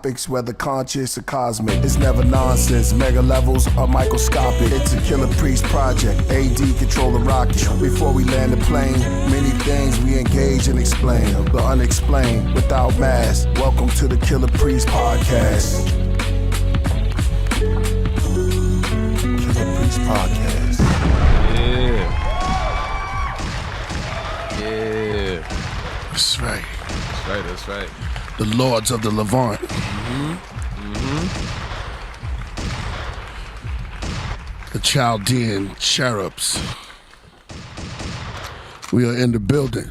topics, whether conscious or cosmic. It's never nonsense, mega levels are microscopic. It's a Killah Priest project, AD control the rocket. Before we land the plane, many things we engage and explain. The unexplained, without mask. Welcome to the Killah Priest podcast. Killah Priest podcast. Yeah. That's right. That's right. The Lords of the Levant. The Chaldean cherubs. We are in the building.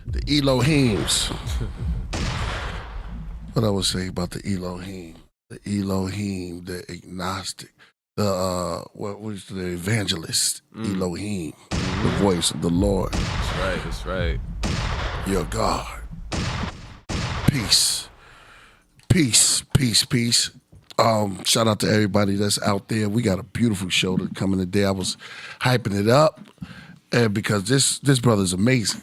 The Elohims. What I would say about the Elohim? The Elohim, the agnostic, what was the evangelist? Elohim, the voice of the Lord. That's right. Your God. Peace. Shout out to everybody that's out there. We got a beautiful show to come in today. I was hyping it up because this brother's amazing.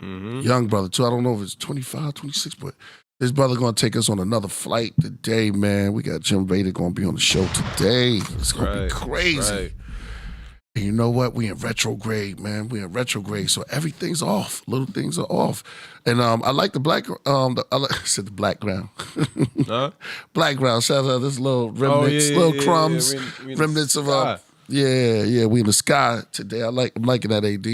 Young brother too. I don't know if it's 25, 26, but this brother gonna take us on another flight today, man. We got Jem Veda gonna be on the show today. It's gonna be crazy. Right. And you know what? We in retrograde, man. We in retrograde, so everything's off. Little things are off. And I like the black. I said the background. Huh? Background. Shout out this little remnants, little crumbs, we remnants of yeah. We in the sky today. I'm liking that AD.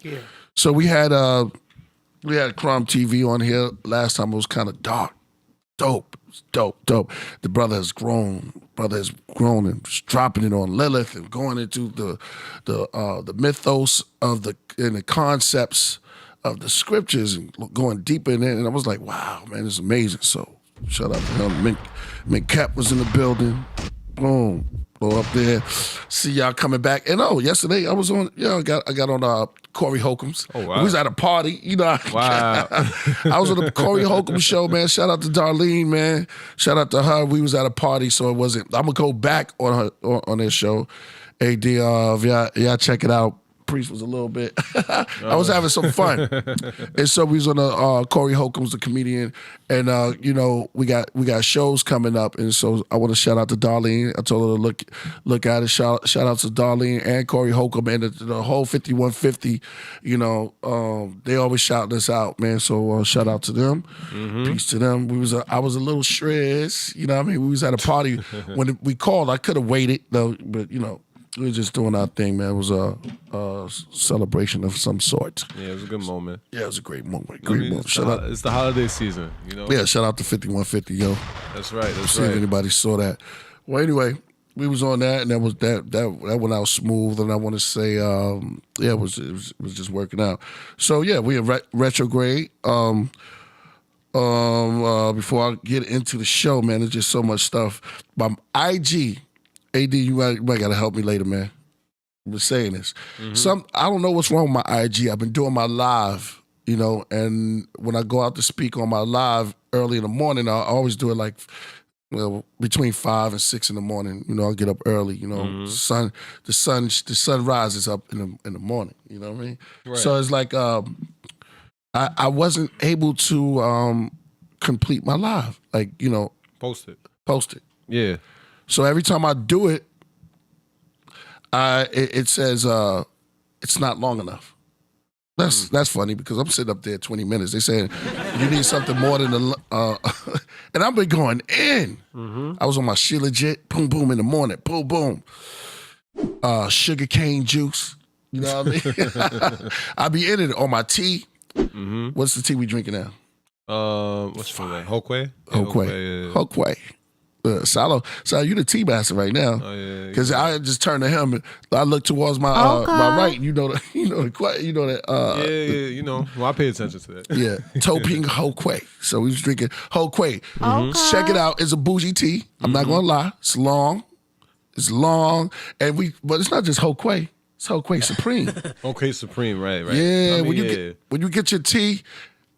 Yeah. So we had Crumb TV on here. Last time it was kind of dark. Dope. The brother has grown. And just dropping it on Lilith and going into the mythos of the concepts of the scriptures and going deeper in it. And I was like, wow, man, it's amazing. So shout out to him. Mint Cap was in the building. Boom. Go up there. See y'all coming back. And yesterday I was on. I got on Corey Holcomb's. Oh wow. We was at a party. Wow. I was on the Corey Holcomb show, man. Shout out to Darlene, man. Shout out to her. We was at a party, so it wasn't. I'm gonna go back on her on their show. AD, y'all check it out. Priest was a little bit. I was having some fun, and so we was on Corey Holcomb's, the comedian, and we got shows coming up, and so I want to shout out to Darlene. I told her to look at it. Shout out to Darlene and Corey Holcomb and the whole 5150. They always shouting us out, man. So shout out to them. Peace to them. I was a little stressed. You know what I mean? We was at a party when we called. I could have waited though, but we were just doing our thing, man. It was a celebration of some sort. Yeah, it was a good moment. Yeah, it was a great moment. Moment. Shout out. It's the holiday season, Yeah, shout out to 5150, yo. That's right. See if anybody saw that. Well, anyway, we was on that, and that went out smooth. And I want to say, it was just working out. So yeah, we in retrograde. Before I get into the show, man, there's just so much stuff. My IG. AD, you might gotta help me later, man. I'm just saying this. I don't know what's wrong with my IG. I've been doing my live, and when I go out to speak on my live early in the morning, I always do it between 5 and 6 in the morning. I'll get up early. The sun rises up in the morning. You know what I mean? Right. So it's like I wasn't able to complete my live. Post it. Yeah. So every time I do it, it says it's not long enough. That's funny because I'm sitting up there 20 minutes. They saying you need something more than and I've been going in. I was on my Shilajit, boom boom in the morning, boom boom. Sugar cane juice, you know what I mean? I be in it on my tea. What's the tea we drinking now? What's your name? Hokwe. Hokwe. Salo, you the tea master right now. Oh yeah. Because I just turned to him. And I look towards my my right. Well, I pay attention to that. Yeah, Toping Hokwe. So we was drinking Hokwe. Check it out. It's a bougie tea. I'm not gonna lie. It's long, but it's not just Hokwe. It's Hokwe Supreme. Hokwe Supreme, right? Yeah. When you get your tea,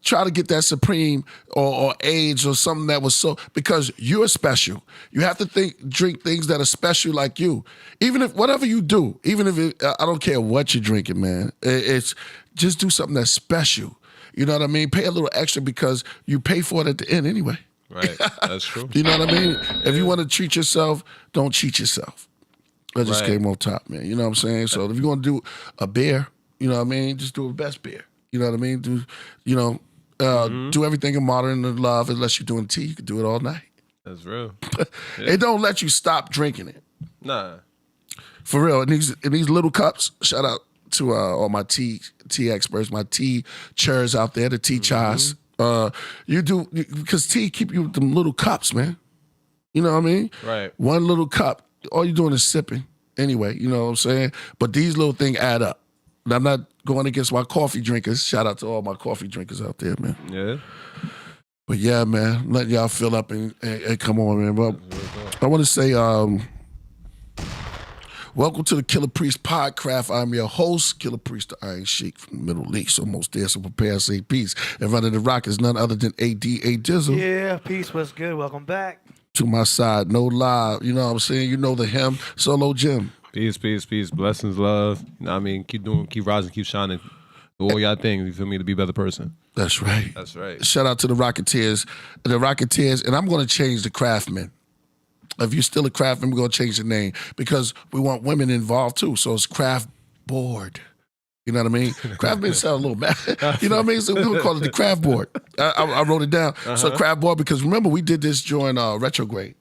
try to get that Supreme or age or something that was because you're special. You have to drink things that are special like you. Even if, whatever you do, I don't care what you're drinking, man. It's just do something that's special. You know what I mean? Pay a little extra because you pay for it at the end anyway. Right, that's true. You know what I mean? If you want to treat yourself, don't cheat yourself. That just came on top, man. You know what I'm saying? So if you're going to do a beer, you know what I mean? Just do the best beer. You know what I mean? Do do everything in modern and love. Unless you're doing tea, you can do it all night. That's real. It don't let you stop drinking it. Nah. For real. In these little cups, shout out to all my tea experts, my tea churs out there, the tea chais. Because tea keep you with them little cups, man. You know what I mean? Right. One little cup, all you're doing is sipping anyway, you know what I'm saying? But these little things add up. And I'm not going against my coffee drinkers. Shout out to all my coffee drinkers out there, man. Yeah. But yeah, man, I'm letting y'all fill up and come on, man. But I want to say, welcome to the Killah Priest Podcraft. I'm your host, Killah Priest, the Iron Sheik from the Middle East. Almost there, so prepare, say peace. And running the rock is none other than ADA Dizzle. Yeah, peace, what's good? Welcome back. To my side, no lie. You know what I'm saying? You know the him, Solo Jim. Peace, peace, peace. Blessings, love. You know what I mean? Keep rising, keep shining. Do all y'all things, you feel me, to be a better person. That's right. That's right. Shout out to the Rocketeers. And I'm going to change the Craftsmen. If you're still a craftsman, we're going to change the name because we want women involved too. So it's Craft Board. You know what I mean? Craftsmen sound a little mad. You know what I mean? So we're going to call it the Craft Board. I wrote it down. So Craft Board, because remember, we did this during Retrograde.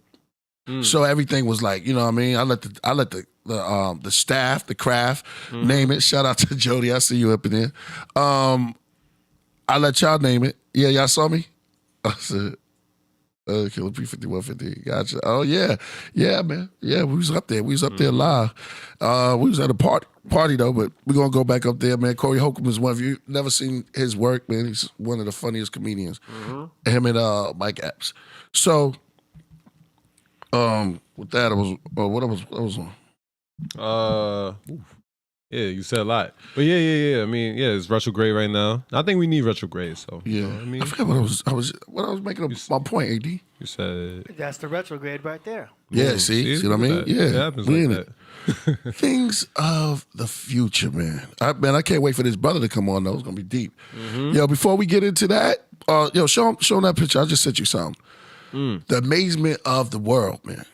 So everything was like, you know what I mean? I let the staff, the craft, name it. Shout out to Jody. I see you up in there. I let y'all name it. Yeah, y'all saw me? I said, Killah Priest 5150. Gotcha. Oh, yeah. Yeah, man. Yeah, we was up there. We was up there live. We was at a party, though, but we're going to go back up there, man. Corey Holcomb is one of you. Never seen his work, man. He's one of the funniest comedians. Him and Mike Epps. So, with that, I was on. Yeah, you said a lot. But yeah. I mean, yeah, it's retrograde right now. I think we need retrograde, so. Yeah. You know what I mean? I forgot what I was making my point, AD. You said. That's the retrograde right there. Yeah, see what I mean? Yeah. It happens like that. Things of the future, man. I can't wait for this brother to come on, though. It's going to be deep. Yo, before we get into that, show him that picture. I just sent you something. The amazement of the world, man.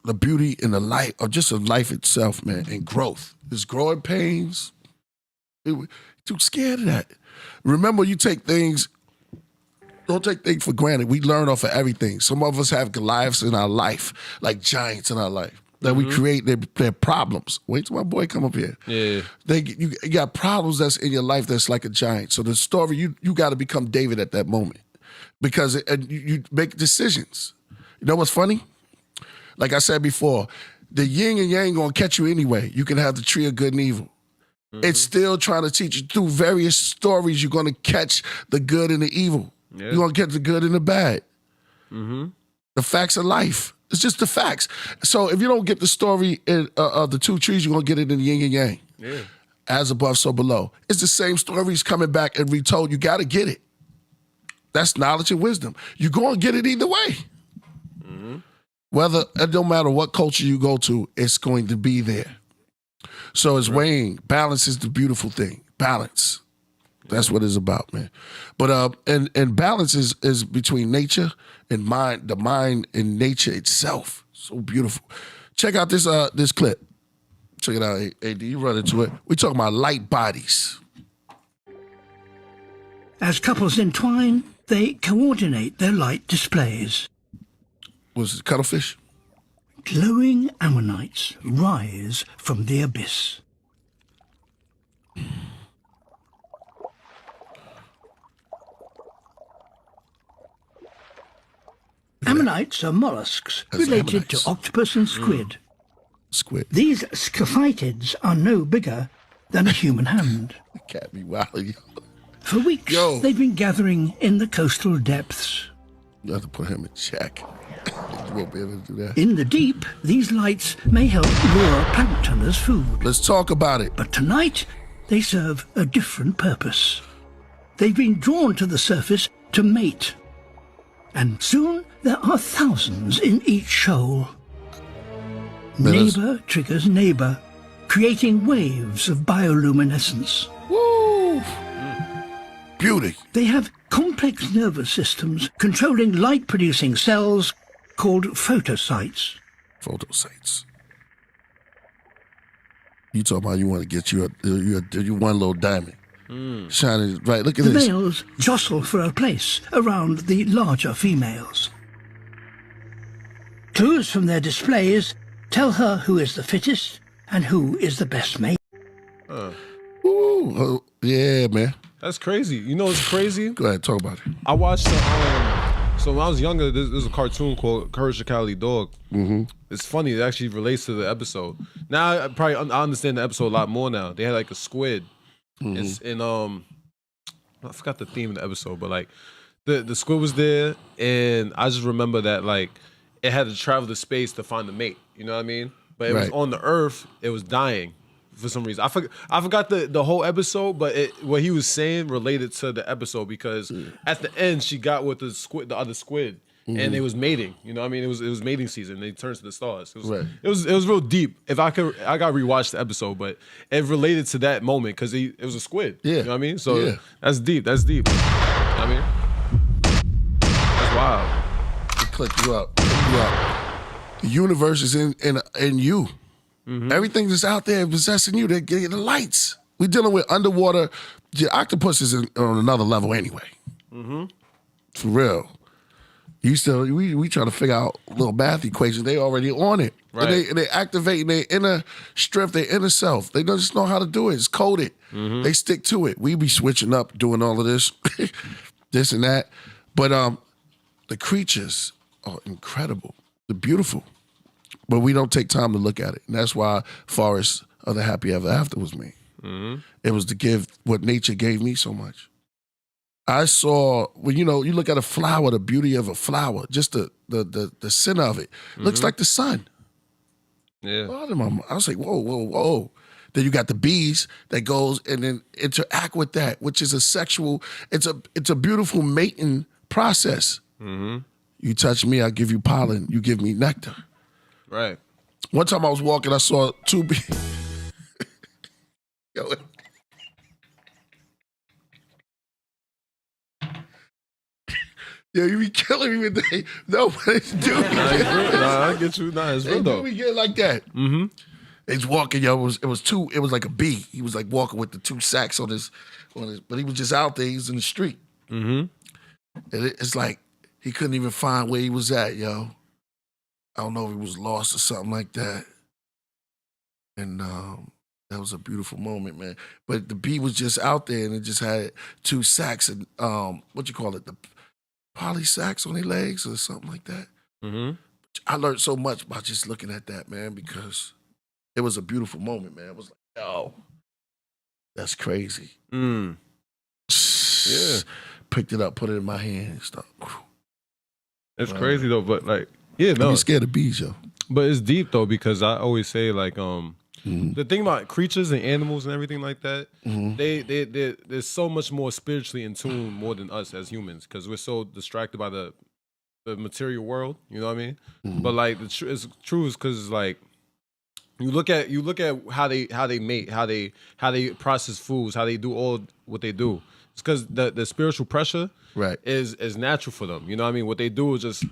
The beauty and the light, or just of life itself, man, and growth. There's growing pains. Too scared of that. Remember, don't take things for granted. We learn off of everything. Some of us have Goliaths in our life, like giants in our life, that we create their problems. Wait till my boy come up here. Yeah. You got problems that's in your life that's like a giant. So the story, you got to become David at that moment because you make decisions. You know what's funny? Like I said before, the yin and yang gonna catch you anyway. You can have the tree of good and evil. It's still trying to teach you through various stories. You're gonna catch the good and the evil. Yeah. You're gonna get the good and the bad. The facts of life. It's just the facts. So if you don't get the story of the two trees, you're gonna get it in the yin and yang. Yeah. As above, so below. It's the same stories coming back and retold. You gotta get it. That's knowledge and wisdom. You're gonna get it either way. Whether, it don't matter what culture you go to, it's going to be there. So it's weighing. Balance is the beautiful thing. Balance. That's what it's about, man. But and balance is between nature and mind, the mind and nature itself. So beautiful. Check out this clip. Check it out, AD. You run into it. We talking about light bodies. As couples entwine, they coordinate their light displays. Was it cuttlefish? Glowing ammonites rise from the abyss. Ammonites are mollusks related to octopus and squid. Squid. These scaphitids are no bigger than a human hand. Can't be wild. For weeks, they've been gathering in the coastal depths. You have to put him in check. You won't be able to do that. In the deep, these lights may help lure plankton as food. Let's talk about it. But tonight, they serve a different purpose. They've been drawn to the surface to mate. And soon, there are thousands in each shoal. Neighbor triggers neighbor, creating waves of bioluminescence. Woo! Beauty. They have complex nervous systems controlling light-producing cells called photocytes. Photosites. You talking about you want to get you one little diamond. Shining right. Look at The this. males jostle for a place around the larger females. Clues from their displays tell her who is the fittest and who is the best mate. Ooh, yeah, man. That's crazy. You know what's crazy? Go ahead, talk about it. I watched so when I was younger, there's a cartoon called Courage the Cowardly Dog. Mm-hmm. It's funny. It actually relates to the episode. Now I understand the episode a lot more now. They had like a squid. It's in I forgot the theme of the episode, but like the squid was there, and I just remember that like it had to travel to space to find a mate. You know what I mean? But it was on the Earth. It was dying for some reason. I forgot the whole episode, but what he was saying related to the episode because at the end she got with the other squid. And it was mating, you know what I mean? It was mating season. They turned to the stars. It was real deep. If I could, I got to rewatch the episode, but it related to that moment because it was a squid. Yeah. You know what I mean? So that's deep. That's deep. You know what I mean? That's wild. It clicked you up. The universe is in you. Mm-hmm. Everything that's out there possessing you. They're getting the lights. We're dealing with underwater. The octopus is on another level anyway. Mm-hmm. For real. We trying to figure out little math equations. They already on it. Right. And they activating their inner strength, their inner self. They just know how to do it. It's coded. Mm-hmm. They stick to it. We be switching up, doing all of this, this and that. But the creatures are incredible. They're beautiful. But we don't take time to look at it. And that's why Forest of the Happy Ever After was made. Mm-hmm. It was to give what nature gave me so much. I saw, when you look at a flower, the beauty of a flower, just the center of it, looks like the sun. Yeah. I was like, whoa. Then you got the bees that goes and then interact with that, which is it's a beautiful mating process. Mm-hmm. You touch me, I give you pollen. You give me nectar. Right. One time I was walking, I saw two bees. Yo, you be killing me with that. No, but it's dude. I get you. Nah, it's real though. We get like that. Mm-hmm. He's walking, yo. It was like a bee. He was like walking with the two sacks on his, but he was just out there. He was in the street. Mm-hmm. And it's like he couldn't even find where he was at, yo. I don't know if he was lost or something like that. And that was a beautiful moment, man. But the bee was just out there, and it just had two sacks and what you call it, the poly sacks on their legs or something like that. Mm-hmm. I learned so much by just looking at that, man, because it was a beautiful moment, man. I was like, yo, that's crazy. Mm. Yeah. Picked it up, put it in my hand and stuff. It's crazy though, but like, yeah, no. I'm scared of bees, yo. But it's deep though, because I always say like, the thing about creatures and animals and everything like that, they're so much more spiritually in tune more than us as humans, because we're so distracted by the material world. You know what I mean? Mm-hmm. But like it's true is because like you look at how they mate, how they process foods, how they do all what they do. It's because the spiritual pressure is natural for them. You know what I mean? What they do is just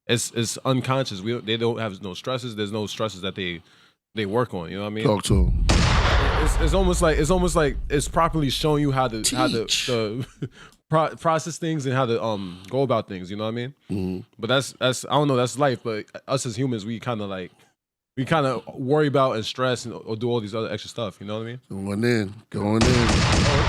it's unconscious. They don't have no stresses. There's no stresses that they work on. You know what I mean? Talk to them. It's almost like it's properly showing you how to process things and how to go about things. You know what I mean? Mm-hmm. But that's I don't know. That's life. But us as humans, we kind of worry about and stress or do all these other extra stuff. You know what I mean? Going in.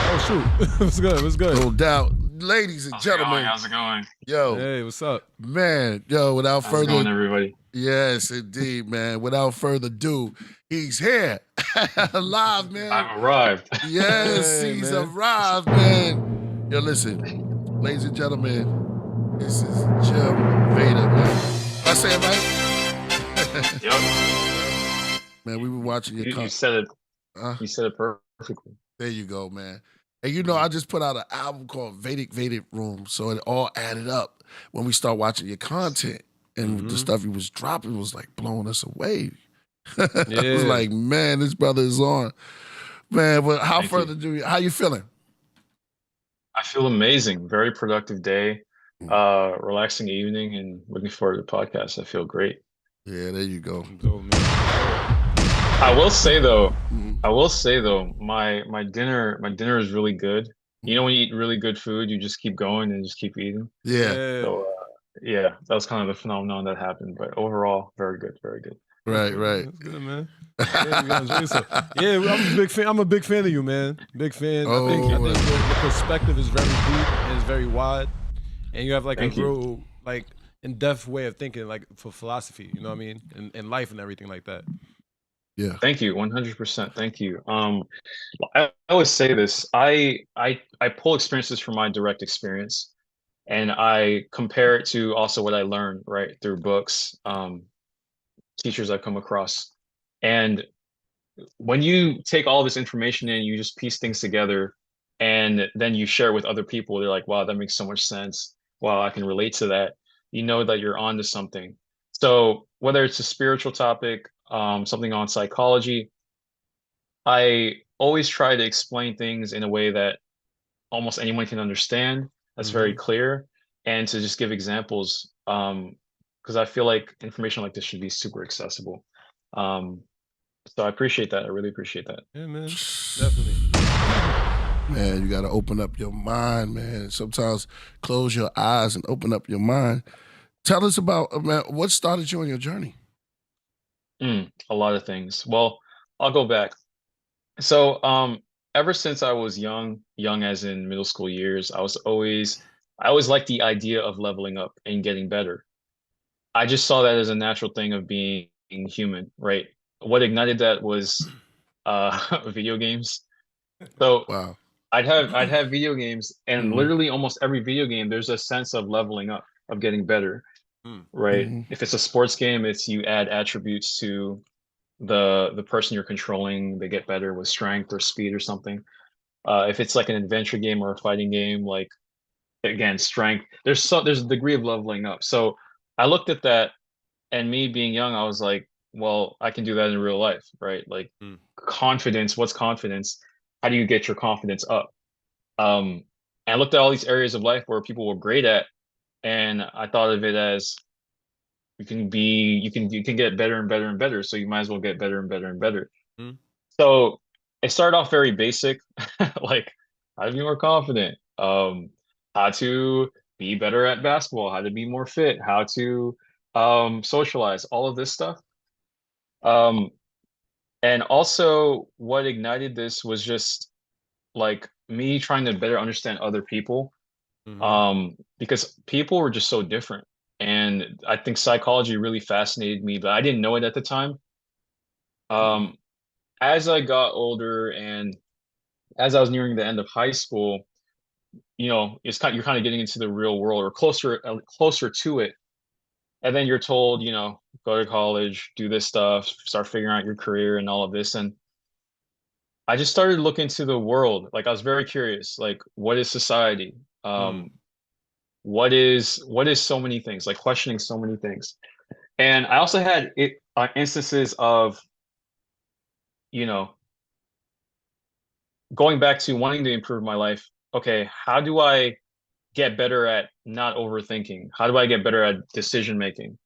Oh shoot! What's good? No doubt, ladies and gentlemen. How's it going? Yo, hey, what's up, man? Yo, without How's further, it going, everybody? Yes, indeed, man. Without further ado, he's here, alive, man. I've arrived. Yes, hey, he's man. arrived, man. Yo, listen, ladies and gentlemen, this is Jem Veda, man. I say it right? Yep. Man, we were watching your You said it. You said it perfectly. There you go, man. And I just put out an album called Vedic Room, so it all added up when we start watching your content. And the stuff he was dropping was like blowing us away. Yeah. I was like, man, this brother is on. Man, but how you feeling? I feel amazing. Very productive day. Mm. Relaxing evening, and looking forward to the podcast. I feel great. Yeah, there you go. Dope, man. I will say though, Mhm. my dinner is really good. You know, when you eat really good food, you just keep going and just keep eating. Yeah, So yeah, that was kind of the phenomenon that happened. But overall, very good, very good. right, right. That's good, man. Yeah, you gotta enjoy yourself. Yeah, I'm a big fan. I'm a big fan of you, man. Big fan. I think Oh, the perspective is very deep and it's very wide, and you have like Thank a you. real like in-depth way of thinking, like for philosophy. You know what I mean? And life and everything like that. Yeah. Thank you, 100%. Thank you. I always say this. I pull experiences from my direct experience, and I compare it to also what I learned right through books, teachers I've come across, and when you take all this information and you just piece things together, and then you share with other people, they're like, "Wow, that makes so much sense. Wow, I can relate to that." You know that you're onto something. So whether it's a spiritual topic, something on psychology, I always try to explain things in a way that almost anyone can understand. That's very clear, and to just give examples, because I feel like information like this should be super accessible. Um, so I appreciate that. I really appreciate that. Yeah, man. Definitely. Man, you got to open up your mind, man. Sometimes close your eyes and open up your mind. Tell us about, man, what started you on your journey? A lot of things. Well, I'll go back. So, ever since I was young as in middle school years, I always liked the idea of leveling up and getting better. I just saw that as a natural thing of being human, right? What ignited that was video games. So Wow. I'd have video games, and Mhm. literally almost every video game, there's a sense of leveling up, of getting better, right? Mhm. If it's a sports game, it's you add attributes to the person you're controlling, they get better with strength or speed or something. If it's like an adventure game or a fighting game, like again, strength, there's a degree of leveling up. So I looked at that, and me being young, I was like, well, I can do that in real life, right? Like confidence, what's confidence? How do you get your confidence up? And I looked at all these areas of life where people were great at, and I thought of it as you can get better and better and better. So you might as well get better and better and better. So it started off very basic, like how to be more confident, how to be better at basketball, how to be more fit, how to socialize, all of this stuff. Um, and also what ignited this was just like me trying to better understand other people, because people were just so different. And I think psychology really fascinated me, but I didn't know it at the time. Um, as I got older and as I was nearing the end of high school, you're kind of getting into the real world or closer to it. And then you're told, go to college, do this stuff, start figuring out your career and all of this. And I just started looking to the world. Like I was very curious, like what is society? What is so many things, like questioning so many things. And I also had instances of, you know, going back to wanting to improve my life. Okay, how do I get better at not overthinking? How do I get better at decision making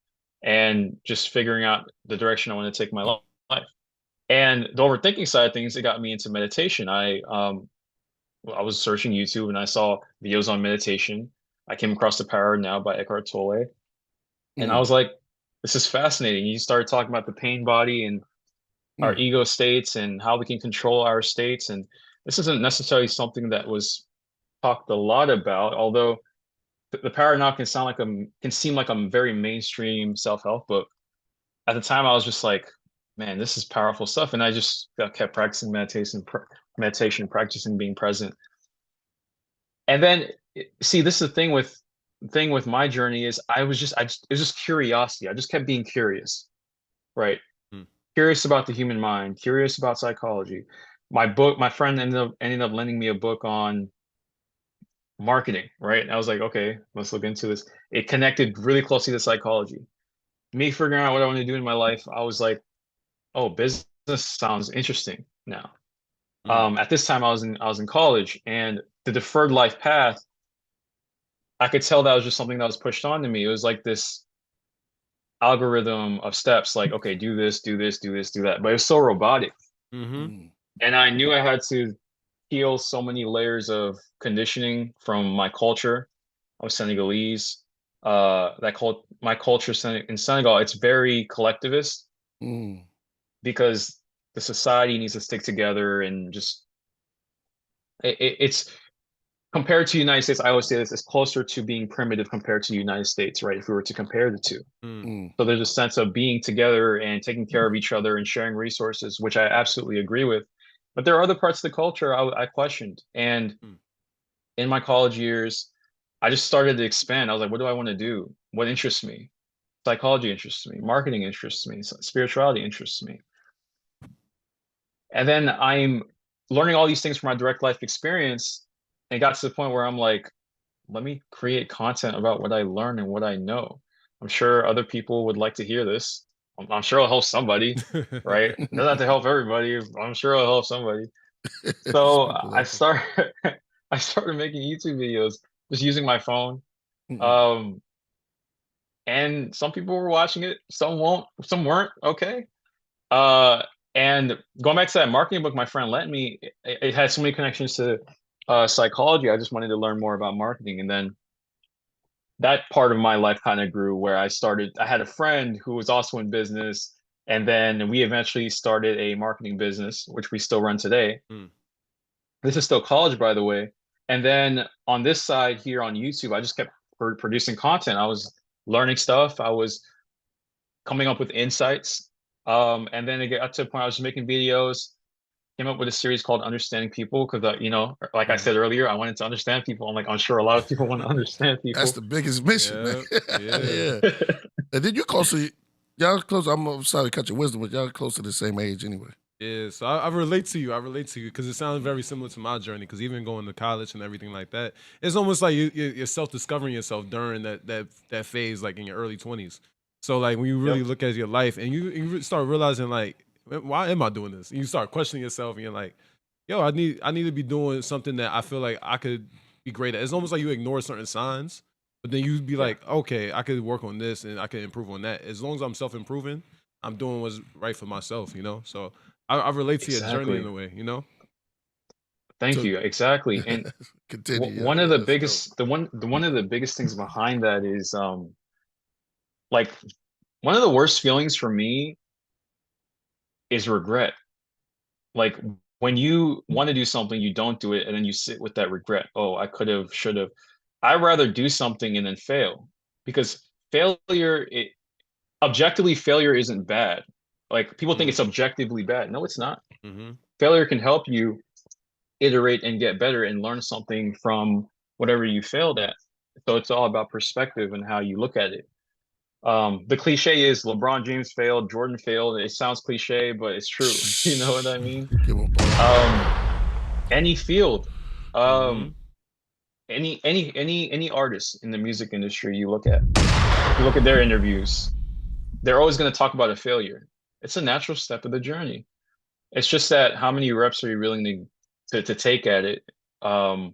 and just figuring out the direction I want to take my life? And the overthinking side of things, it got me into meditation. I was searching YouTube and I saw videos on meditation. I came across The Power Now by Eckhart Tolle, and I Mm. was like, this is fascinating. You started talking about the pain body and our Mm. ego states and how we can control our states. And this isn't necessarily something that was talked a lot about, although the Power Now can seem like a very mainstream self-help book. At the time, I was just like, man, this is powerful stuff. And I just kept practicing meditation, practicing being present. And then see, this is the thing with my journey is it was just curiosity. I just kept being curious, right? Curious about the human mind, curious about psychology. My friend ended up lending me a book on marketing, right? And I was like, okay, let's look into this. It connected really closely to psychology. Me figuring out what I want to do in my life, I was like, oh, business sounds interesting now. At this time, I was in college, and the deferred life path, I could tell that was just something that was pushed onto me. It was like this algorithm of steps, like, okay, do this, do this, do this, do that. But it was so robotic. Mm-hmm. And I knew I had to heal so many layers of conditioning from my culture. I was Senegalese. My culture in Senegal, it's very collectivist because the society needs to stick together and just it's compared to the United States. I always say this, it's closer to being primitive compared to the United States, right? If we were to compare the two. So there's a sense of being together and taking care of each other and sharing resources, which I absolutely agree with. But there are other parts of the culture I questioned. And in my college years, I just started to expand. I was like, what do I want to do? What interests me? Psychology interests me. Marketing interests me. Spirituality interests me. And then I'm learning all these things from my direct life experience, and got to the point where I'm like, let me create content about what I learn and what I know. I'm sure other people would like to hear this. I'm sure it'll help somebody, right? It doesn't have to help everybody. I'm sure it'll help somebody. So I started making YouTube videos just using my phone. And some people were watching it, some weren't. Okay. And going back to that marketing book my friend lent me, it had so many connections to psychology. I just wanted to learn more about marketing. And then that part of my life kind of grew where I had a friend who was also in business. And then we eventually started a marketing business, which we still run today. This is still college, by the way. And then on this side here on YouTube, I just kept producing content. I was learning stuff. I was coming up with insights. And then it got to a point I was making videos, came up with a series called Understanding People because, like I said earlier, I wanted to understand people. I'm sure a lot of people want to understand people. That's the biggest mission, man. Yeah. And then y'all close. I'm sorry to cut your wisdom, but y'all close to the same age anyway. Yeah, so I relate to you. I relate to you because it sounds very similar to my journey. Because even going to college and everything like that, it's almost like you're self-discovering yourself during that phase, like in your early 20s. So like when you really look at your life and you start realizing like, why am I doing this? And you start questioning yourself and you're like, yo, I need to be doing something that I feel like I could be great at. It's almost like you ignore certain signs, but then you'd be like, okay, I could work on this and I could improve on that. As long as I'm self-improving, I'm doing what's right for myself, So I relate to your journey in a way, Thank you. Exactly. And continue. One of the biggest things behind that is like one of the worst feelings for me is regret. Like when you want to do something, you don't do it, and then you sit with that regret. Oh, I could have, should have. I'd rather do something and then fail, because objectively, failure isn't bad. Like people think it's objectively bad. No, it's not. Failure can help you iterate and get better and learn something from whatever you failed at. So it's all about perspective and how you look at it. The cliche is LeBron James failed, Jordan failed. It sounds cliche, but it's true. You know what I mean? Any field, any artist in the music industry you look at their interviews, they're always going to talk about a failure. It's a natural step of the journey. It's just that how many reps are you willing to take at it? And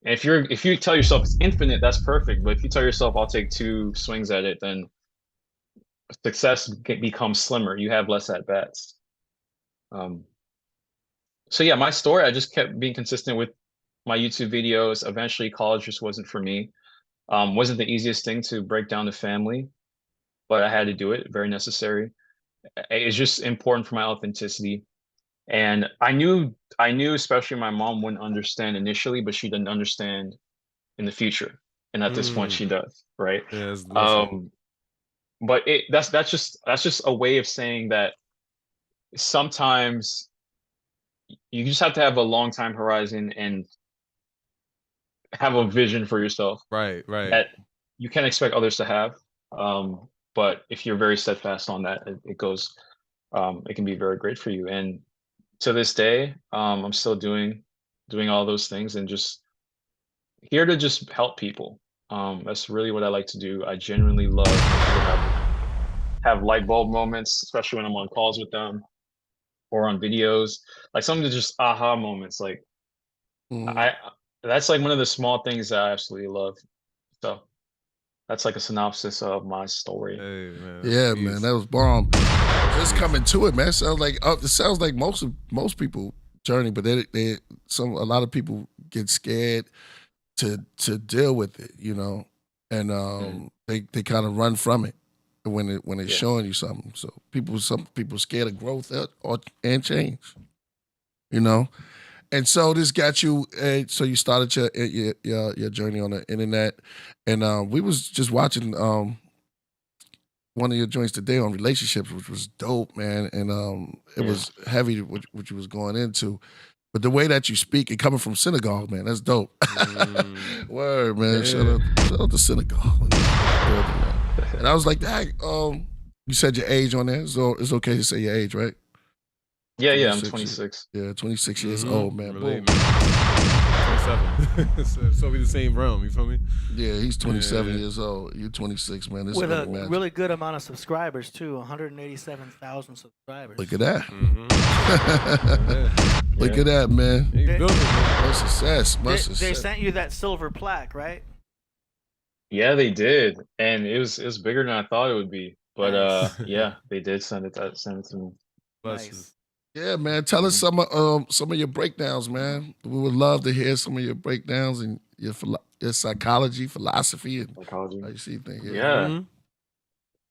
if you tell yourself it's infinite, that's perfect. But if you tell yourself I'll take 2 swings at it, then success becomes slimmer. You have less at bats. So yeah, my story, I just kept being consistent with my YouTube videos. Eventually, college just wasn't for me. Wasn't the easiest thing to break down the family, but I had to do it. Very necessary. It's just important for my authenticity. And I knew especially my mom wouldn't understand initially, but she didn't understand in the future. And at this point she does, right? Yeah, but that's just a way of saying that sometimes you just have to have a long time horizon and have a vision for yourself. Right. That you can't expect others to have. But if you're very steadfast on that, it goes, it can be very great for you. And to this day, I'm still doing all those things and just here to just help people. That's really what I like to do. I genuinely love to have light bulb moments, especially when I'm on calls with them or on videos. Like some of the just aha moments. Like that's like one of the small things that I absolutely love. So that's like a synopsis of my story. Hey, man. Yeah, man, that was bomb. Just coming to it, man. It sounds like most people journey, but a lot of people get scared to deal with it, you know, and they kind of run from it when it's showing you something. So some people scared of growth and change, you know. And so this got you. So you started your journey on the internet, and we was just watching one of your joints today on relationships, which was dope, man. And it was heavy what you was going into. But the way that you speak and coming from Senegal, man, that's dope. Word, man. Yeah. Shout out to Senegal. And I was like, dang, you said your age on there, so it's okay to say your age, right? Yeah, I'm 26. Yeah, 26 years old, man. Relate, Boom. man. 27. so we the same realm, you feel me? Yeah, he's 27 years old. You're 26, man. This With is a really good amount of subscribers too, 187,000 subscribers. Look at that. Mm-hmm. Look at that, man. He built it, man. Much success. They sent you that silver plaque, right? Yeah, they did, and it was bigger than I thought it would be. But Nice. yeah, they did send it to me. Nice. Yeah, man. Tell us some of your breakdowns, man. We would love to hear some of your breakdowns and your psychology, philosophy, and Psychology. how you see things. Yeah.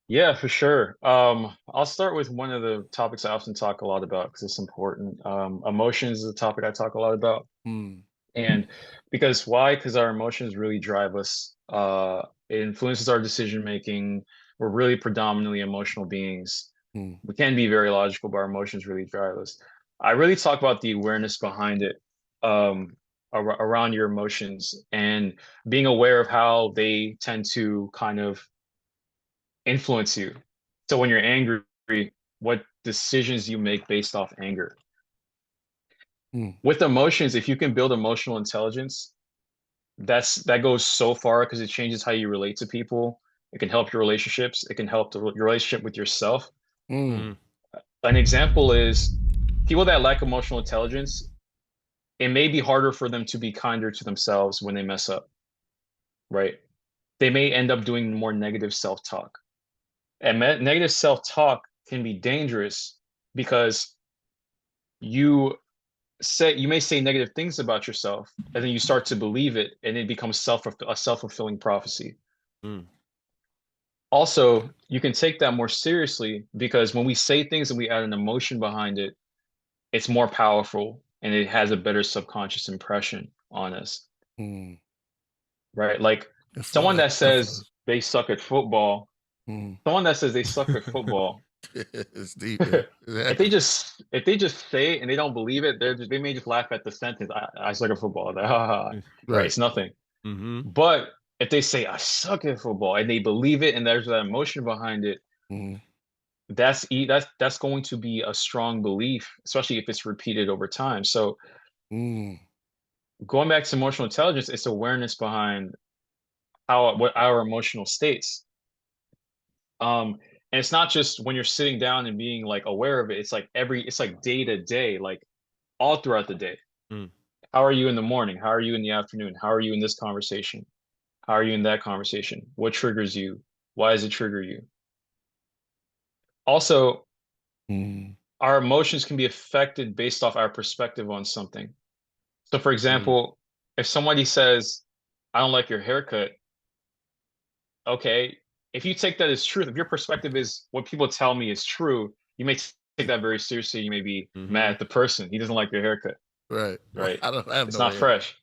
Yeah, for sure. I'll start with one of the topics I often talk a lot about because it's important. Emotions is a topic I talk a lot about. And because why? Because our emotions really drive us. It influences our decision making. We're really predominantly emotional beings. We can be very logical, but our emotions really drive us. I really talk about the awareness behind it, around your emotions and being aware of how they tend to kind of influence you. So when you're angry, what decisions you make based off anger. With emotions, if you can build emotional intelligence, that goes so far because it changes how you relate to people. It can help your relationships. It can help your relationship with yourself. An example is people that lack emotional intelligence, it may be harder for them to be kinder to themselves when they mess up, right? They may end up doing more negative self-talk. And negative self-talk can be dangerous because you may say negative things about yourself and then you start to believe it and it becomes a self-fulfilling prophecy. Also, you can take that more seriously because when we say things and we add an emotion behind it, it's more powerful and it has a better subconscious impression on us. Right? Like someone that says they suck at football, someone that says they suck at football, it's deep. if they just say it and they don't believe it, they may just laugh at the sentence. I suck at football. Right? It's nothing. But if they say I suck at football and they believe it and there's that emotion behind it, that's going to be a strong belief, especially if it's repeated over time. So going back to emotional intelligence, it's awareness behind what our emotional states. And it's not just when you're sitting down and being like aware of it. It's like day to day, like all throughout the day. How are you in the morning? How are you in the afternoon? How are you in this conversation? How are you in that conversation? What triggers you? Why does it trigger you? Also, our emotions can be affected based off our perspective on something. So for example, if somebody says, I don't like your haircut, okay, if you take that as truth, if your perspective is what people tell me is true, you may take that very seriously. You may be mad at the person. He doesn't like your haircut. Right. It's not fresh.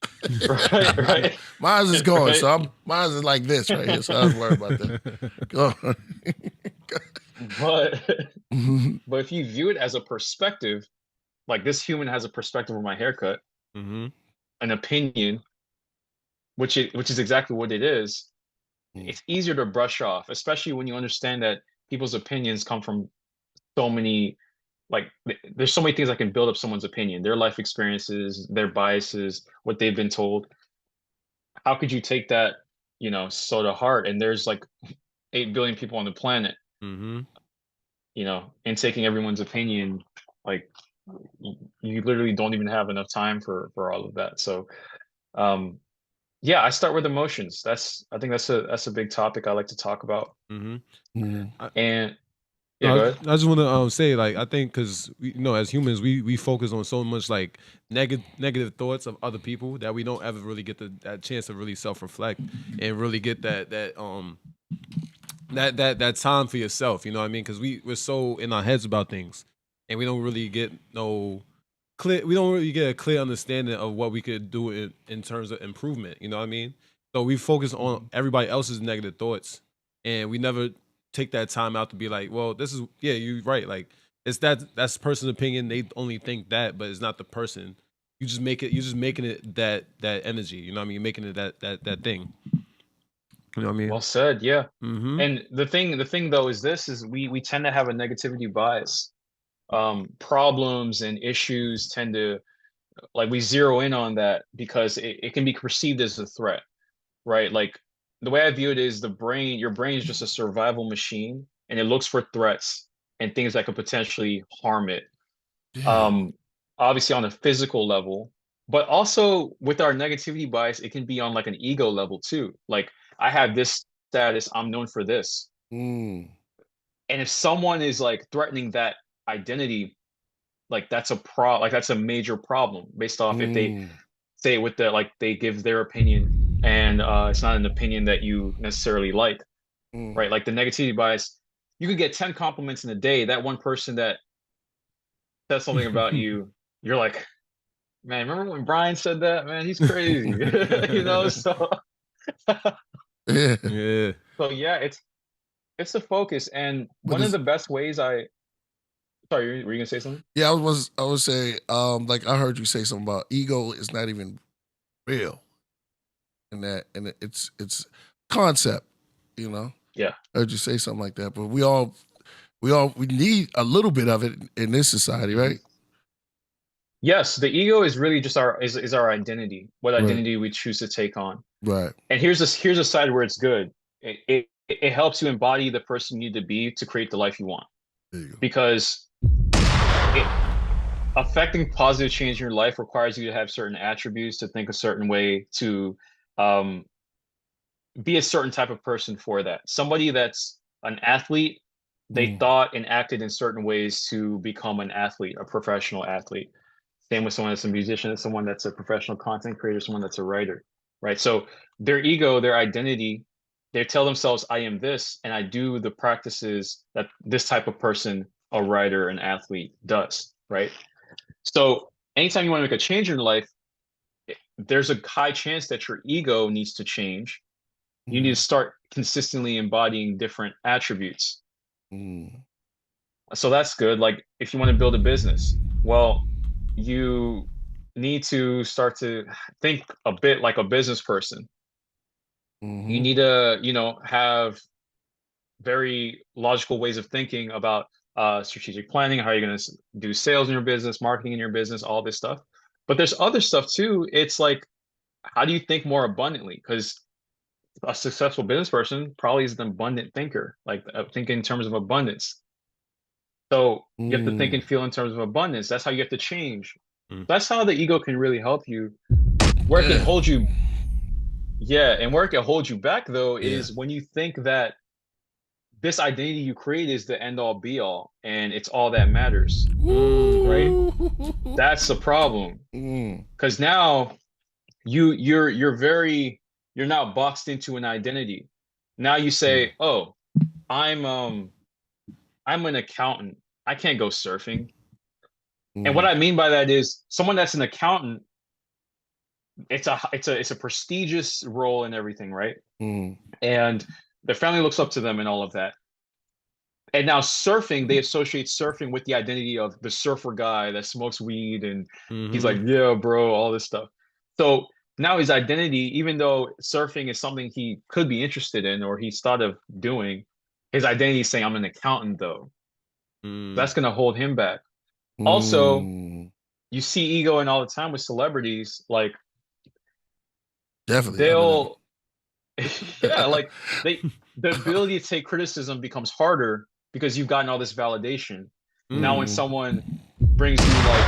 right. Mine's is going, so mine's is like this right here. So I was worried about that. Go on. But if you view it as a perspective, like this human has a perspective of my haircut, an opinion, which is exactly what it is. It's easier to brush off, especially when you understand that people's opinions come from so many, like there's so many things that can build up someone's opinion, their life experiences, their biases, what they've been told. How could you take that, so to heart? And there's like 8 billion people on the planet, and taking everyone's opinion, like you literally don't even have enough time for all of that. So Yeah, I start with emotions. I think that's a big topic I like to talk about. And yeah, go ahead. I just want to say, like, I think because as humans, we focus on so much like negative thoughts of other people that we don't ever really get that chance to really self-reflect and really get that time for yourself. You know what I mean? Because we're so in our heads about things, and we don't really get a clear understanding of what we could do in terms of improvement. You know what I mean? So we focus on everybody else's negative thoughts, and we never take that time out to be like, well, you're right. Like, that's person's opinion. They only think that, but it's not the person. You're just making it that energy. You know what I mean? You're making it that thing. You know what I mean? Well said. Yeah. And the thing though is we tend to have a negativity bias. Problems and issues tend to, like, we zero in on that because it can be perceived as a threat, right? Like, the way I view it is your brain is just a survival machine, and it looks for threats and things that could potentially harm it. Obviously on a physical level, but also with our negativity bias, it can be on like an ego level too. Like, I have this status, I'm known for this. And if someone is like threatening that identity, like that's a major problem based off if they say it with they give their opinion and it's not an opinion that you necessarily like, right? Like the negativity bias, you could get 10 compliments in a day. That one person that says something about you, you're like, man, remember when Brian said that? Man, he's crazy. So Yeah. So yeah, it's the focus. And one of the best ways sorry, were you gonna say something? Yeah, I was say, like, I heard you say something about ego is not even real. And it's concept, Yeah. I heard you say something like that. But we need a little bit of it in this society, right? Yes, the ego is really just our identity, what identity we choose to take on. Right. And here's a side where it's good. It helps you embody the person you need to be to create the life you want. There you go. Because affecting positive change in your life requires you to have certain attributes, to think a certain way, to be a certain type of person for that. Somebody that's an athlete, they thought and acted in certain ways to become an athlete, a professional athlete. Same with someone that's a musician, someone that's a professional content creator, someone that's a writer, right? So their ego, their identity, they tell themselves, I am this, and I do the practices that this type of person, a writer, an athlete, does, right? So anytime you want to make a change in your life, there's a high chance that your ego needs to change. You need to start consistently embodying different attributes. So that's good. Like, if you want to build a business, well, you need to start to think a bit like a business person. You need to, have very logical ways of thinking about strategic planning, how you're going to do sales in your business, marketing in your business, all this stuff. But there's other stuff too. It's like, how do you think more abundantly? Because a successful business person probably is an abundant thinker, like thinking in terms of abundance. So you have to think and feel in terms of abundance. That's how you have to change. That's how the ego can really help you. Where it can hold you. Yeah. And where it can hold you back, though, is when you think that this identity you create is the end all be all and it's all that matters. Right? That's the problem. Because now you're now boxed into an identity. Now you say, oh, I'm an accountant. I can't go surfing. And what I mean by that is someone that's an accountant, it's a prestigious role and everything, right? And their family looks up to them and all of that. And now surfing, they associate surfing with the identity of the surfer guy that smokes weed and he's like, yeah, bro, all this stuff. So now his identity, even though surfing is something he could be interested in or he's thought of doing, his identity is saying, I'm an accountant, though. That's going to hold him back. Also, you see ego in all the time with celebrities, like definitely they'll like the ability to take criticism becomes harder because you've gotten all this validation. Now when someone brings you like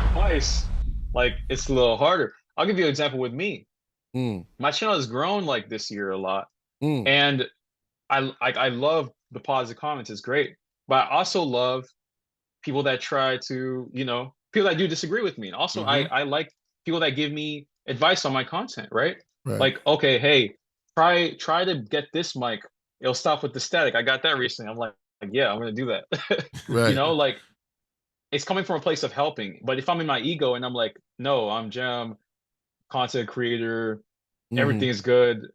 advice, like it's a little harder. I'll give you an example with me. My channel has grown like this year a lot, Mm. and I love the positive comments. It's great, but I also love people that try to, people that do disagree with me. And also, I like people that give me advice on my content, right? Right. Like, okay, hey, try to get this mic. It'll stop with the static. I got that recently. I'm like, yeah, I'm gonna do that. Right. Like it's coming from a place of helping. But if I'm in my ego and I'm like, no, I'm Jem, content creator, everything is good.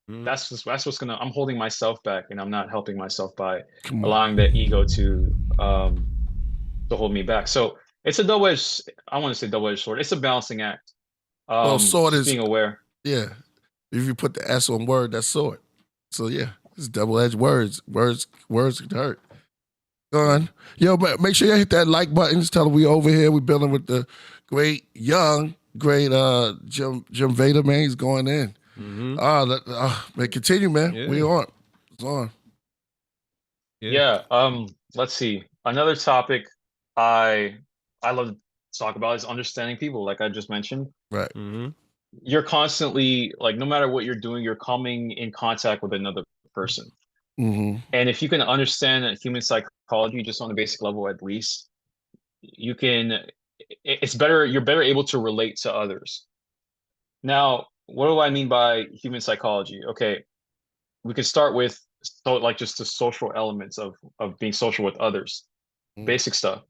That's what's gonna. I'm holding myself back, and I'm not helping myself by allowing that ego to hold me back. So it's a double-edged. I want to say double-edged sword. It's a balancing act. Well, sword is being aware. Yeah, if you put the S on word, that's sword. So yeah, it's double-edged words. Words can hurt. Go on. Yo, but make sure you hit that like button. Just tell them we over here. We're building with the great Jem Veda, man. He's going in. Man, continue, man. Yeah. We on. It's on. Yeah. Let's see. Another topic I love to talk about is understanding people, like I just mentioned. Right. You're constantly, like, no matter what you're doing, you're coming in contact with another person. And if you can understand human psychology just on a basic level, at least, you're better able to relate to others. Now, what do I mean by human psychology? Okay, we could start with just the social elements of being social with others. Basic stuff.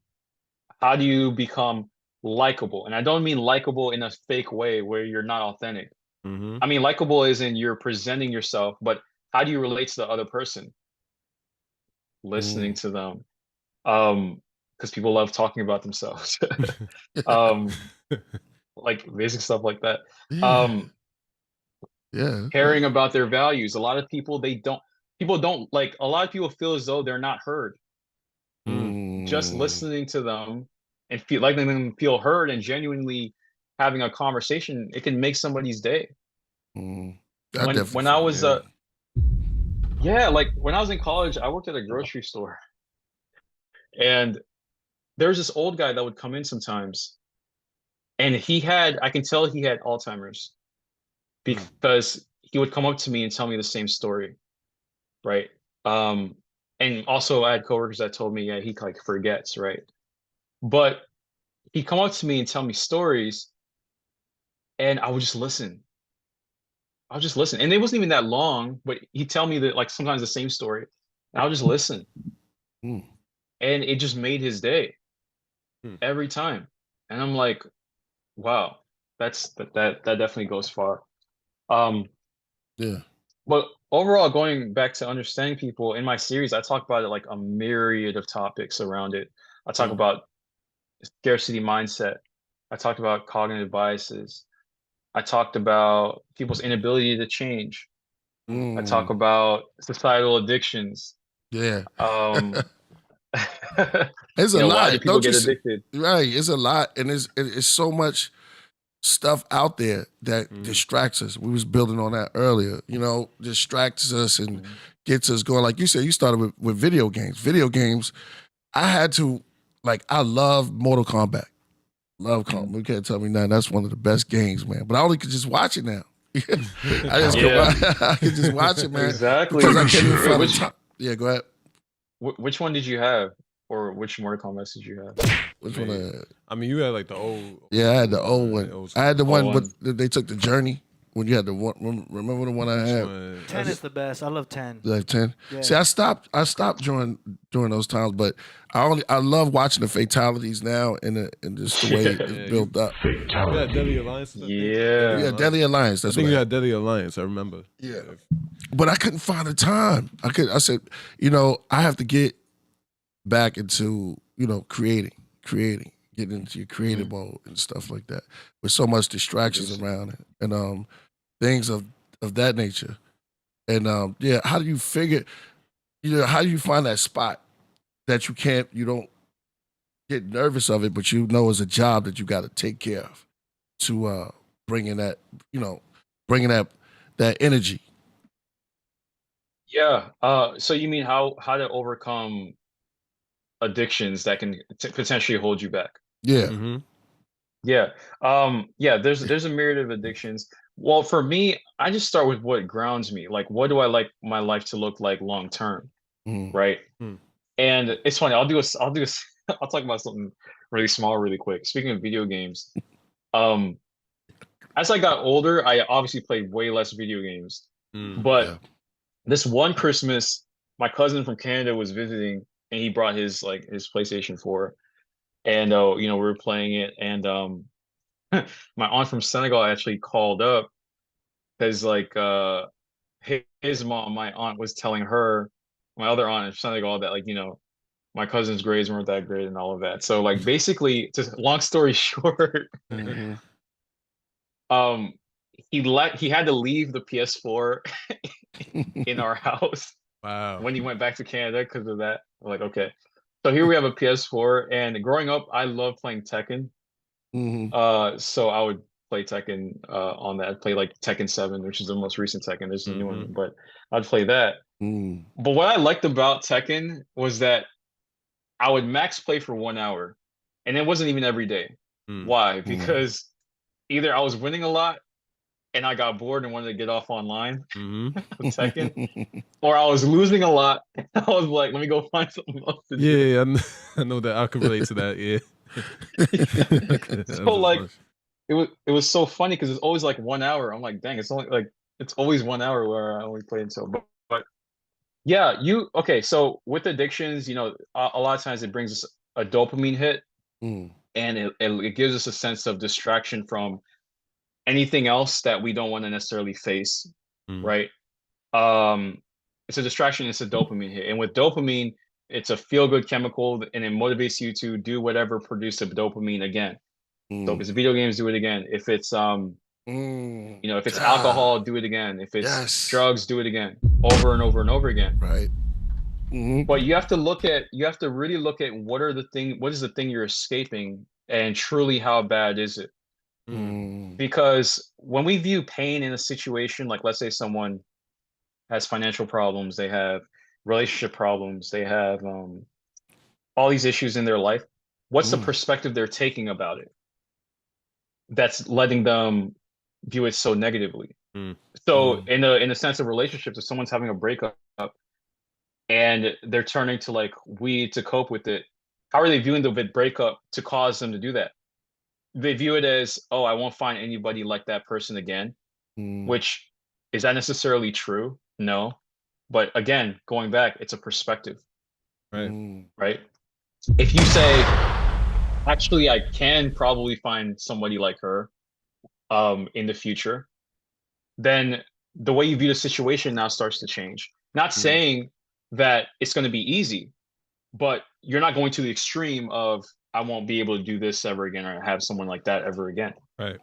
How do you become likable? And I don't mean likable in a fake way where you're not authentic. I mean likable is in you're presenting yourself, but how do you relate to the other person? Listening to them. Because people love talking about themselves. Like basic stuff like that. Caring about their values. A lot of people, a lot of people feel as though they're not heard. Just listening to them and letting them feel heard and genuinely having a conversation, it can make somebody's day. When I was when I was in college, I worked at a grocery store, and there's this old guy that would come in sometimes, and I can tell he had Alzheimer's, because he would come up to me and tell me the same story, right? And also I had coworkers that told me, yeah, he like forgets, right? But he'd come up to me and tell me stories, and I would just listen. And it wasn't even that long, but he'd tell me that, like, sometimes the same story, and I'll just listen. And it just made his day every time. And I'm like, wow, that definitely goes far. But overall, going back to understanding people, in my series, I talk about it like a myriad of topics around it. I talk about scarcity mindset. I talked about cognitive biases. I talked about people's inability to change. I talk about societal addictions. Yeah. It's a lot. Why do people get addicted? Right. It's a lot. And it's so much stuff out there that distracts us. We was building on that earlier, distracts us and gets us going. Like you said, you started with video games. Video games, I had to, I love Mortal Kombat. Love Kombat. You can't tell me nothing. That's one of the best games, man. But I only could just watch it now. I could just watch it, man. Exactly. Because I can't even find the time. Yeah, go ahead. Which one did you have? Or which Mortal Kombat did you have? Which one? I mean, you had like the old. Yeah, I had the old one. I had the one, but they took the journey. When you had the one, remember the one I had? 10 is the best. I love 10. Like 10. Yeah. See, I stopped during those times, but I love watching the fatalities now and just the way it's built up. You had Deadly Alliance. Yeah, Deadly Alliance. That's I think you had Deadly Alliance. I remember. Yeah, but I couldn't find the time. I said, I have to get back into creating, get into your creative mode and stuff like that. With so much distractions around it and things of that nature. And how do you figure? How do you find that spot that you don't get nervous of it, but it's a job that you got to take care of to bring in that that energy. Yeah. So you mean how to overcome addictions that can potentially hold you back? Yeah. Yeah. There's a myriad of addictions. Well, for me, I just start with what grounds me. Like, what do I like my life to look like long term, right? And it's funny. I'll talk about something really small, really quick. Speaking of video games, um, as I got older, I obviously played way less video games. But this one Christmas, my cousin from Canada was visiting, and he brought his PlayStation 4, and we were playing it, and my aunt from Senegal actually called up because his mom, my aunt, was telling her, my other aunt in Senegal, that my cousin's grades weren't that great and all of that. So like basically, just long story short, he had to leave the PS4 in our house. Wow. When he went back to Canada because of that. I'm like, okay. So here we have a PS4, and growing up, I loved playing Tekken. So I would play Tekken on that. I'd play like Tekken 7, which is the most recent Tekken. There's a new one, but I'd play that. But what I liked about Tekken was that I would max play for 1 hour, and it wasn't even every day. Why? Because either I was winning a lot and I got bored and wanted to get off online with Tekken, or I was losing a lot. I was like, let me go find something else to do. Yeah, I know that. I can relate to that. Yeah. So like, it was so funny because it's always like 1 hour. I'm like, dang, it's always 1 hour where I only play until. But yeah, okay. So with addictions, a lot of times it brings us a dopamine hit, and it gives us a sense of distraction from anything else that we don't want to necessarily face, right? It's a distraction. It's a dopamine hit, and with dopamine, it's a feel-good chemical, and it motivates you to do whatever produces dopamine again. So if it's video games, do it again. If it's if it's alcohol, do it again. If it's drugs, do it again, over and over and over again. Right. But you have to really look at what is the thing you're escaping, and truly how bad is it? Because when we view pain in a situation, like let's say someone has financial problems, they have relationship problems, they have all these issues in their life, what's the perspective they're taking about it that's letting them view it so negatively? So in a sense of relationships, if someone's having a breakup and they're turning to like weed to cope with it, how are they viewing the breakup to cause them to do that? They view it as, oh, I won't find anybody like that person again, which is that necessarily true? No. But again, going back, it's a perspective. Right? If you say, actually, I can probably find somebody like her in the future, then the way you view the situation now starts to change. Not saying that it's going to be easy, but you're not going to the extreme of, I won't be able to do this ever again, or have someone like that ever again. Right.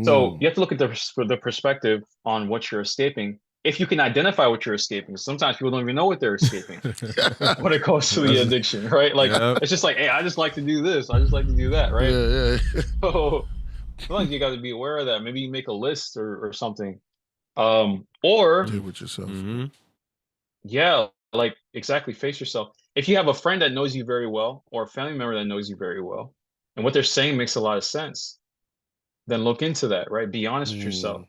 So you have to look at the perspective on what you're escaping. If you can identify what you're escaping, sometimes people don't even know what they're escaping when it comes to the addiction, right? Like it's just like, hey, I just like to do this, I just like to do that, right? Yeah. So sometimes you got to be aware of that. Maybe you make a list or something, or deal with yourself. Yeah, like exactly, face yourself. If you have a friend that knows you very well, or a family member that knows you very well, and what they're saying makes a lot of sense, then look into that, right? Be honest with yourself.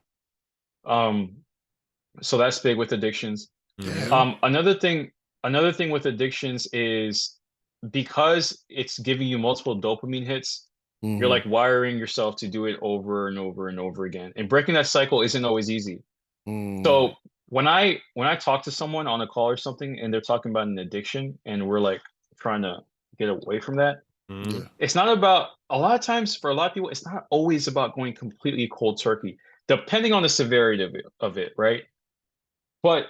So that's big with addictions. Another thing with addictions is, because it's giving you multiple dopamine hits, you're like wiring yourself to do it over and over and over again. And breaking that cycle isn't always easy. So when I talk to someone on a call or something, and they're talking about an addiction, and we're like trying to get away from that, it's not about, a lot of times for a lot of people, it's not always about going completely cold turkey, depending on the severity of it, right? But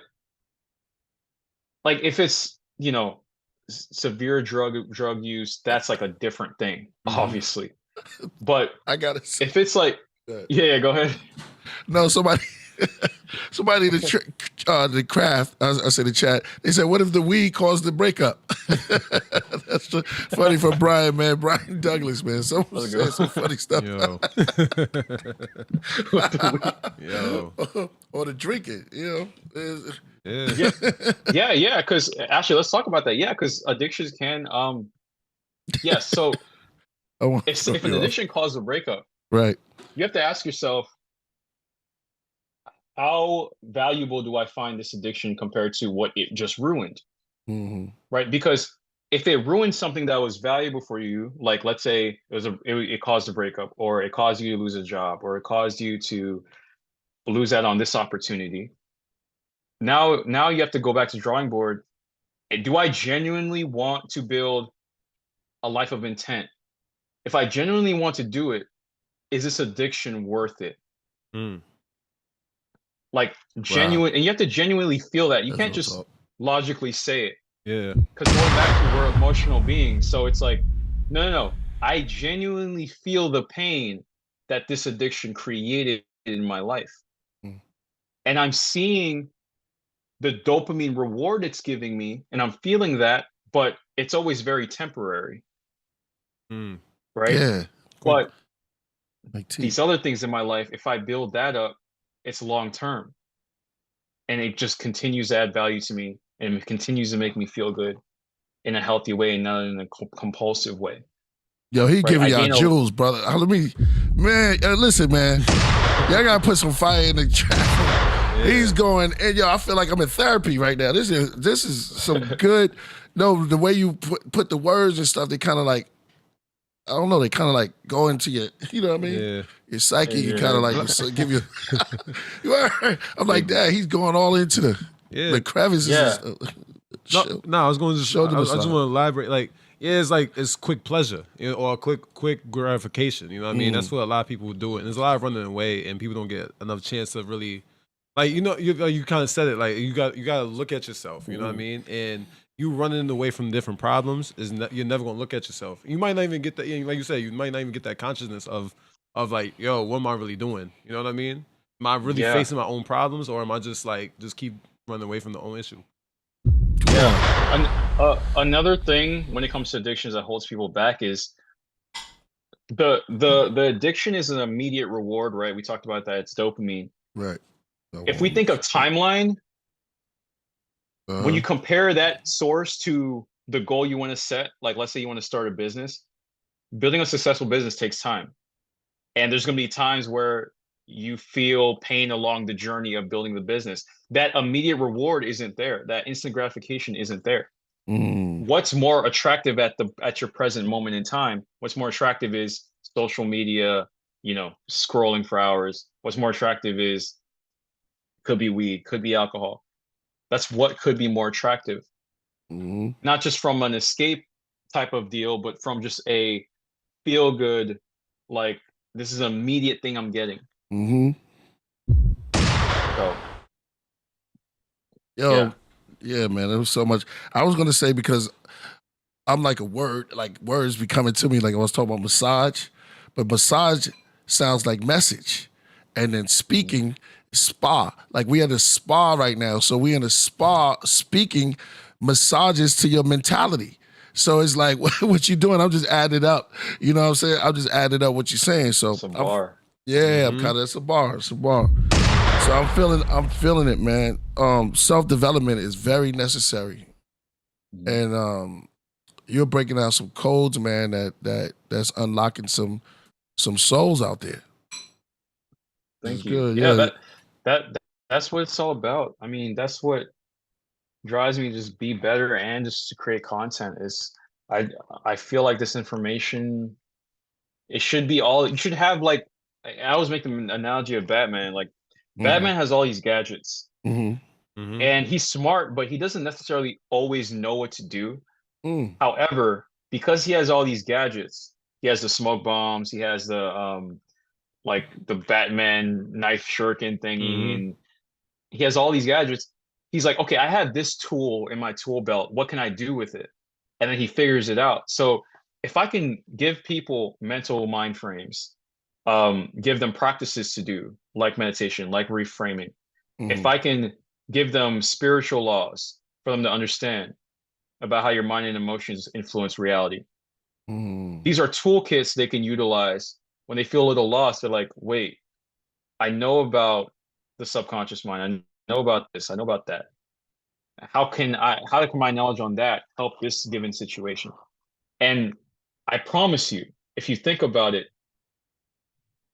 like if it's, severe drug use, that's like a different thing, obviously. But I gotta say, if it's like, yeah, go ahead. No, somebody in the craft, I said the chat, they said, what if the weed caused the breakup? That's funny for Brian, man. Brian Douglas, man. Someone said some funny stuff. Yo. Or the drinking, Yeah, because actually, let's talk about that. Yeah, because addictions can, so if an addiction causes a breakup, right, you have to ask yourself, how valuable do I find this addiction compared to what it just ruined? Right? Because if it ruined something that was valuable for you, like let's say it caused a breakup, or it caused you to lose a job, or it caused you to lose out on this opportunity. Now you have to go back to the drawing board. Do I genuinely want to build a life of intent? If I genuinely want to do it, is this addiction worth it? Like genuine, and you have to genuinely feel that. You can't just logically say it. Yeah. Because going back to, we're emotional beings. So it's like, no. I genuinely feel the pain that this addiction created in my life. And I'm seeing the dopamine reward it's giving me, and I'm feeling that, but it's always very temporary. Right? Yeah. But these other things in my life, if I build that up, it's long term. And it just continues to add value to me, and it continues to make me feel good in a healthy way and not in a compulsive way. Yo, he giving y'all jewels, brother. Listen, man. Y'all gotta put some fire in the chat. Yeah. He's going, and yo, I feel like I'm in therapy right now. This is some good. No, the way you put the words and stuff, they kind of like, I don't know, they kind of like go into your, you know what I mean? Yeah. Your psyche, you kind of like give you. I'm like, Dad, he's going all into the crevices. Yeah. I was going to just want to elaborate. Like, it's quick pleasure, or quick gratification. You know what I mean? That's what a lot of people do. And there's a lot of running away, and people don't get enough chance to really, like, you kind of said it. Like, you got to look at yourself. You know what I mean? And you running away from different problems you're never gonna look at yourself. You might not even get that. Like you said, you might not even get that consciousness of like, yo, what am I really doing? You know what I mean? Am I really facing my own problems, or am I just keep running away from the own issue? Yeah. Another thing when it comes to addictions that holds people back is the addiction is an immediate reward, right? We talked about that. It's dopamine. Right. If we think of timeline, when you compare that source to the goal you want to set, like let's say you want to start a business, building a successful business takes time. And there's going to be times where you feel pain along the journey of building the business. That immediate reward isn't there. That instant gratification isn't there. What's more attractive at your present moment in time? What's more attractive is social media, scrolling for hours. What's more attractive is, could be weed, could be alcohol. That's what could be more attractive. Not just from an escape type of deal, but from just a feel good, like this is an immediate thing I'm getting. So, yeah, man, there was so much. I was gonna say, because I'm like words be coming to me, like I was talking about massage, but massage sounds like message, and then speaking, spa. Like we at a spa right now, so we in a spa speaking massages to your mentality. So it's like, what you doing? I'm just adding up. You know what I'm saying? I'm just adding up what you're saying. So it's a bar. I'm kind of, it's a bar. So I'm feeling it, man. Self-development is very necessary. And you're breaking out some codes, man, that's unlocking some souls out there. Thank you. Good. Yeah, that's what it's all about. I mean, that's what drives me to just be better and just to create content. Is I feel like this information, it should be all, you should have, like, I always make the analogy of Batman. Like, Batman has all these gadgets, and he's smart, but he doesn't necessarily always know what to do. However, because he has all these gadgets, he has the smoke bombs, he has the like the Batman knife shuriken thingy, and he has all these gadgets. He's like, okay, I have this tool in my tool belt. What can I do with it? And then he figures it out. So if I can give people mental mind frames, give them practices to do, like meditation, like reframing, if I can give them spiritual laws for them to understand about how your mind and emotions influence reality, these are toolkits they can utilize when they feel a little lost. They're like, wait, I know about the subconscious mind. I know about this. I know about that. How can my knowledge on that help this given situation? And I promise you, if you think about it,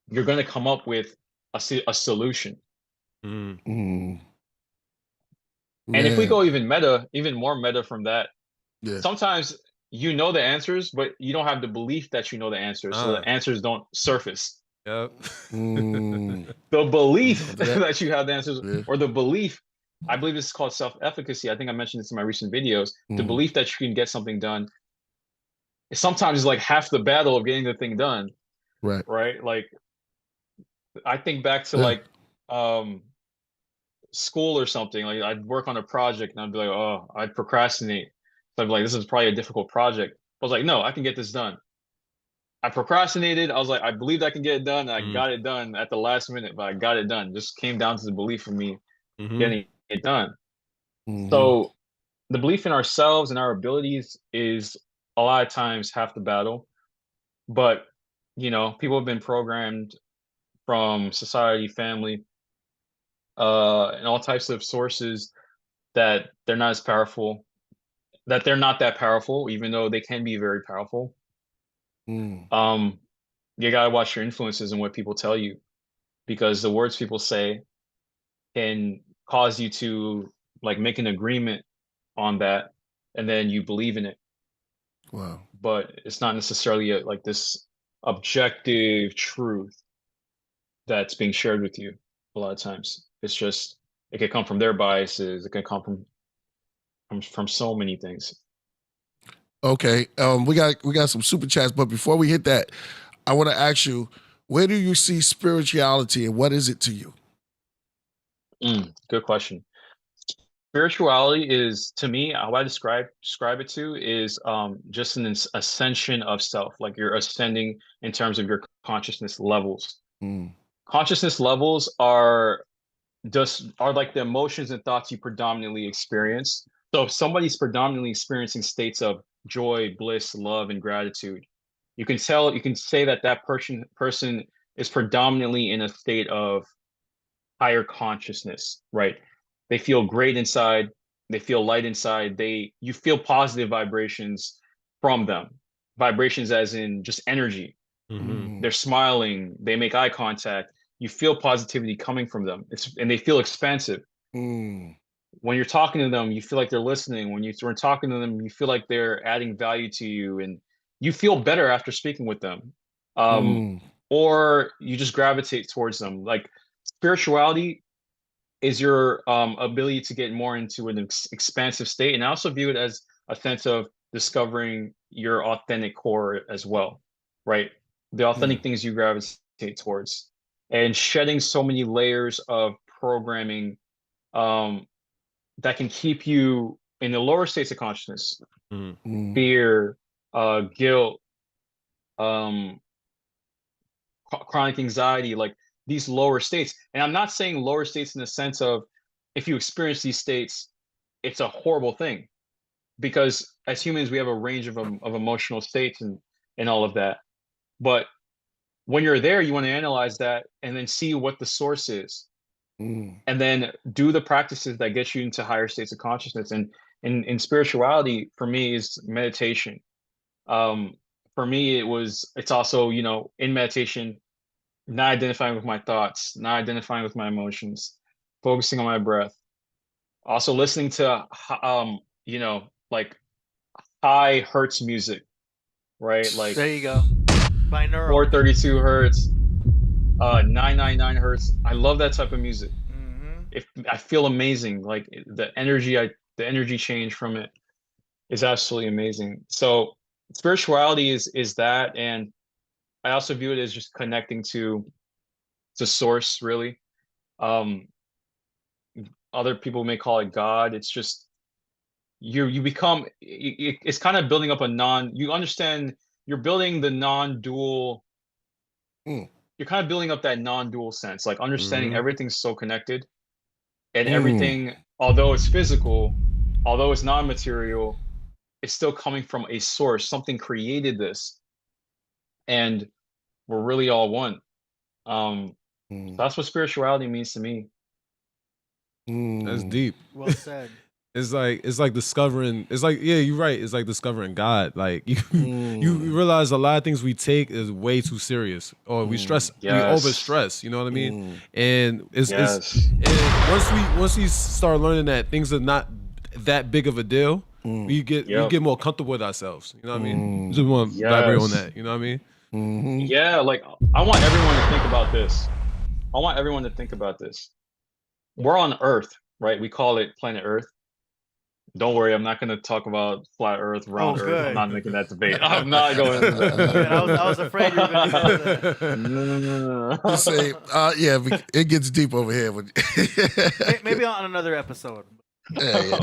you're going to come up with a solution. And if we go even more meta from that, sometimes you know the answers, but you don't have the belief that you know the answers, so the answers don't surface. Yep. The belief that you have the answers, or the belief, I believe this is called self-efficacy. I think I mentioned this in my recent videos. The belief that you can get something done sometimes is like half the battle of getting the thing done. Right? Like, I think back to like school or something. Like, I'd work on a project and I'd be like, oh, I'd procrastinate. So I'd be like, this is probably a difficult project. I was like, no, I can get this done. I procrastinated. I was like, I believed I can get it done. And I got it done at the last minute, but I got it done. Just came down to the belief of me getting it done. So the belief in ourselves and our abilities is a lot of times half the battle. But, you know, people have been programmed from society, family, and all types of sources that they're not as powerful, that they're not that powerful, even though they can be very powerful. You gotta watch your influences and what people tell you, because the words people say can cause you to like make an agreement on that, and then you believe in it. Wow. But it's not necessarily like this objective truth that's being shared with you a lot of times. It's just, it could come from their biases. It can come from so many things. Okay. We got some super chats, but before we hit that, I want to ask you, where do you see spirituality and what is it to you? Good question. Spirituality is, to me, how I describe it to is just an ascension of self. Like, you're ascending in terms of your consciousness levels. Consciousness levels are like the emotions and thoughts you predominantly experience. So if somebody's predominantly experiencing states of joy, bliss, love, and gratitude, you can say that person is predominantly in a state of higher consciousness, right? They feel great inside, they feel light inside, you feel positive vibrations from them. Vibrations as in just energy. They're smiling, they make eye contact, you feel positivity coming from them. And they feel expansive. When you're talking to them, you feel like they're listening. When you're talking to them, you feel like they're adding value to you, and you feel better after speaking with them. Or you just gravitate towards them. Like, spirituality is your ability to get more into an expansive state. And I also view it as a sense of discovering your authentic core as well, right? The authentic things you gravitate towards, and shedding so many layers of programming that can keep you in the lower states of consciousness, fear, guilt, chronic anxiety, like these lower states. And I'm not saying lower states in the sense of, if you experience these states, it's a horrible thing, because as humans, we have a range of emotional states and all of that. But when you're there, you want to analyze that and then see what the source is. And then do the practices that get you into higher states of consciousness. And in spirituality, for me, is meditation. For me, it's also, you know, in meditation, not identifying with my thoughts, not identifying with my emotions, focusing on my breath. Also listening to, you know, like high hertz music, right? Like, there you go. Binaural. 432 hertz, 999 hertz. I love that type of music. If I feel amazing, like the energy change from it is absolutely amazing. So spirituality is that, and I also view it as just connecting to source, really. Other people may call it God. It's just you become, it's kind of building up you understand, you're building the non-dual. You're kind of building up that non-dual sense, like understanding everything's so connected, and everything, although it's physical, although it's non-material, it's still coming from a source. Something created this, and we're really all one. That's what spirituality means to me. That's deep. Well said. It's like discovering. It's like, yeah, you're right. It's like discovering God. Like you realize a lot of things we take is way too serious, or we stress, we over stress. You know what I mean? And it's and once we start learning that things are not that big of a deal, we get more comfortable with ourselves. You know what I mean? Just want to elaborate on that. You know what I mean? Yeah, like I want everyone to think about this. I want everyone to think about this. We're on Earth, right? We call it planet Earth. Don't worry, I'm not going to talk about flat Earth, round Earth. Good. I'm not making that debate. I'm not going into that. I was afraid you were going to go there. No. Just say, yeah, it gets deep over here. Maybe on another episode. Yeah.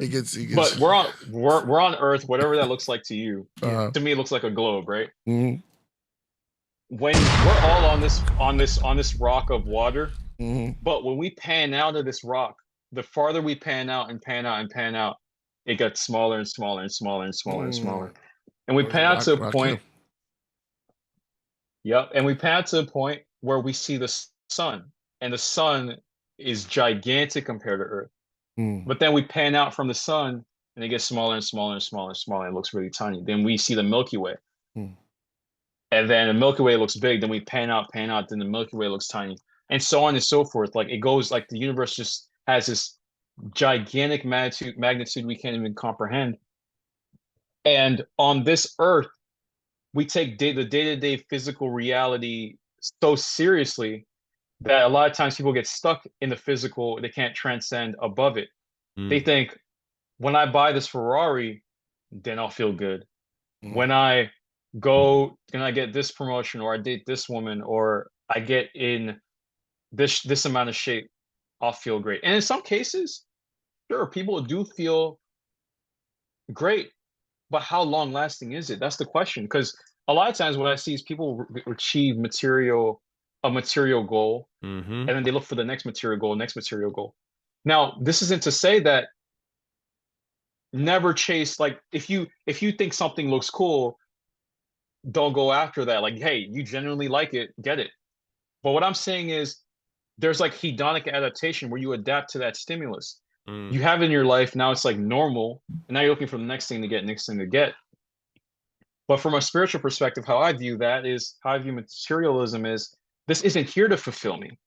It gets. But we're on Earth, whatever that looks like to you. To me, it looks like a globe, right? Mm-hmm. When we're all on this rock of water, but when we pan out of this rock, the farther we pan out and pan out and pan out, it gets smaller and smaller and smaller and smaller and smaller. And we pan out to a point. Yep. And we pan out to a point where we see the sun, and the sun is gigantic compared to Earth. But then we pan out from the sun and it gets smaller and smaller and smaller and smaller. And it looks really tiny. Then we see the Milky Way. And then the Milky Way looks big. Then we pan out, then the Milky Way looks tiny. And so on and so forth. Like it goes, like the universe just has this gigantic magnitude we can't even comprehend. And on this Earth, we take the day-to-day physical reality so seriously that a lot of times people get stuck in the physical. They can't transcend above it. They think, when I buy this Ferrari, then I'll feel good. When I get this promotion, or I date this woman, or I get in this amount of shape, I'll feel great. And in some cases, sure, people do feel great, but how long lasting is it? That's the question. Because a lot of times what I see is people achieve a material goal, and then they look for the next material goal. Now, this isn't to say that never chase, like if you think something looks cool, don't go after that. Like, hey, you genuinely like it, get it. But what I'm saying is, there's like hedonic adaptation where you adapt to that stimulus. You have it in your life, now it's like normal, and now you're looking for the next thing to get. But from a spiritual perspective, how I view materialism is, this isn't here to fulfill me.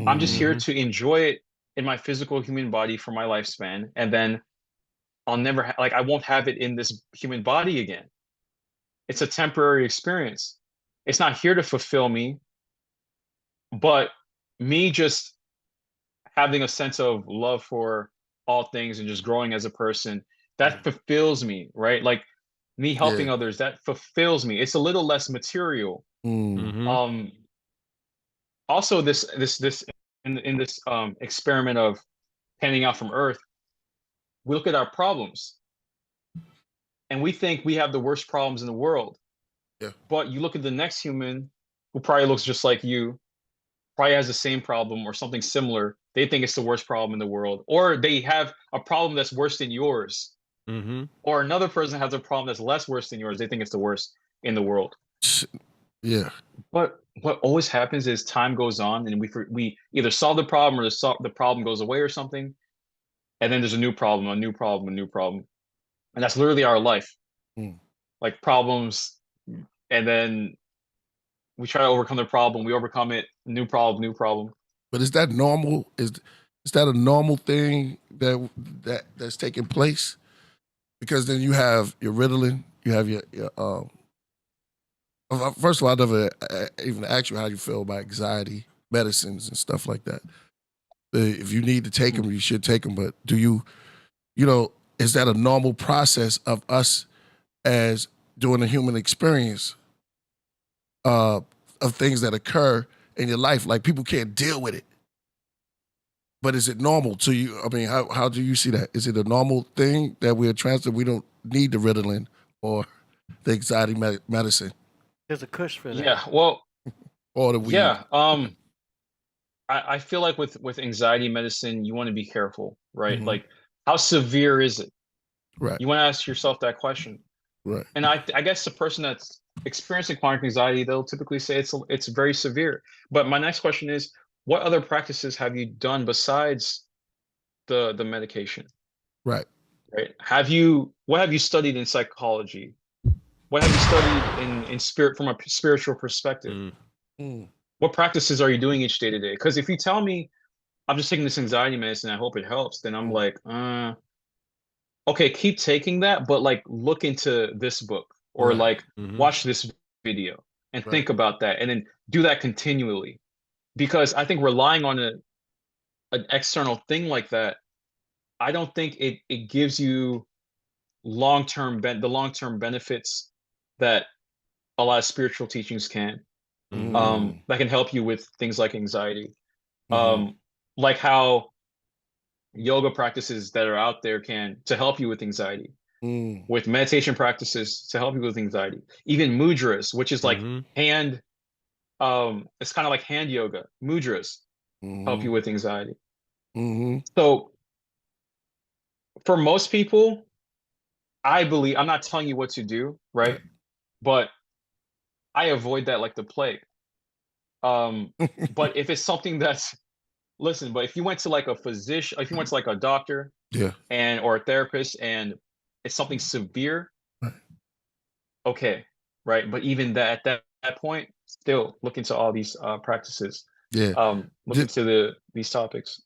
I'm just here to enjoy it in my physical human body for my lifespan, and then I'll never I won't have it in this human body again. It's a temporary experience. It's not here to fulfill me, but me just having a sense of love for all things and just growing as a person, that fulfills me, right? Like me helping others, that fulfills me. It's a little less material. Also, this in this experiment of panning out from Earth, we look at our problems and we think we have the worst problems in the world. But you look at the next human who probably looks just like you, probably has the same problem or something similar. They think it's the worst problem in the world, or they have a problem that's worse than yours. Or another person has a problem that's less worse than yours. They think it's the worst in the world. Yeah. But what always happens is time goes on, and we either solve the problem, or the problem goes away or something, and then there's a new problem, and that's literally our life. Like problems, and then we try to overcome the problem. We overcome it. New problem. But is that normal? Is that a normal thing that's taking place? Because then you have your Ritalin, you have your first of all, I never even asked you how you feel about anxiety medicines and stuff like that. If you need to take them, you should take them. But do you is that a normal process of us as doing a human experience of things that occur in your life? Like, people can't deal with it. But is it normal to you? I mean, how do you see that? Is it a normal thing that we're transferred? We don't need the Ritalin or the anxiety medicine. There's a cush for that. Yeah, well, or the weed. Yeah, I feel like with anxiety medicine, you want to be careful, right? Like, how severe is it? Right. You want to ask yourself that question. Right. And I guess the person that's experiencing chronic anxiety, they'll typically say it's very severe. But my next question is, what other practices have you done besides the medication? Right. Right? What have you studied in psychology? What have you studied in spirit from a spiritual perspective? What practices are you doing each day to day? Because if you tell me I'm just taking this anxiety medicine, I hope it helps, then I'm like, okay, keep taking that, but like look into this book or like watch this video and think about that and then do that continually. Because I think relying on an external thing like that, I don't think it gives you the long-term benefits that a lot of spiritual teachings can. That can help you with things like anxiety. Like how yoga practices that are out there can to help you with anxiety. With meditation practices to help you with anxiety. Even mudras, which is like hand it's kind of like hand yoga. Mudras help you with anxiety. So for most people, I believe, I'm not telling you what to do, right? But I avoid that like the plague. But if it's something that's, listen, but if you went to like a physician, if you went to like a doctor or a therapist and it's something severe, okay, right? But even that at that point, still look into all these practices. Look into these topics.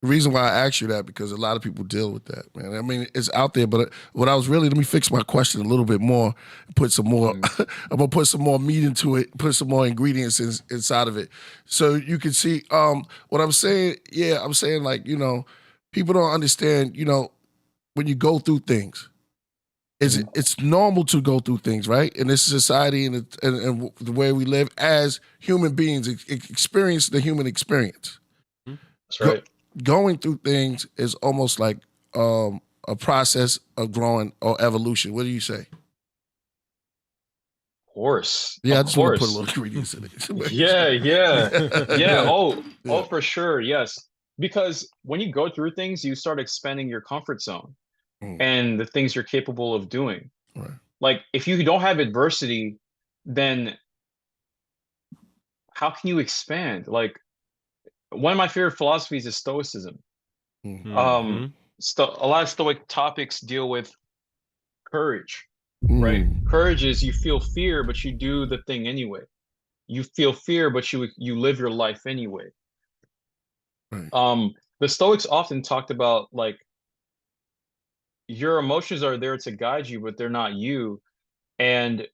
The reason why I asked you that, because a lot of people deal with that, man. I mean, it's out there, but what I was really, let me fix my question a little bit more, put some more, I'm gonna put some more meat into it, put some more ingredients inside of it. So you can see what I'm saying. Yeah, I'm saying like, you know, people don't understand, you know, when you go through things, it's normal to go through things, right? In this society and the way we live as human beings, experience the human experience. That's right. Going through things is almost like a process of growing or evolution. What do you say? Of course. Yeah, I just want to put a little ingredients in it. Yeah. Oh, for sure. Yes. Because when you go through things, you start expanding your comfort zone and the things you're capable of doing. Right. Like if you don't have adversity, then how can you expand? Like one of my favorite philosophies is Stoicism. A lot of Stoic topics deal with courage, right? Courage is you feel fear, but you do the thing anyway. You feel fear, but you live your life anyway. The Stoics often talked about like your emotions are there to guide you, but they're not you, and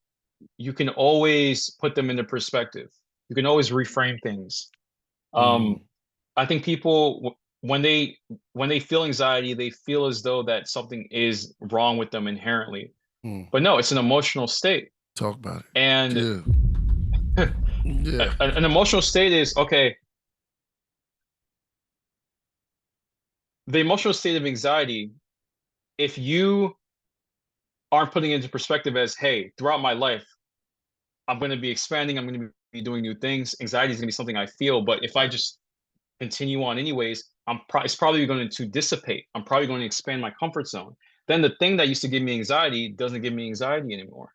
you can always put them into perspective. You can always reframe things. I think people when they feel anxiety, they feel as though that something is wrong with them inherently. But no, it's an emotional state. Talk about it. And an emotional state is okay. The emotional state of anxiety, if you aren't putting it into perspective as, hey, throughout my life, I'm going to be expanding, I'm going to be doing new things. Anxiety is going to be something I feel, but if I just continue on anyways, it's probably going to dissipate. I'm probably going to expand my comfort zone. Then the thing that used to give me anxiety doesn't give me anxiety anymore.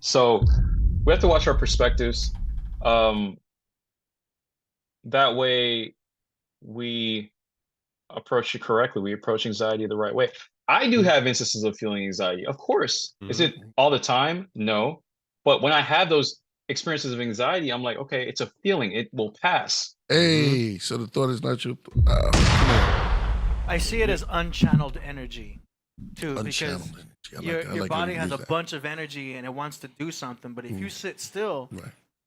So we have to watch our perspectives. That way we approach it correctly. We approach anxiety the right way. I do have instances of feeling anxiety. Of course. Is it all the time? No. But when I have those experiences of anxiety, I'm like, okay, it's a feeling. It will pass. Hey, so the thought is not your... I see it as unchanneled energy, too, because your body has a bunch of energy and it wants to do something. But if you sit still,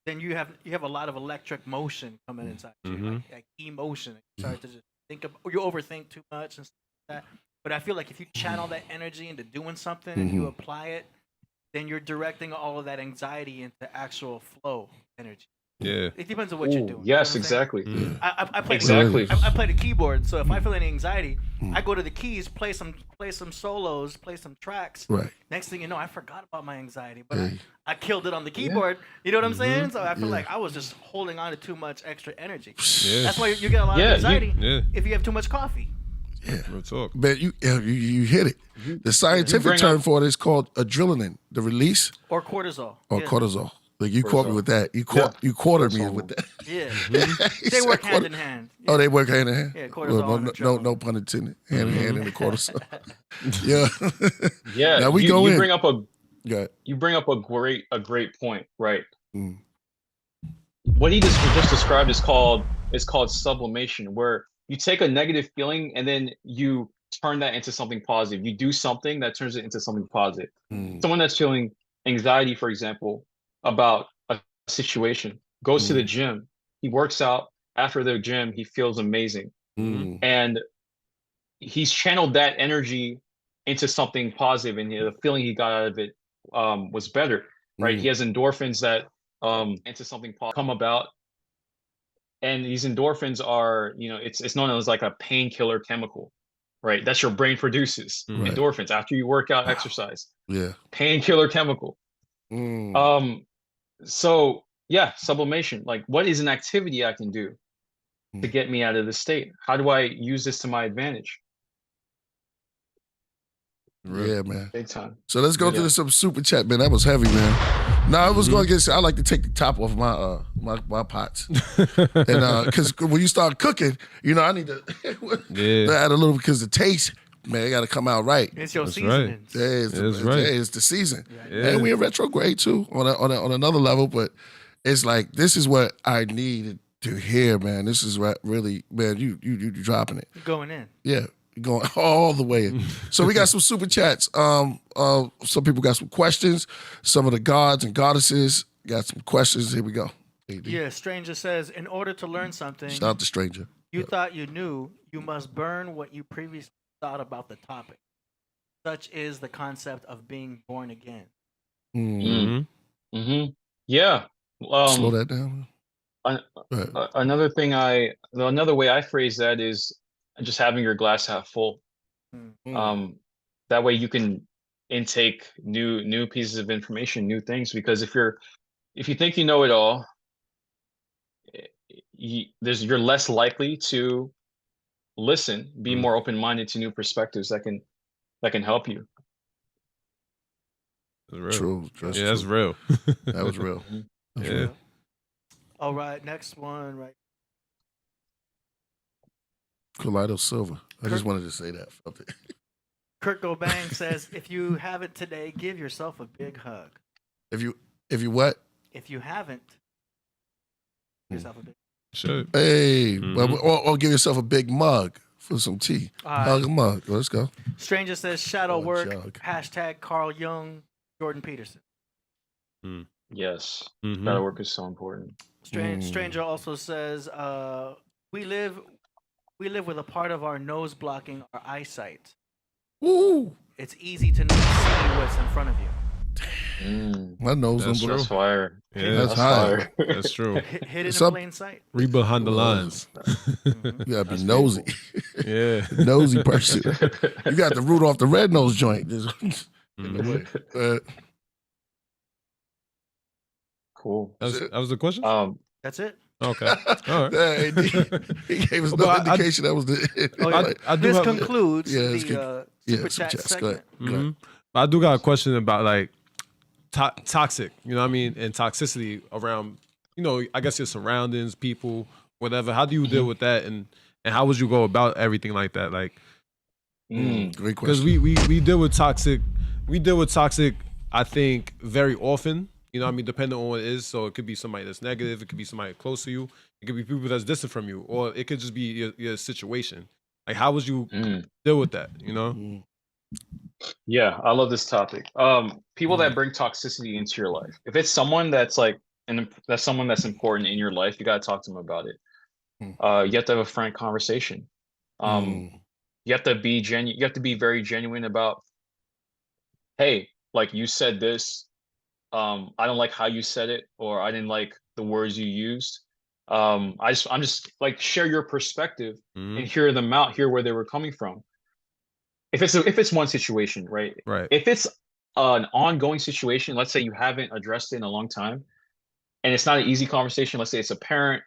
then you have a lot of electric motion coming inside you, like emotion. You start to just think of, or you overthink too much and stuff like that. But I feel like if you channel that energy into doing something and you apply it, then you're directing all of that anxiety into actual flow energy. Yeah. It depends on what you're doing. Yes, exactly. I play exactly. I play the keyboard, so if I feel any anxiety, I go to the keys, play some solos, play some tracks. Right. Next thing you know, I forgot about my anxiety, but I killed it on the keyboard. You know what I'm saying? So I feel like I was just holding on to too much extra energy. That's why you get a lot of anxiety if you have too much coffee. Yeah, real talk. But you hit it. The scientific term for it is called adrenaline, the release. Or cortisol. Or cortisol. Like you caught me with that. You quartered me with that. Yeah, they work hand in hand. Yeah. Oh, they work hand in hand. Yeah, cortisol. No pun intended. Hand in hand in the cortisol. Yeah. Yeah. Now we you bring up a great point, right? Mm. What he just described is called sublimation, where you take a negative feeling and then you turn that into something positive. You do something that turns it into something positive. Someone that's feeling anxiety, for example, about a situation, goes to the gym, he works out. After the gym, he feels amazing. And he's channeled that energy into something positive, and the feeling he got out of it was better, right? He has endorphins that into something positive come about. And these endorphins are, it's known as like a painkiller chemical, right? That's your brain produces endorphins after you work out, exercise. Yeah. Painkiller chemical. So yeah, sublimation. Like, what is an activity I can do to get me out of this state? How do I use this to my advantage? Yeah, man. Big time. So let's go to some super chat, man. That was heavy, man. Now I was going to get. I like to take the top off my my pots, and because when you start cooking, I need to add a little because the taste, man, got to come out right. It's your seasoning. Right. It's the season, and we in retrograde too on another level. But it's like this is what I needed to hear, man. This is really, man. You dropping it. You're going in. Yeah. Going all the way in. So we got some super chats. Some people got some questions. Some of the gods and goddesses got some questions. Here we go. AD. Yeah, Stranger says, in order to learn something, Shout out to Stranger. You thought you knew, you must burn what you previously thought about the topic. Such is the concept of being born again. Yeah. Slow that down. Another way I phrase that is just having your glass half full. That way you can intake new pieces of information, new things. Because if you think you know it all, you're less likely to listen, be more open-minded to new perspectives that can help you. True. That's real. That was real. That's real. All right, next one, right. Kaleido Silver. I just wanted to say that. Kurt Gobang says, if you haven't today, give yourself a big hug. If you what? If you haven't, give yourself a big Sure. Hey, or give yourself a big mug for some tea. Hug a mug. Let's go. Stranger says, shadow work, #, Carl Jung, Jordan Peterson. Yes. Shadow work is so important. Stranger also says, we live with a part of our nose blocking our eyesight. Ooh. It's easy to see what's in front of you. My nose is That's fire. Yeah, that's high. That's true. Hidden in plain sight. Read behind the lines. You gotta be nosy. Yeah. Nosy person. You got the root off the red nose joint. Cool. That was the question? That's it. Okay. All right. He gave us no indication that was the. This concludes the super chat segment. Go ahead. I do got a question about like toxic, you know what I mean, and toxicity around, I guess your surroundings, people, whatever. How do you deal with that, and how would you go about everything like that? Like, great question. Because we deal with toxic. We deal with toxic, I think, very often. You know what I mean? Depending on what it is. So it could be somebody that's negative. It could be somebody close to you. It could be people that's distant from you. Or it could just be your situation. Like, how would you deal with that, Yeah, I love this topic. People that bring toxicity into your life. If it's someone that's that's someone that's important in your life, you got to talk to them about it. You have to have a frank conversation. You have to be genuine. You have to be very genuine about, hey, like you said this. I don't like how you said it, or I didn't like the words you used. I'm just like, share your perspective and hear them out, hear where they were coming from. If it's one situation, right? Right. If it's an ongoing situation, let's say you haven't addressed it in a long time, and it's not an easy conversation. Let's say it's a parent,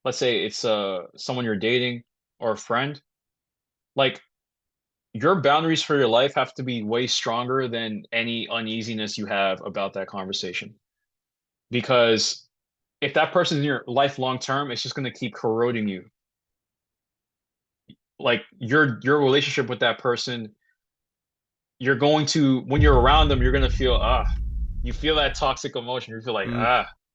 let's say it's someone you're dating or a friend. Like, your boundaries for your life have to be way stronger than any uneasiness you have about that conversation. because if that person's in your life long term, it's just going to keep corroding you. Like your relationship with that person, you're going to, when you're around them, you're going to feel you feel that toxic emotion. You feel like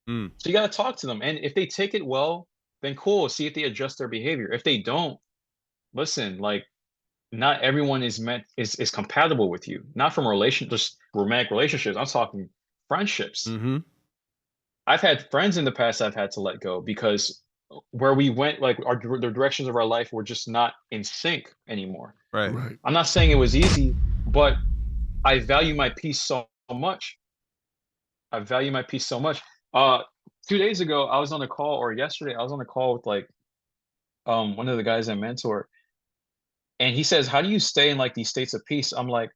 So you got to talk to them, and if they take it well, then cool. See if they adjust their behavior. If they don't, listen, like, not everyone is compatible with you. Not from just romantic relationships. I'm talking friendships. I've had friends in the past I've had to let go because where we went, like the directions of our life were just not in sync anymore. Right. I'm not saying it was easy, but I value my peace so much. I value my peace so much. 2 days ago, I was on a call, or yesterday, I was on a call with like one of the guys I mentor, and he says, "How do you stay in like these states of peace?" I'm like,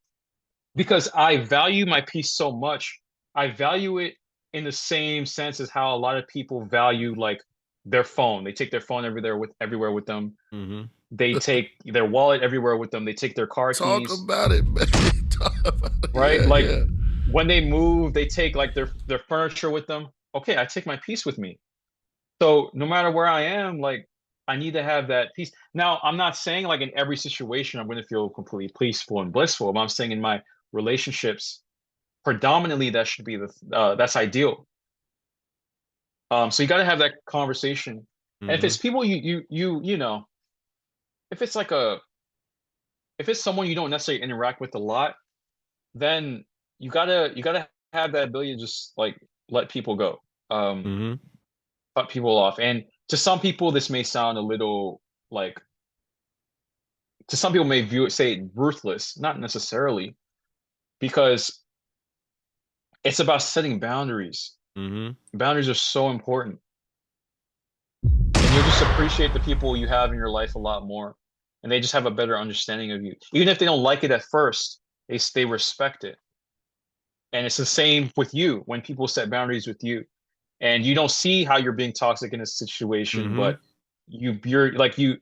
because I value my peace so much. I value it in the same sense as how a lot of people value like their phone. They take their phone everywhere with them. They take their wallet everywhere with them. They take their car keys. Talk about it, man. Right? When they move, they take like their furniture with them. Okay, I take my peace with me. So no matter where I am, like, I need to have that peace. Now, I'm not saying like in every situation I'm going to feel completely peaceful and blissful, but I'm saying in my relationships, predominantly that should be that's ideal. So you got to have that conversation. And if it's people you know, if it's someone you don't necessarily interact with a lot, then you gotta have that ability to just like let people go, cut people off. And to some people, this may sound a little like, to some people may say ruthless, not necessarily, because it's about setting boundaries. Boundaries are so important. And you'll just appreciate the people you have in your life a lot more. And they just have a better understanding of you. Even if they don't like it at first, they respect it. And it's the same with you when people set boundaries with you. And you don't see how you're being toxic in a situation, but you're like, you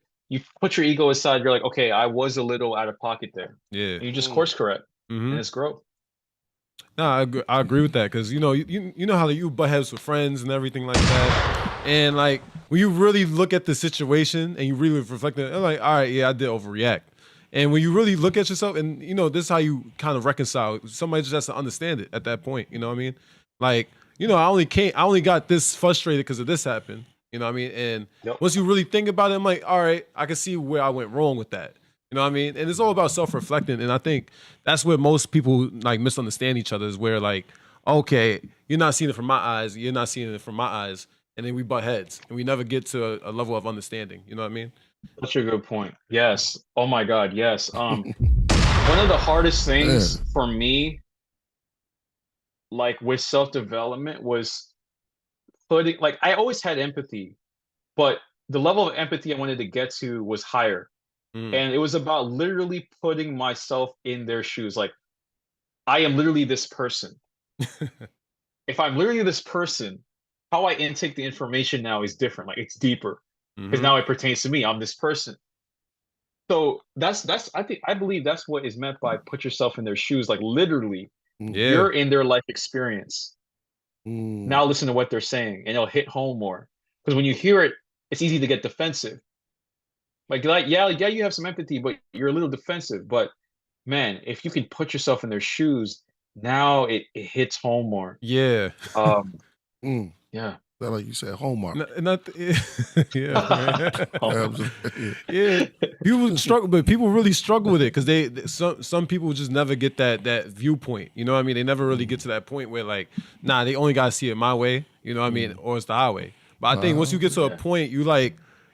put your ego aside. You're like, okay, I was a little out of pocket there. Yeah. And you just course correct, and it's growth. No, I agree with that, because you know how you butt heads with friends and everything like that, and like when you really look at the situation and you really reflect on it, I'm like, all right, yeah, I did overreact. And when you really look at yourself, and this is how you kind of reconcile. Somebody just has to understand it at that point. You know what I mean? Like, I only got this frustrated because of this happened. You know what I mean? And once you really think about it, I'm like, all right, I can see where I went wrong with that. You know what I mean? And it's all about self-reflecting. And I think that's where most people like misunderstand each other, is where like, okay, you're not seeing it from my eyes, you're not seeing it from my eyes, and then we butt heads and we never get to a level of understanding. You know what I mean? Such a good point. Yes. Oh my God. Yes. One of the hardest things for me, like with self-development, was putting, like, I always had empathy, but the level of empathy I wanted to get to was higher. And it was about literally putting myself in their shoes. Like, I am literally this person. If I'm literally this person, how I intake the information now is different. Like, it's deeper, because now it pertains to me. I'm this person. So I believe that's what is meant by put yourself in their shoes. Like, literally, you're in their life experience. Now listen to what they're saying, and it'll hit home more. Because when you hear it, it's easy to get defensive. Like, yeah, you have some empathy, but you're a little defensive. But man, if you can put yourself in their shoes, now it hits home more. Yeah. Yeah. Like you said, Hallmark. Yeah. People struggle, but people really struggle with it, because some people just never get that viewpoint. You know what I mean? They never really get to that point where like, nah, they only gotta see it my way. You know what I mean? Or it's the highway. But I think once you get to a point,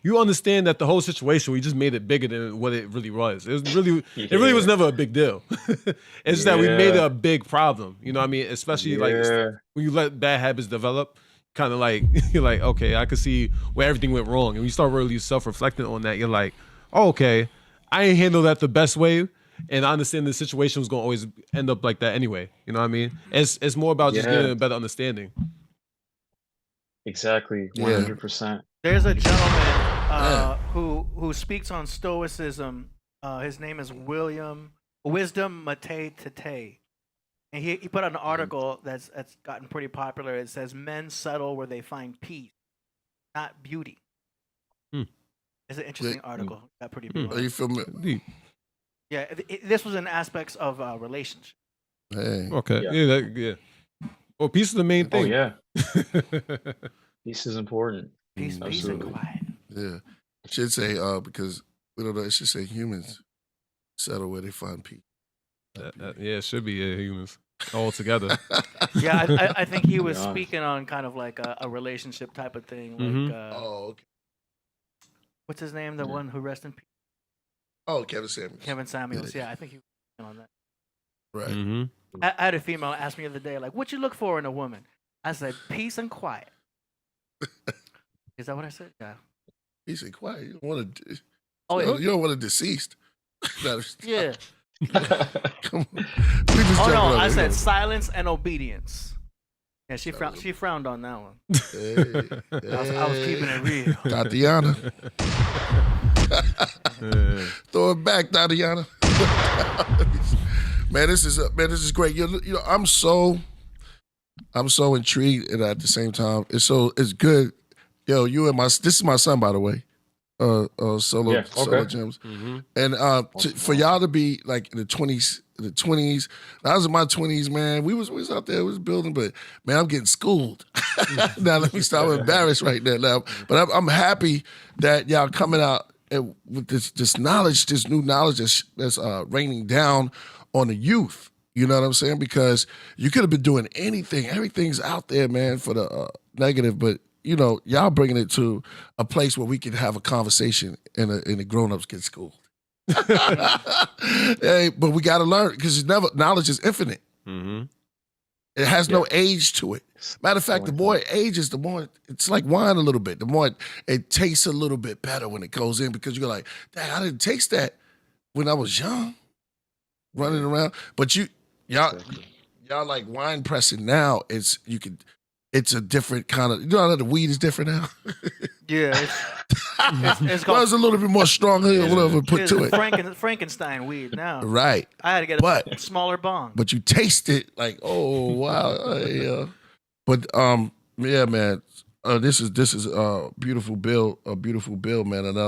you understand that the whole situation, we just made it bigger than what it really was. It really was never a big deal. It's just that we made it a big problem. You know what I mean? Especially like when you let bad habits develop, kind of like, you're like, okay, I could see where everything went wrong. And when you start really self-reflecting on that, you're like, oh, okay, I ain't handled that the best way. And I understand the situation was going to always end up like that anyway. You know what I mean? It's more about just getting a better understanding. Exactly. 100%. There's a gentleman who speaks on Stoicism. His name is Wisdom Mate Tate. And he put out an article that's gotten pretty popular. It says men settle where they find peace, not beauty. It's an interesting article. Got pretty big. Are you feeling? Yeah, this was in aspects of relationship. Hey. Okay. Yeah. Well, peace is the main thing. Oh yeah. Peace is important. Peace and quiet. Yeah. It should say because we don't know. It should say humans settle where they find peace. Yeah, it should be humans all together. Yeah, I think he was speaking on kind of like a relationship type of thing. Like, okay. What's his name? The one who rests in peace. Oh, Kevin Samuels. Kevin Samuels. Yeah, I think he was speaking on that. Right. Mm-hmm. I had a female ask me the other day, like, "What you look for in a woman?" I said, "Peace and quiet." Is that what I said? Yeah. Peace and quiet. You don't want to. Oh, yeah. You don't want a deceased. Yeah. Come on. Oh no, I said silence and obedience. Yeah, she frowned on that one. Hey. I was keeping it real. Tatiana. Throw it back, Tatiana. Man, this is great. You know, I'm so intrigued, and at the same time, it's good. Yo, this is my son, by the way. Solo Gems. Mm-hmm. And for y'all to be like in the 20s, I was in my 20s, man. We was out there, we was building, but man, I'm getting schooled. Now let me stop. I'm embarrassed right now. But I'm happy that y'all coming out with this knowledge, this new knowledge that's raining down on the youth. You know what I'm saying? Because you could have been doing anything. Everything's out there, man, for the negative, but you know, y'all bringing it to a place where we can have a conversation and the grown-ups get schooled. Hey, but we got to learn because knowledge is infinite. Mm-hmm. It has no age to it. Matter of fact, the more it ages, the more it's like wine a little bit. The more it tastes a little bit better when it goes in because you're like, dang, I didn't taste that when I was young, running around. But y'all like wine pressing now. It's a different kind of, you know how the weed is different now? Yeah. It's well, it's a little bit more stronger or whatever put to it. Frankenstein weed now. Right. I had to get a smaller bong. But you taste it like, oh, wow. But, yeah, man, this is a beautiful build, man, and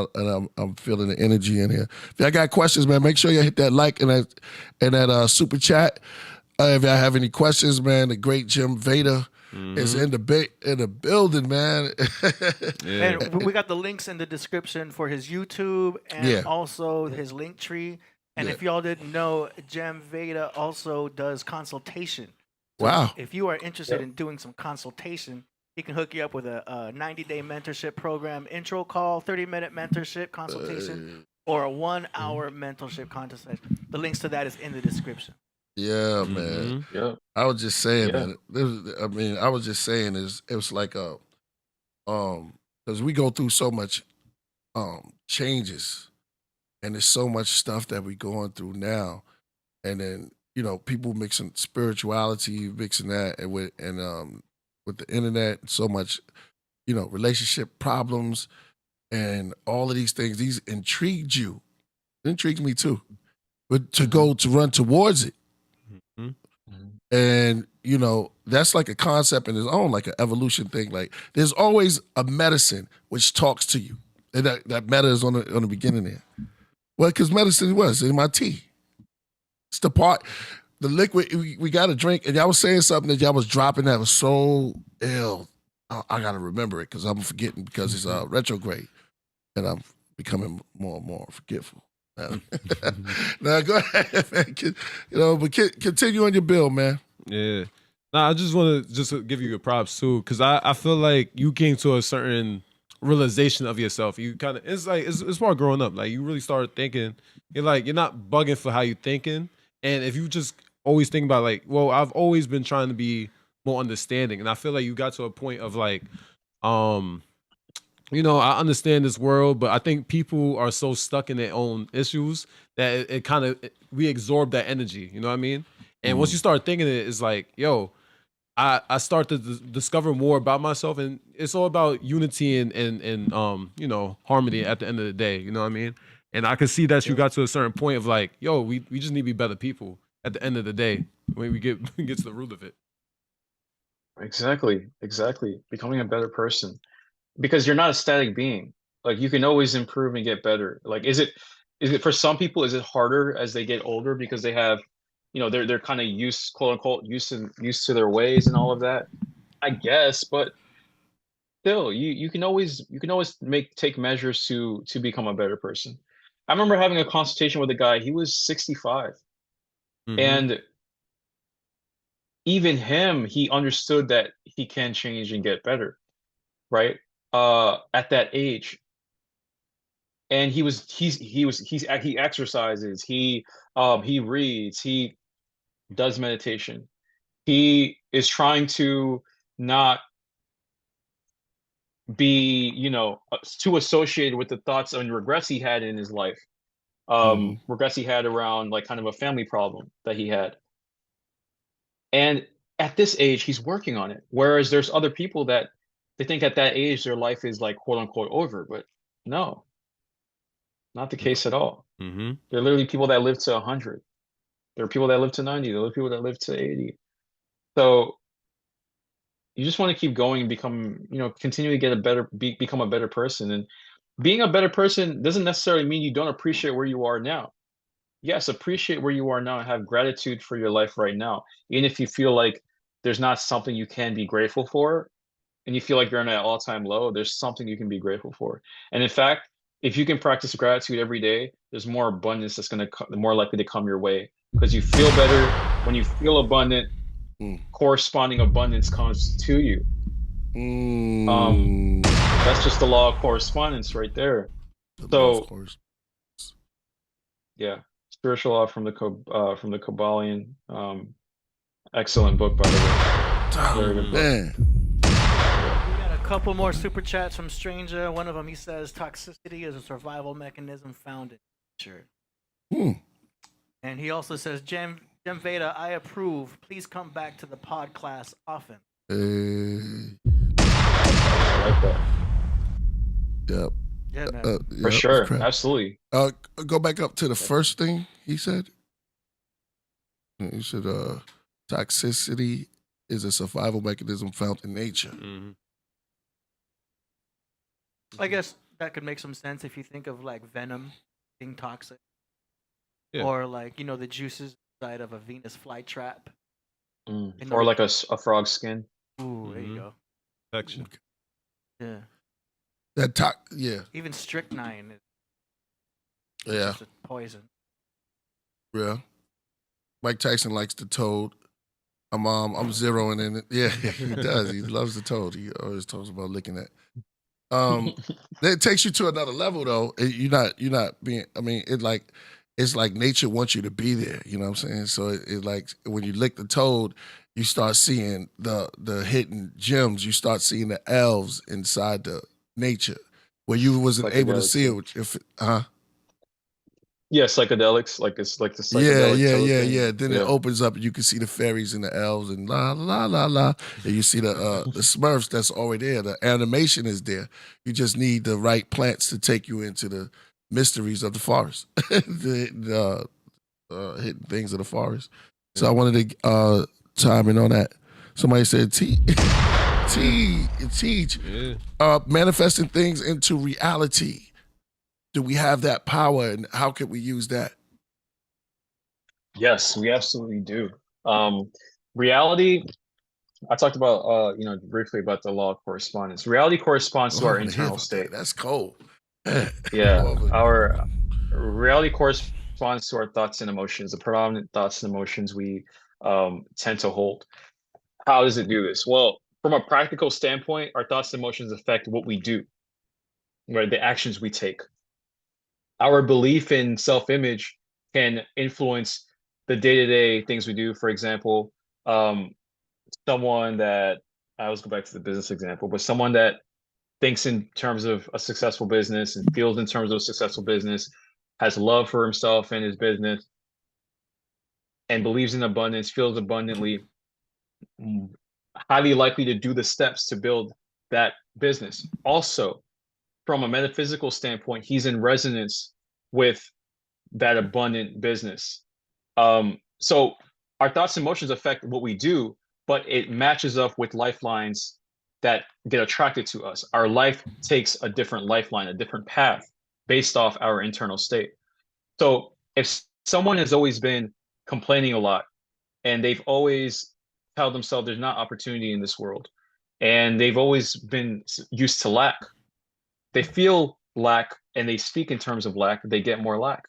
I'm feeling the energy in here. If y'all got questions, man, make sure you hit that like and that super chat. If y'all have any questions, man, the great Jem Veda is in the building, man. Yeah. And we got the links in the description for his YouTube and also his link tree. And if y'all didn't know, Jem Veda also does consultation. So wow. If you are interested in doing some consultation, he can hook you up with a 90-day mentorship program, intro call, 30-minute mentorship consultation, or a 1-hour mentorship consultation. The links to that is in the description. Yeah, man. Yeah. I was just saying, man. I was just saying it was like because we go through so much changes, and there's so much stuff that we're going through now, and then you know people mixing spirituality, mixing that, and with the internet, so much, you know, relationship problems, and all of these things. These intrigued you. It intrigued me too, but to run towards it. And, you know, that's like a concept in its own, like an evolution thing. Like, there's always a medicine which talks to you. And that meta is on the beginning there. Well, because medicine was in my tea. It's the part, the liquid we got to drink. And y'all was saying something that y'all was dropping that was so ill. I got to remember it because I'm forgetting because it's retrograde. And I'm becoming more and more forgetful. Now go ahead, man. You know, but continue on your build, man. Yeah. Nah, I just want to give you your props too, because I feel like you came to a certain realization of yourself. You kind of it's part of growing up. Like you really started thinking. You're not bugging for how you thinking, and if you just always think about like, well, I've always been trying to be more understanding, and I feel like you got to a point of like, you know, I understand this world, but I think people are so stuck in their own issues that it kind of, we absorb that energy, you know what I mean? And once you start thinking it, it's like, yo, I start to discover more about myself, and it's all about unity and you know, harmony at the end of the day, you know what I mean? And I can see that you got to a certain point of like, yo, we just need to be better people at the end of the day. when we get to the root of it. Exactly. Becoming a better person, because you're not a static being. Like you can always improve and get better. Like, is it for some people, is it harder as they get older because they have, they're kind of used, quote unquote, used to their ways and all of that? I guess, but still, you can always take measures to become a better person. I remember having a consultation with a guy. He was 65, and even him, he understood that he can change and get better, right? At that age. And he exercises, he reads, he does meditation. He is trying to not be, too associated with the thoughts and regrets he had in his life. Regrets he had around like kind of a family problem that he had. And at this age, he's working on it. Whereas there's other people that they think at that age their life is like quote unquote over, but no, not the case at all. There are literally people that live to 100. There are people that live to 90. There are people that live to 80. So you just want to keep going and become, continually become a better person. And being a better person doesn't necessarily mean you don't appreciate where you are now. Yes, appreciate where you are now and have gratitude for your life right now. Even if you feel like there's not something you can be grateful for, and you feel like you're in an all-time low, there's something you can be grateful for. And in fact, if you can practice gratitude every day, there's more abundance that's going to more likely to come your way, because you feel better. When you feel abundant, corresponding abundance comes to you. That's just the law of correspondence right there. Yeah, Spiritual Law from the Kabbalion. Excellent book, by the way. Very good book. We got a couple more super chats from Stranger. One of them, he says, toxicity is a survival mechanism found in nature. And he also says, Jem Veda, I approve. Please come back to the pod class often. I like that. Yep. Yeah, man. For sure. Absolutely. Go back up to the first thing he said. He said, toxicity is a survival mechanism found in nature. I guess that could make some sense if you think of like venom being toxic. Yeah. Or like, the juices inside of a Venus flytrap. Or like a frog skin. Ooh, there you go. Infection. Yeah. Yeah. Even strychnine is just a poison. Yeah. Mike Tyson likes the toad. I'm zeroing in it. Yeah, he does. He loves the toad. He always talks about licking it. It takes you to another level though. You're not being. I mean, it's like nature wants you to be there. You know what I'm saying? So it like when you lick the toad, you start seeing the hidden gems. You start seeing the elves inside the nature where you wasn't able to see it. Yeah, psychedelics, it's like the psychedelic. Yeah. Then it opens up and you can see the fairies and the elves and la la la la. And you see the Smurfs that's already there. The animation is there. You just need the right plants to take you into the mysteries of the forest, the hidden things of the forest. So I wanted to chime in on that. Somebody said teach manifesting things into reality. Do we have that power, and how can we use that? Yes, we absolutely do. Reality, I talked about, briefly about the law of correspondence. Reality corresponds to our internal state. That's cold. Yeah, our reality corresponds to our thoughts and emotions, the predominant thoughts and emotions we tend to hold. How does it do this? Well, from a practical standpoint, our thoughts and emotions affect what we do, right? The actions we take. Our belief in self-image can influence the day-to-day things we do. For example, someone that, let's go back to the business example, but someone that thinks in terms of a successful business and feels in terms of a successful business, has love for himself and his business, and believes in abundance, feels abundantly, highly likely to do the steps to build that business. Also, from a metaphysical standpoint, he's in resonance with that abundant business. So our thoughts and emotions affect what we do, but it matches up with lifelines that get attracted to us. Our life takes a different lifeline, a different path based off our internal state. So if someone has always been complaining a lot and they've always told themselves there's not opportunity in this world, and they've always been used to lack, they feel lack and they speak in terms of lack, they get more lack.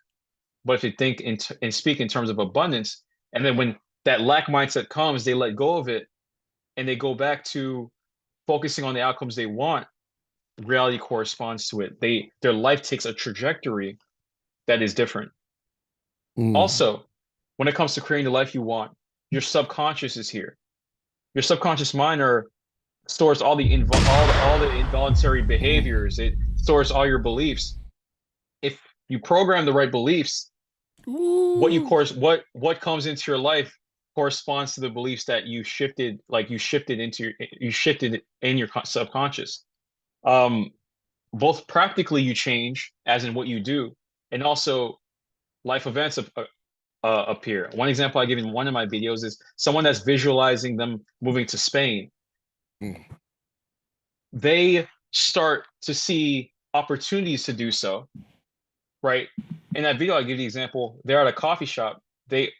But if you think and speak in terms of abundance, and then when that lack mindset comes, they let go of it and they go back to focusing on the outcomes they want, reality corresponds to it. Their life takes a trajectory that is different. Also, when it comes to creating the life you want, your subconscious is here. Your subconscious mind stores all the involuntary behaviors. It stores all your beliefs. If you program the right beliefs, what comes into your life corresponds to the beliefs that you shifted in your subconscious. Both practically you change, as in what you do, and also life events appear. One example I give in one of my videos is someone that's visualizing them moving to Spain. They start to see opportunities to do so, right? In that video, I give the example, they're at a coffee shop, they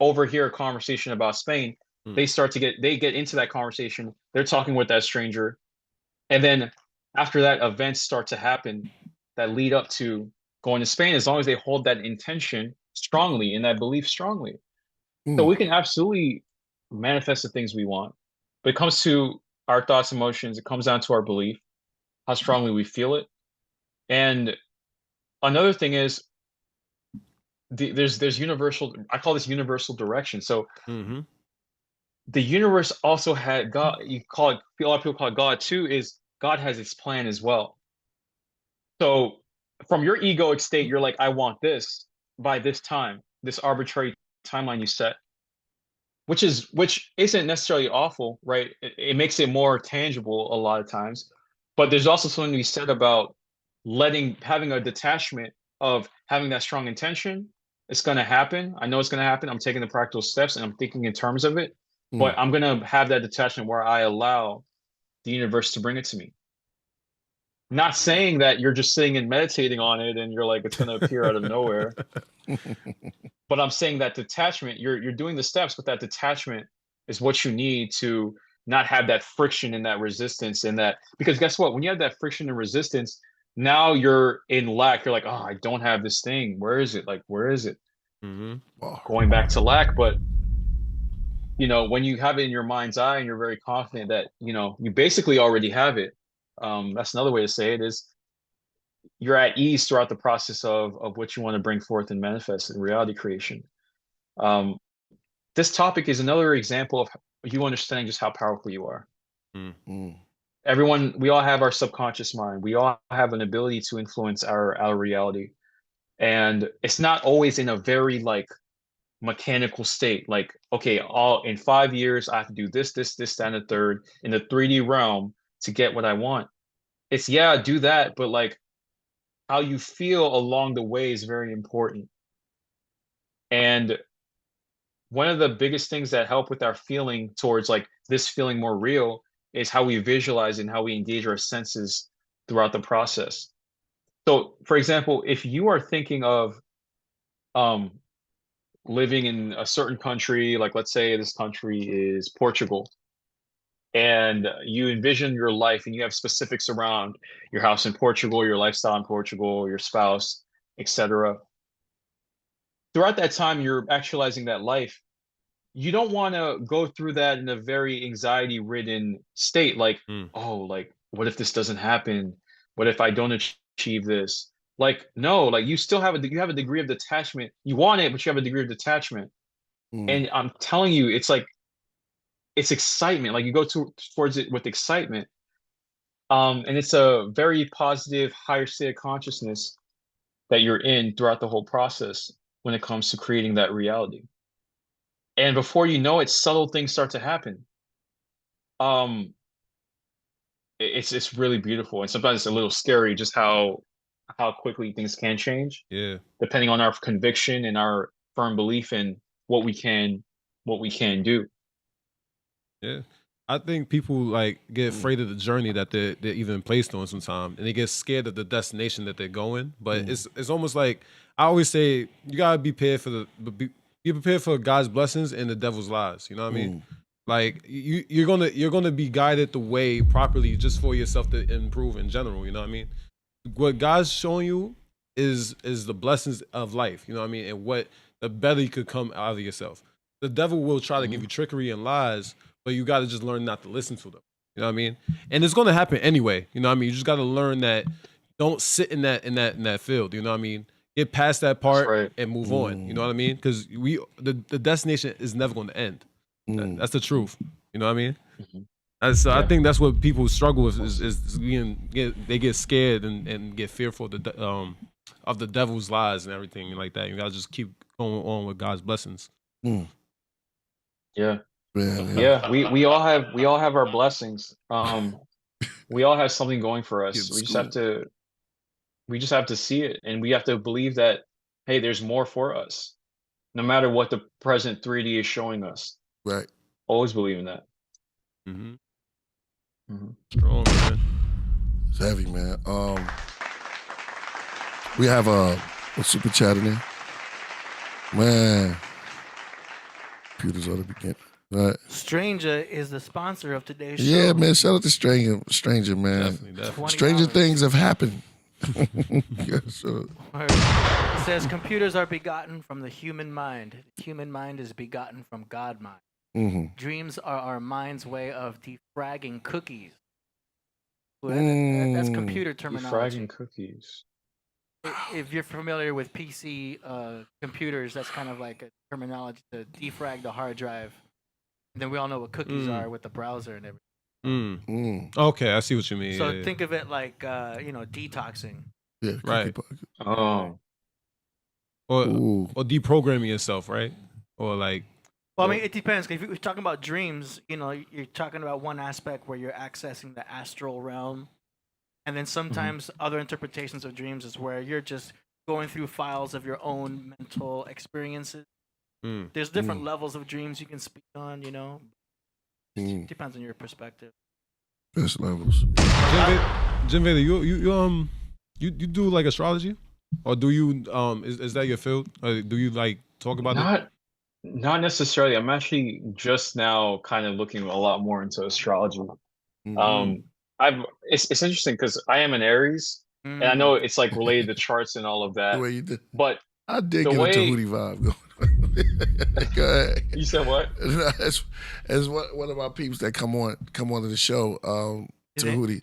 overhear a conversation about Spain. They get into that conversation, they're talking with that stranger, and then after that, events start to happen that lead up to going to Spain, as long as they hold that intention strongly and that belief strongly. So we can absolutely manifest the things we want. But it comes to our thoughts, emotions, it comes down to our belief, how strongly we feel it. And another thing is there's universal, I call this universal direction. So the universe also had God, a lot of people call it God too, is God has its plan as well. So from your egoic state, you're like, I want this by this time, this arbitrary timeline you set, which isn't necessarily awful, right? It makes it more tangible a lot of times. But there's also something to be said about having a detachment of having that strong intention. It's going to happen. I know it's going to happen. I'm taking the practical steps and I'm thinking in terms of it, but I'm going to have that detachment where I allow the universe to bring it to me. Not saying that you're just sitting and meditating on it and you're like, it's going to appear out of nowhere. But I'm saying that detachment, you're doing the steps, but that detachment is what you need to not have that friction and that resistance because guess what? When you have that friction and resistance, now you're in lack. You're like, oh, I don't have this thing. Where is it? Like, where is it? Going back to lack. But, when you have it in your mind's eye and you're very confident that, you basically already have it. That's another way to say it is you're at ease throughout the process of what you want to bring forth and manifest in reality creation. This topic is another example of you understanding just how powerful you are. We all have our subconscious mind. We all have an ability to influence our reality. And it's not always in a very mechanical state. Like, okay, in 5 years, I have to do this, that, and the third in the 3D realm to get what I want. It's do that, but how you feel along the way is very important. And one of the biggest things that help with our feeling towards this feeling more real is how we visualize and how we engage our senses throughout the process. So, for example, if you are thinking of living in a certain country, let's say this country is Portugal, and you envision your life and you have specifics around your house in Portugal, your lifestyle in Portugal, your spouse, etc. Throughout that time, you're actualizing that life. You don't want to go through that in a very anxiety-ridden state, what if this doesn't happen? What if I don't achieve this? No, you still have a degree of detachment. You want it, but you have a degree of detachment. And I'm telling you, it's excitement. You go towards it with excitement. And it's a very positive, higher state of consciousness that you're in throughout the whole process when it comes to creating that reality. And before you know it, subtle things start to happen. It's really beautiful. And sometimes it's a little scary just how quickly things can change. Yeah. Depending on our conviction and our firm belief in what we can what we can do. Yeah. I think people like get afraid of the journey that they're even placed on sometimes, and they get scared of the destination that they're going. But it's almost like I always say, you gotta be prepared for be prepared for God's blessings and the devil's lies. You know what I mean? Like you're gonna be guided the way properly just for yourself to improve in general. You know what I mean? What God's showing you is the blessings of life. You know what I mean? And what the better you could come out of yourself. The devil will try to give you trickery and lies, but you got to just learn not to listen to them. You know what I mean? And it's going to happen anyway. You know what I mean? You just got to learn that. Don't sit in that field. You know what I mean? Get past that part and move on. You know what I mean? Because the destination is never going to end. That's the truth. You know what I mean? So I think that's what people struggle with is they get scared and get fearful of the devil's lies and everything like that. You got to just keep going on with God's blessings. Yeah. We all have our blessings. We all have something going for us. We just have to see it, and we have to believe that, hey, there's more for us, no matter what the present 3D is showing us. Right. Always believe in that. Strong, man. It's heavy, man. We have a super chat in there. Man. Computers ought to begin. Right. Stranger is the sponsor of today's show. Yeah, man. Shout out to Stranger, man. Definitely. Stranger things have happened. Yeah, sure. It says computers are begotten from the human mind. The human mind is begotten from God mind. Dreams are our mind's way of defragging cookies. That's computer terminology. Defragging cookies. If you're familiar with PC computers, that's kind of like a terminology to defrag the hard drive. And then we all know what cookies are with the browser and everything. Okay, I see what you mean. So think of it like detoxing. Yeah, right. Oh. Or deprogramming yourself, right? Or like. Well, I mean, it depends. If you're talking about dreams, you're talking about one aspect where you're accessing the astral realm. And then sometimes other interpretations of dreams is where you're just going through files of your own mental experiences. There's different levels of dreams you can speak on, It depends on your perspective. Best levels. Jem Veda, you do like astrology? Or do you is that your field? Or do you like talk about it? Not necessarily. I'm actually just now kind of looking a lot more into astrology. It's interesting because I am an Aries, and I know it's like related to charts and all of that. The way you did. But I did get a Tahuti vibe going. Go ahead. You said what? As one of my peeps that come on to the show, Tahuti.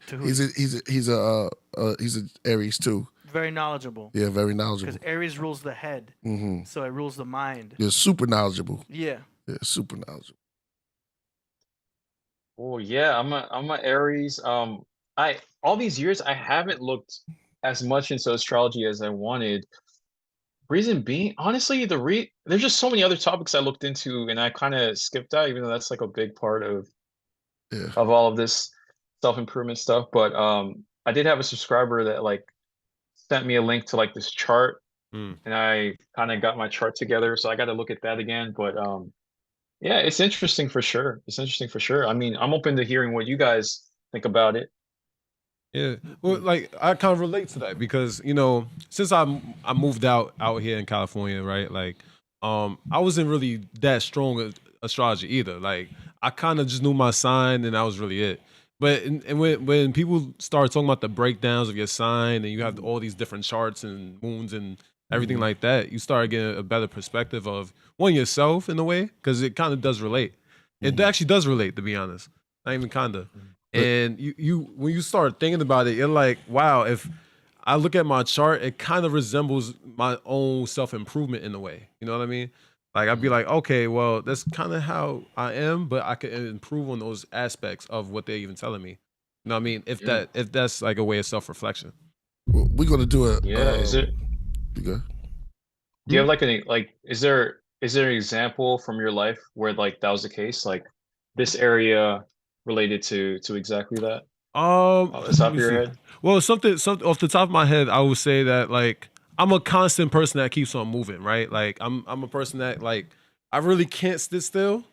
He's an Aries too. Very knowledgeable. Yeah, very knowledgeable. Because Aries rules the head, so it rules the mind. You're super knowledgeable. Yeah. Yeah, super knowledgeable. Oh yeah, I'm a Aries. All these years I haven't looked as much into astrology as I wanted. Reason being, honestly, there's just so many other topics I looked into and I kind of skipped out, even though that's like a big part of all of this self-improvement stuff. But I did have a subscriber that like sent me a link to like this chart, and I kind of got my chart together, so I got to look at that again. But yeah, it's interesting for sure. I mean, I'm open to hearing what you guys think about it. Yeah, well, like I kind of relate to that because since I moved out here in California, right? Like, I wasn't really that strong at astrology either. Like, I kind of just knew my sign, and that was really it. But when people start talking about the breakdowns of your sign, and you have all these different charts and moons and everything like that, you start getting a better perspective of yourself in a way, because it kind of does relate. It actually does relate, to be honest. Not even kinda. And you when you start thinking about it, you're like, wow, if I look at my chart, it kind of resembles my own self-improvement in a way. You know what I mean? Like, I'd be like, okay, well, that's kind of how I am, but I can improve on those aspects of what they're even telling me. You know what I mean? If that's like a way of self-reflection. We're gonna do a is it? You go. Do you have is there an example from your life where like that was the case? Like this area related to exactly that? Off the top of your head? Well, something off the top of my head, I would say that like I'm a constant person that keeps on moving, right? Like I'm a person that like I really can't sit still,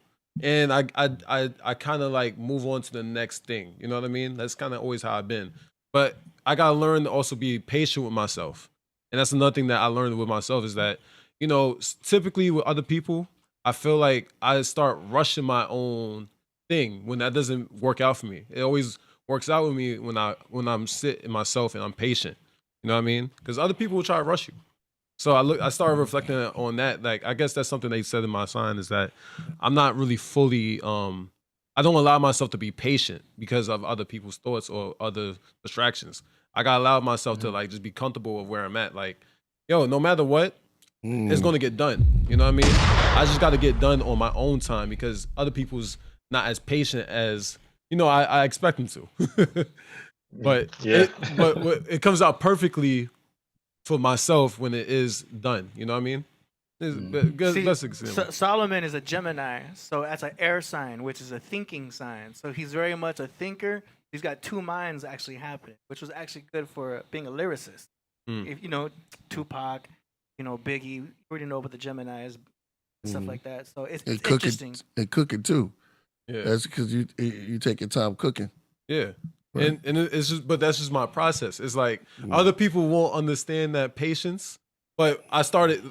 and I kind of like move on to the next thing. You know what I mean? That's kind of always how I've been. But I gotta learn to also be patient with myself, and that's another thing that I learned with myself is that, you know, typically with other people, I feel like I start rushing my own thing when that doesn't work out for me. It always works out with me when I'm sitting myself and I'm patient. You know what I mean? Because other people will try to rush you. So I started reflecting on that. Like, I guess that's something they said in my sign is that I'm not really fully, I don't allow myself to be patient because of other people's thoughts or other distractions. I gotta allow myself to like just be comfortable with where I'm at. Like, yo, no matter what, it's gonna get done. You know what I mean? I just gotta get done on my own time because other people's not as patient as, you know, I expect them to. But it comes out perfectly for myself when it is done. You know what I mean? Solomon is a Gemini, so that's an air sign, which is a thinking sign. So he's very much a thinker. He's got two minds actually happening, which was actually good for being a lyricist. If you know Tupac, you know Biggie, you already know about the Geminis, stuff like that. So it's interesting. And cooking too. Yeah, that's because you take your time cooking. Yeah. Right. And it's just, but that's just my process. It's like other people won't understand that patience, but I started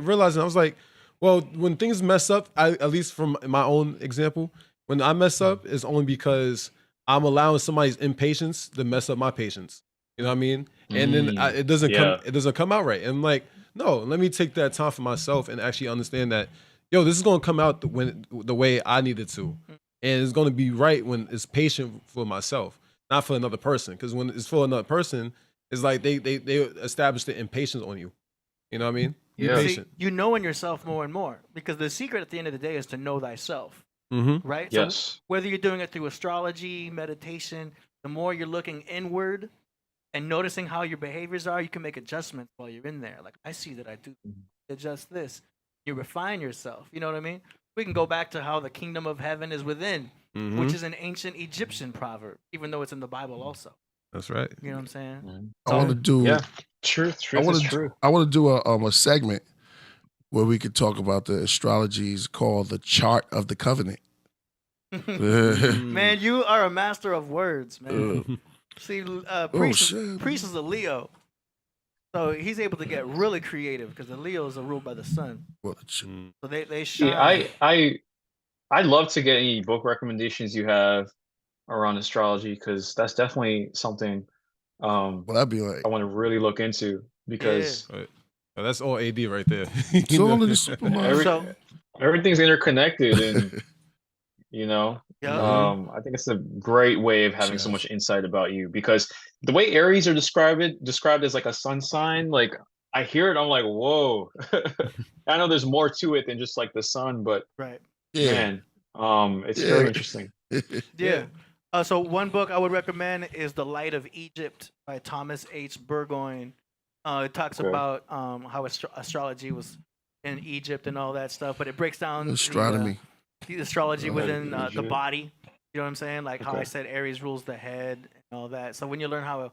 realizing I was like, well, when things mess up, at least from my own example, when I mess up, it's only because I'm allowing somebody's impatience to mess up my patience. You know what I mean? And then it doesn't come out right. And I'm like, no, let me take that time for myself and actually understand that, yo, this is gonna come out the way I need it to, and it's gonna be right when it's patient for myself. Not for another person, because when it's for another person, it's like they establish the impatience on you. You know what I mean? Yeah. See, you know in yourself more and more, because the secret at the end of the day is to know thyself. Right? Yes. So whether you're doing it through astrology, meditation, the more you're looking inward and noticing how your behaviors are, you can make adjustments while you're in there. Like, I see that I do adjust this. You refine yourself. You know what I mean? We can go back to how the kingdom of heaven is within, which is an ancient Egyptian proverb, even though it's in the Bible also. That's right. You know what I'm saying? I want to do truth I is true. I want to do a segment where we could talk about the astrologies called the chart of the covenant. Man, you are a master of words, man. See, Priest is a Leo. So he's able to get really creative because the Leos are ruled by the sun. So they shine. See, I'd love to get any book recommendations you have around astrology, because that's definitely something that'd be like, I want to really look into, because that's all AD right there. Everything's interconnected, and you know, I think it's a great way of having so much insight about you, because the way Aries are described as like a sun sign, like I hear it, I'm like, whoa. I know there's more to it than just like the sun, but man, it's very interesting. So one book I would recommend is The Light of Egypt by Thomas H. Burgoyne. It talks about how astrology was in Egypt and all that stuff, but it breaks down astronomy. The astrology within the body. You know what I'm saying? Like how I said Aries rules the head and all that. So when you learn how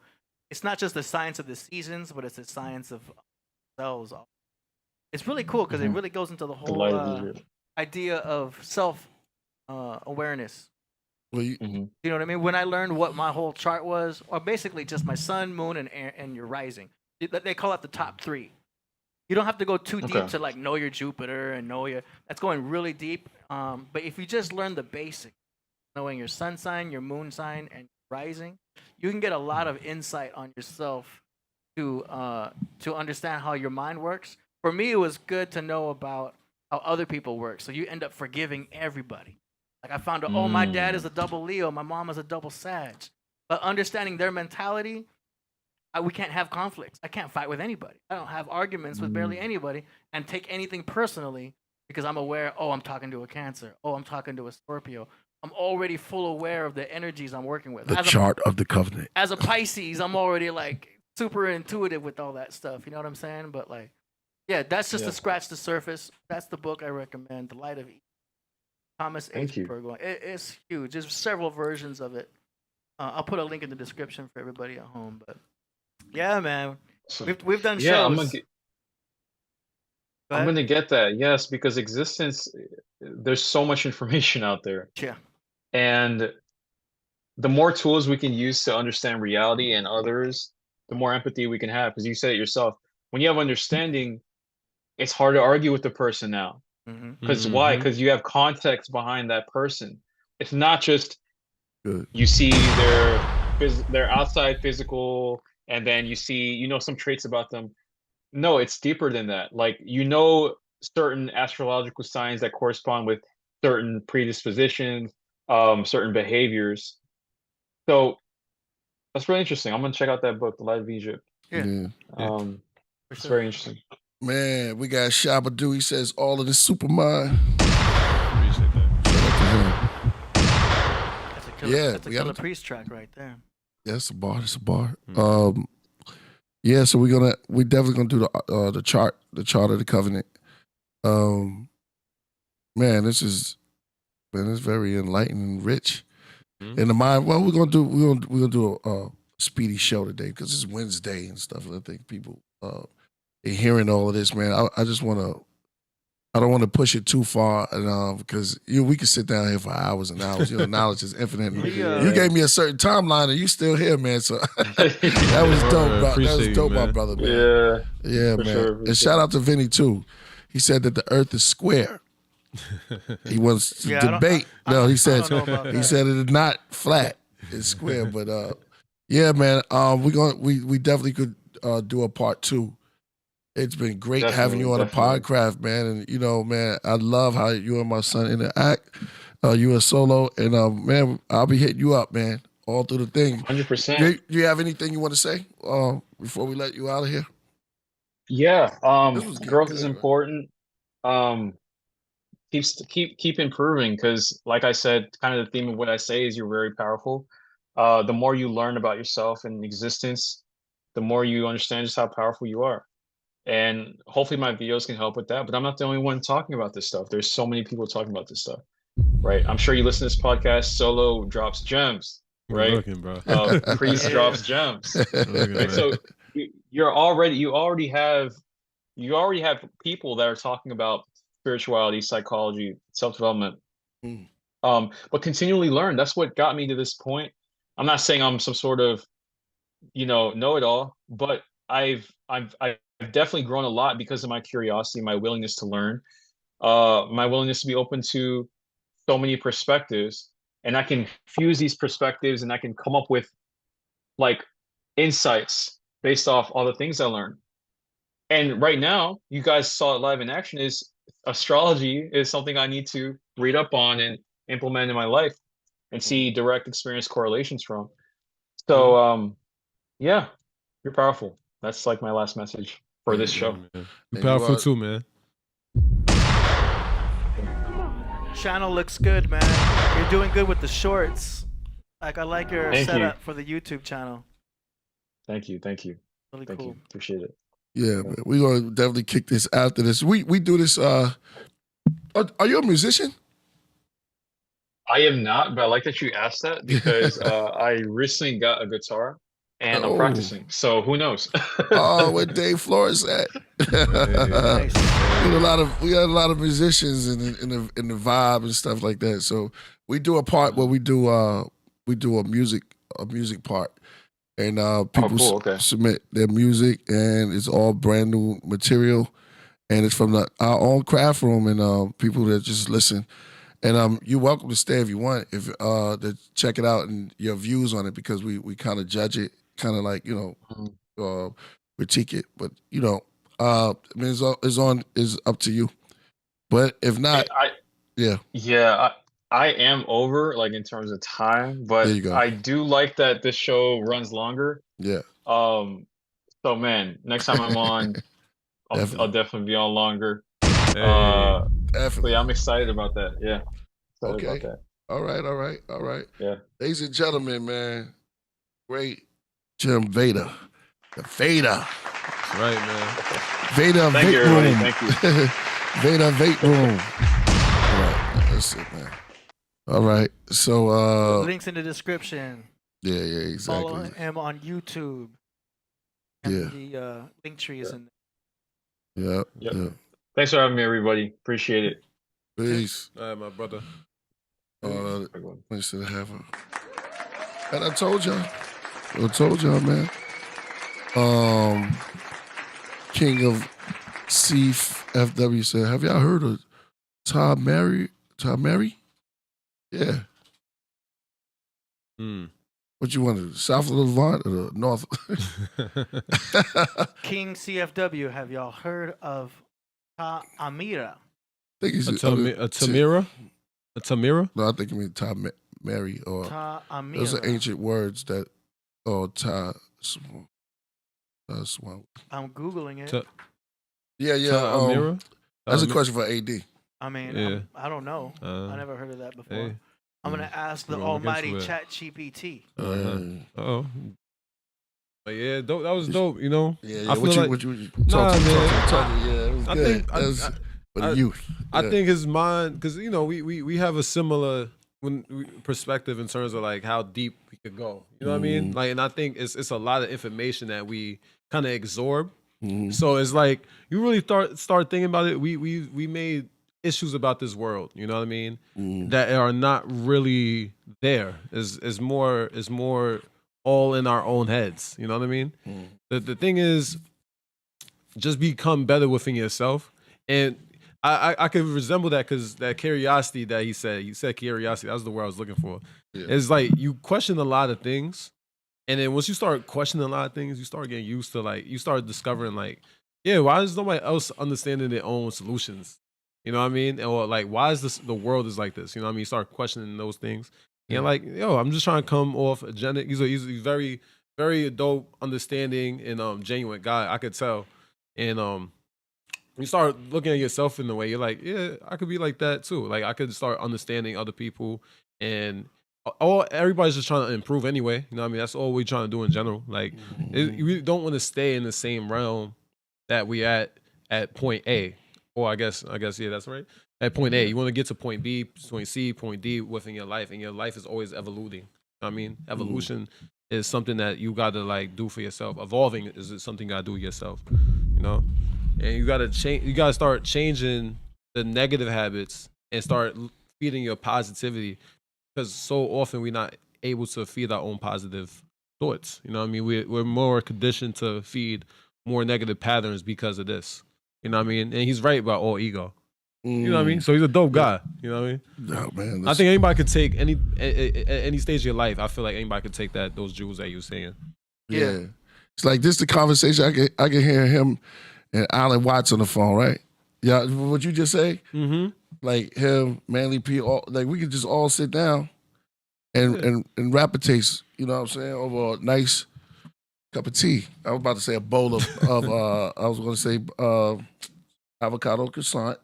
it's not just the science of the seasons, but it's the science of cells. It's really cool because it really goes into the whole idea of self awareness. Well, you know what I mean? When I learned what my whole chart was, or basically just my sun, moon, and your rising, they call it the top three. You don't have to go too deep to like know your Jupiter and know your. That's going really deep. But if you just learn the basics, knowing your sun sign, your moon sign, and rising, you can get a lot of insight on yourself to understand how your mind works. For me, it was good to know about how other people work. So you end up forgiving everybody. Like I found out, my dad is a double Leo, my mom is a double Sag. But understanding their mentality, we can't have conflicts. I can't fight with anybody. I don't have arguments with barely anybody and take anything personally because I'm aware, I'm talking to a Cancer. I'm talking to a Scorpio. I'm already full aware of the energies I'm working with. The chart of the covenant. As a Pisces, I'm already like super intuitive with all that stuff. You know what I'm saying? But like, that's just to scratch the surface. That's the book I recommend, The Light of Eden. Thomas H. Burgoyne. It's huge. There's several versions of it. I'll put a link in the description for everybody at home. But yeah, man, we've done shows. I'm gonna get that. Yes, because existence, there's so much information out there. Yeah. And the more tools we can use to understand reality and others, the more empathy we can have. Because you said it yourself, when you have understanding, it's hard to argue with the person now. Because why? Because you have context behind that person. It's not just you see their outside physical, and then you see some traits about them. No, it's deeper than that. Like certain astrological signs that correspond with certain predispositions, certain behaviors. So that's really interesting. I'm gonna check out that book, The Light of Egypt. Yeah. It's very interesting. Man, we got Shabba-Doo. He says all of this supermind. Appreciate that. That's a Killah Priest track right there. Yeah, it's a bar. It's a bar. Yeah, so we definitely gonna do the chart of the covenant. Man, it's very enlightening and rich. In the mind, well, we're gonna do a speedy show today because it's Wednesday and stuff. And I think people are hearing all of this, man. I don't want to push it too far, and because we could sit down here for hours and hours. Knowledge is infinite. You gave me a certain timeline, and you still here, man. So that was dope, bro. That was dope, my brother, man. Yeah, man. Sure, and shout out to Vinny too. He said that the Earth is square. He wants to debate. No, he said it is not flat. It's square. But yeah, man. We definitely could do a part 2. It's been great having you on the Podcraft, man. And man, I love how you and my son interact. You are solo, and man, I'll be hitting you up, man, all through the thing. 100%. Do you have anything you want to say before we let you out of here? Yeah. Growth is important. Keep improving, because like I said, kind of the theme of what I say is you're very powerful. The more you learn about yourself and existence, the more you understand just how powerful you are. And hopefully my videos can help with that. But I'm not the only one talking about this stuff. There's so many people talking about this stuff, right? I'm sure you listen to this podcast. Solo drops gems, right? Looking, bro. Priest drops gems. Right? So you already have people that are talking about spirituality, psychology, self-development. But continually learn. That's what got me to this point. I'm not saying I'm some sort of know-it-all, but I've definitely grown a lot because of my curiosity, my willingness to learn, my willingness to be open to so many perspectives, and I can fuse these perspectives and I can come up with like insights based off all the things I learned. And right now, you guys saw it live in action, is astrology is something I need to read up on and implement in my life and see direct experience correlations from. So yeah, you're powerful. That's like my last message for this show. You're powerful too, man. Channel looks good, man. You're doing good with the shorts. Like, I like your setup for the YouTube channel. Thank you. Really Thank cool. you. Appreciate it. Yeah, man. We're gonna definitely kick this after this. We do this. Are you a musician? I am not, but I like that you asked that because I recently got a guitar and I'm practicing. So who knows? Where Dave Flores at? Nice. We got a lot of musicians in the vibe and stuff like that. So we do a part where we do a music part, and people submit their music, and it's all brand new material, and it's from our own craft room, and people that just listen. And you're welcome to stay if you want, if to check it out and your views on it, because we kind of judge it, kind of like critique it, but I mean it's up to you. But if not, I am over like in terms of time, but I do like that this show runs longer. Yeah. So man, next time I'm on, I'll definitely be on longer. Definitely. Yeah, I'm excited about that. Yeah. Okay. About that. All right. Yeah. Ladies and gentlemen, man, great Jem Veda. The Veda. That's right, man. Veda Thank Vape you, Room. Thank you. Veda Vape Room. All right. That's it, man. All right. So links in the description. Yeah, exactly. Follow him on YouTube. And the link tree is in there. Yeah. Thanks for having me, everybody. Appreciate it. Peace. All right, my brother. I should have a. And I told y'all, man. King of CFW said, "Have y'all heard of Tom Mary? Tom Mary? Yeah. What you wanted? South of the Levant or the north?" King CFW, have y'all heard of Amira? I think he's a Tamira? A Tamira? No, I think you mean Tom Mary or those are ancient words that I'm Googling it. Yeah. Amira? That's a question for AD. I mean, Yeah. I don't know. I never heard of that before. Hey. I'm gonna ask the almighty ChatGPT. Uh-oh. But yeah, that was dope, you know? Yeah. I What feel you like, talk man. yeah, it was I good. think That was for the youth. I think his mind, because, you know, we have a similar perspective in terms of like how deep we could go. You know what I mean? Like, and I think it's a lot of information that we kind of absorb. So it's like you really start thinking about it. We made issues about this world, you know what I mean, that are not really there. Is more all in our own heads, you know what I mean. The thing is, just become better within yourself. And I could resemble that, because that curiosity that he said curiosity, that was the word I was looking for. It's like you question a lot of things, and then once you start questioning a lot of things, you start getting used to, like, you start discovering, like, yeah, why is nobody else understanding their own solutions? You know what I mean? Or like, why is the world is like this? You know what I mean? You start questioning those things. And like, yo, I'm just trying to come off agenda. He's a very, very dope, understanding, and genuine guy, I could tell. And you start looking at yourself in the way, you're like, yeah, I could be like that too. Like, I could start understanding other people, and everybody's just trying to improve anyway. You know what I mean? That's all we're trying to do in general. Like, we don't want to stay in the same realm that we at point A. Or I guess, yeah, that's right. At point A, you want to get to point B, point C, point D within your life, and your life is always evolving. You know what I mean? Evolution is something that you got to, like, do for yourself. Evolving is something you got to do yourself, you know? And you got to change. You got to start changing the negative habits and start feeding your positivity, because so often we're not able to feed our own positive thoughts. You know what I mean? We're more conditioned to feed more negative patterns because of this. You know what I mean? And he's right about all ego. You know what I mean? So he's a dope guy. You know what I mean? No, man. I think anybody could take any stage of your life. I feel like anybody could take those jewels that you were saying. Yeah. It's like this the conversation I can hear him and Alan Watts on the phone, right? Yeah, what you just say? Like him, Manly P, like we could just all sit down and rap a taste, you know what I'm saying, over a nice cup of tea. I was about to say a bowl of I was going to say avocado croissant,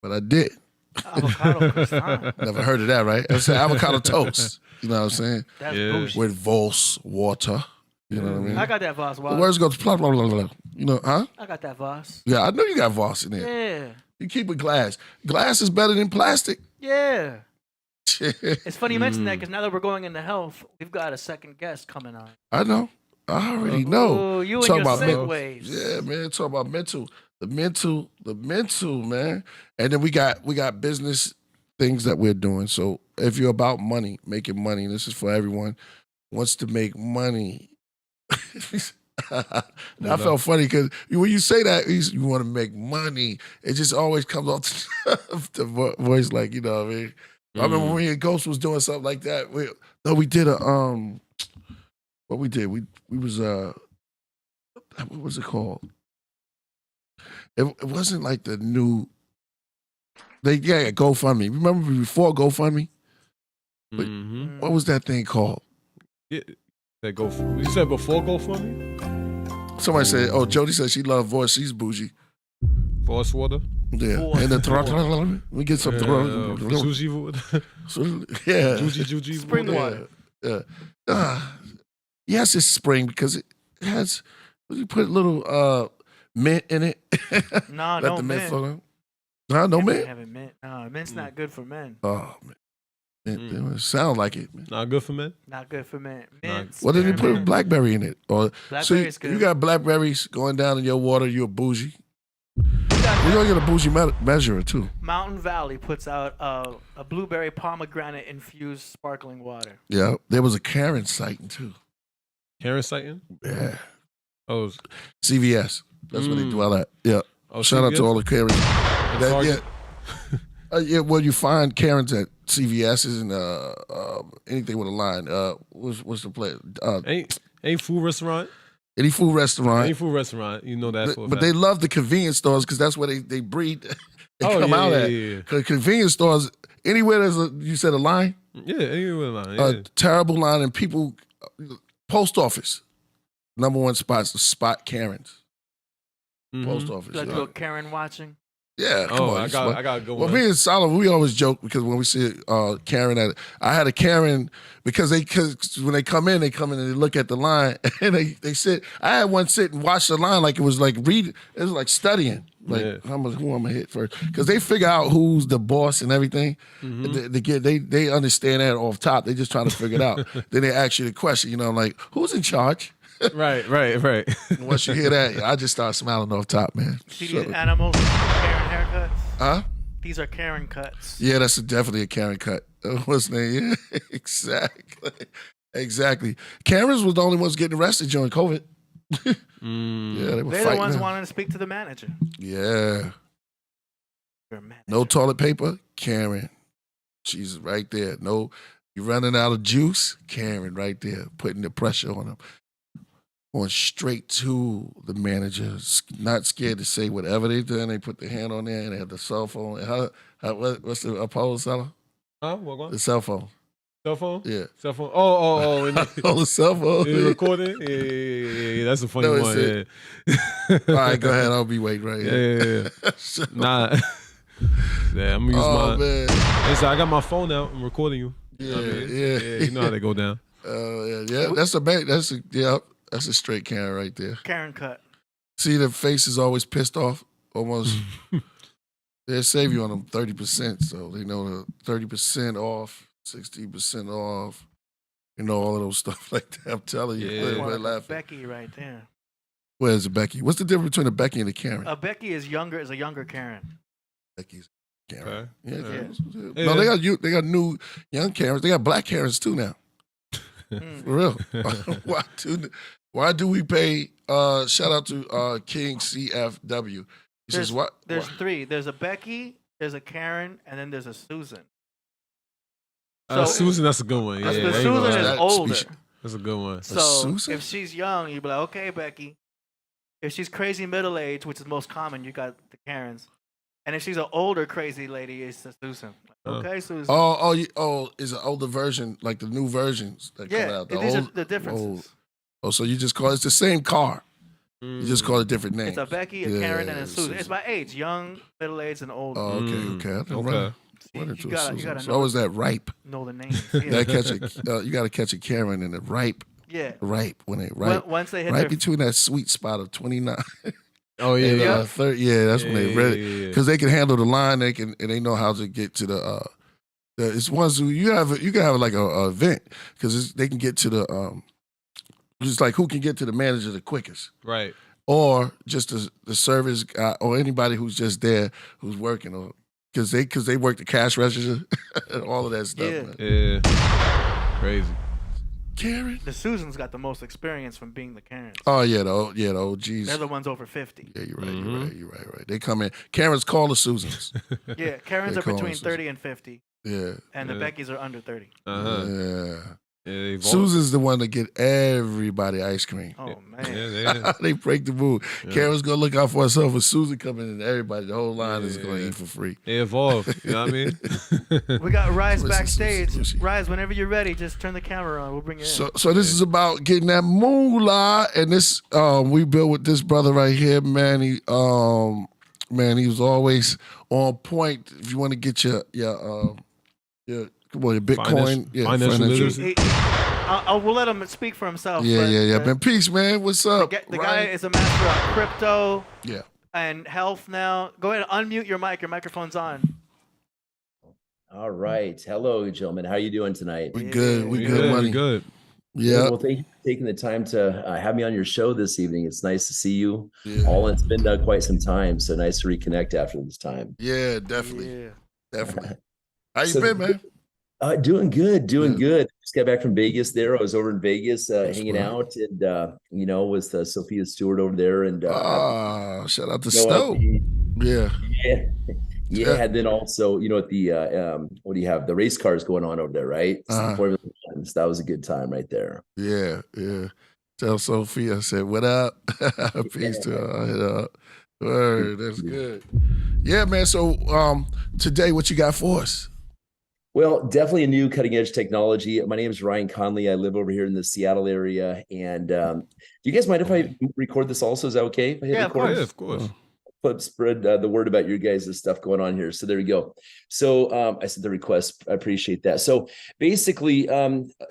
but I did. Avocado croissant. Never heard of that, right? I said avocado toast. You know what I'm saying? That's bullshit. With Voss water. You know what I mean? I got that Voss. The words go blah, blah, blah, blah. You know, huh? I got that Voss. Yeah, I know you got Voss in there. Yeah. You keep it glass. Glass is better than plastic. Yeah. It's funny you mention that, because now that we're going into health, we've got a second guest coming on. I know. I already know. Ooh, you and your segues. Yeah, man. Talk about the mental, man. And then we got business things that we're doing. So if you're about money, making money, this is for everyone wants to make money. I felt funny because when you say that you want to make money, it just always comes off the voice, like, you know what I mean? I remember when me and Ghost was doing something like that. We did a what we did, we was what was it called? It wasn't like the new GoFundMe. Remember before GoFundMe? What was that thing called? Yeah, that you said before GoFundMe? Somebody said, oh, Jody said she loved Voss. She's bougie. Voss water? Yeah. And then we get some sushi water. Yeah. Juji spring water. Yeah. Yes, it's spring because it has, you put a little mint in it. No, Let no the mint flow mint. down. No mint? Having mint. No, mint's not good for men. Oh, man. It sound like it, man. Not good for men? Not good for men. Mint. Well, then you put blackberry in it. Or Blackberry's so good. you got blackberries going down in your water, you're bougie. You got We're gonna get a bougie measurer too. Mountain Valley puts out a blueberry pomegranate infused sparkling water. Yeah, there was a Karen sighting too. Karen sighting? Yeah. Oh, CVS. That's where they dwell at. Yeah. Oh, Shout out to all the Karens. Target? Yeah. Well, you find Karens at CVS's and anything with a line. What's the place? Ain't food restaurant? Any food restaurant. Any food restaurant. You know that for a But fact. they love the convenience stores because that's where they breed. They come out at. Yeah. Cause convenience stores, anywhere there's you said a line? Yeah, anywhere line. A terrible line, and people, post office, #1 spot's the spot Karens. Post office. Like go Karen watching. Yeah, come on. I got a good one. Well, me and Solomon, we always joke because when we see Karen I had a Karen because when they come in and they look at the line and they sit. I had one sit and watch the line like it was like reading. It was like studying. Like who I'm gonna hit first because they figure out who's the boss and everything. They understand that off top. They just trying to figure it out. Then they ask you the question. Like who's in charge? Right. And once you hear that, I just start smiling off top, man. See these animals, Karen haircuts? Huh? These are Karen cuts. Yeah, that's definitely a Karen cut. What's the name? Yeah, exactly. Karens was the only ones getting arrested during COVID. Yeah, they were They're the ones them. wanting to speak to the manager. Yeah. You're a manager. No toilet paper, Karen. She's right there. No, you running out of juice, Karen right there, putting the pressure on them. Going straight to the manager, not scared to say whatever they've done. They put their hand on there and they have the cell phone. What's the Apollo seller? Huh? What going? The cell phone. Cell phone? Yeah. Cell phone. Oh. On the cell phone. You recording? Yeah. That's a funny one. Yeah. All right, go ahead. I'll be waiting right here. Yeah. Nah. Yeah, I'm gonna use mine. Man. Listen, I got my phone out. I'm recording you. Yeah, yeah. You know how they go down. Yeah. That's a straight Karen right there. Karen cut. See, the face is always pissed off. Almost. They'll save you on them 30%. So they know the 30% off, 60% off. All of those stuff like that. I'm telling you. Yeah. Laughing. Becky right there. Where's a Becky? What's the difference between a Becky and a Karen? A Becky is a younger Karen. Becky's Karen. Okay. Yeah. No, they got new young Karens. They got black Karens too now. For real. Why do we pay shout out to King CFW? He says what? There's three. There's a Becky, there's a Karen, and then there's a Susan. Susan, that's a good one. Yeah, Susan is older. That's a good one. So if she's young, you'd be like, okay, Becky. If she's crazy middle age, which is most common, you got the Karens. And if she's an older crazy lady, it's the Susan. Okay, Susan. Is an older version, like the new versions that come out. These are the differences. So you just call it's the same car. You just call it different names. It's a Becky, a Karen, and a Susan. It's by age, young, middle aged, and older. Oh, okay. You gotta so is that ripe? Know the names. Yeah. You got to catch a Karen and a ripe. Yeah. Ripe when they ripe. Once they hit right between that sweet spot of 29. Oh yeah, and, 30, that's when they ready because they can handle the line. And they know how to get to the. It's ones who you can have like a event because they can get to the. Just like who can get to the manager the quickest, right? Or just the service guy or anybody who's just there who's working, or because they work the cash register and all of that stuff. Yeah, crazy. Karen. The Susans got the most experience from being the Karens. Oh yeah, the OGs. They're the ones over 50. Yeah, you're right. You're right. They come in. Karens call the Susans. Yeah, Karens are between 30 and 50. Yeah. And the Beckys are under 30. Yeah. Susan's the one to get everybody ice cream. Oh man, they break the mood. Karen's gonna look out for herself, and Susan coming in, everybody, the whole line is gonna eat for free. They evolve. You know what I mean? We got Rise backstage. Rise, whenever you're ready, just turn the camera on. We'll bring you in. So this is about getting that moolah, and this we built with this brother right here, man. He he was always on point. If you want to get your Bitcoin, financial literacy. We'll let him speak for himself. Yeah. Man, peace, man. What's up? The guy is a master of crypto. Yeah. And health now. Go ahead and unmute your mic. Your microphone's on. All right. Hello, gentlemen. How are you doing tonight? We good. We good, money. Good. Yeah. Well, thank you for taking the time to have me on your show this evening. It's nice to see you all. It's been quite some time, so nice to reconnect after this time. Yeah, definitely. Definitely. How you been, man? Doing good. Just got back from Vegas there. I was over in Vegas hanging out and, with Sophia Stewart over there. And shout out to Stowe. Yeah. And then also, at the, what do you have? The race cars going on over there, right? So that was a good time right there. Yeah. Tell Sophia I said, what up? Peace to her. Word, that's good. Yeah, man. So today, what you got for us? Well, definitely a new cutting edge technology. My name is Ryan Conley. I live over here in the Seattle area. And do you guys mind if I record this also? Is that okay? Yeah, of course. Spread the word about your guys' stuff going on here. So there we go. So I sent the request. I appreciate that. So basically,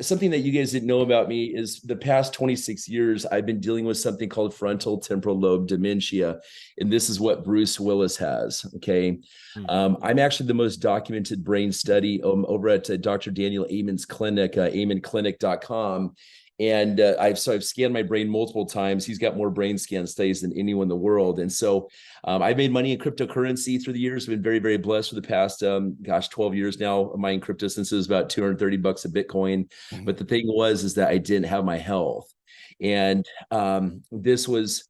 something that you guys didn't know about me is the past 26 years, I've been dealing with something called frontal temporal lobe dementia. And this is what Bruce Willis has. Okay. I'm actually the most documented brain study over at Dr. Daniel Amen's clinic, amenclinic.com. And I've scanned my brain multiple times. He's got more brain scan studies than anyone in the world. And so I've made money in cryptocurrency through the years. I've been very, very blessed for the past, 12 years now. My in crypto since it was about $230 a Bitcoin. But the thing is that I didn't have my health. And this was,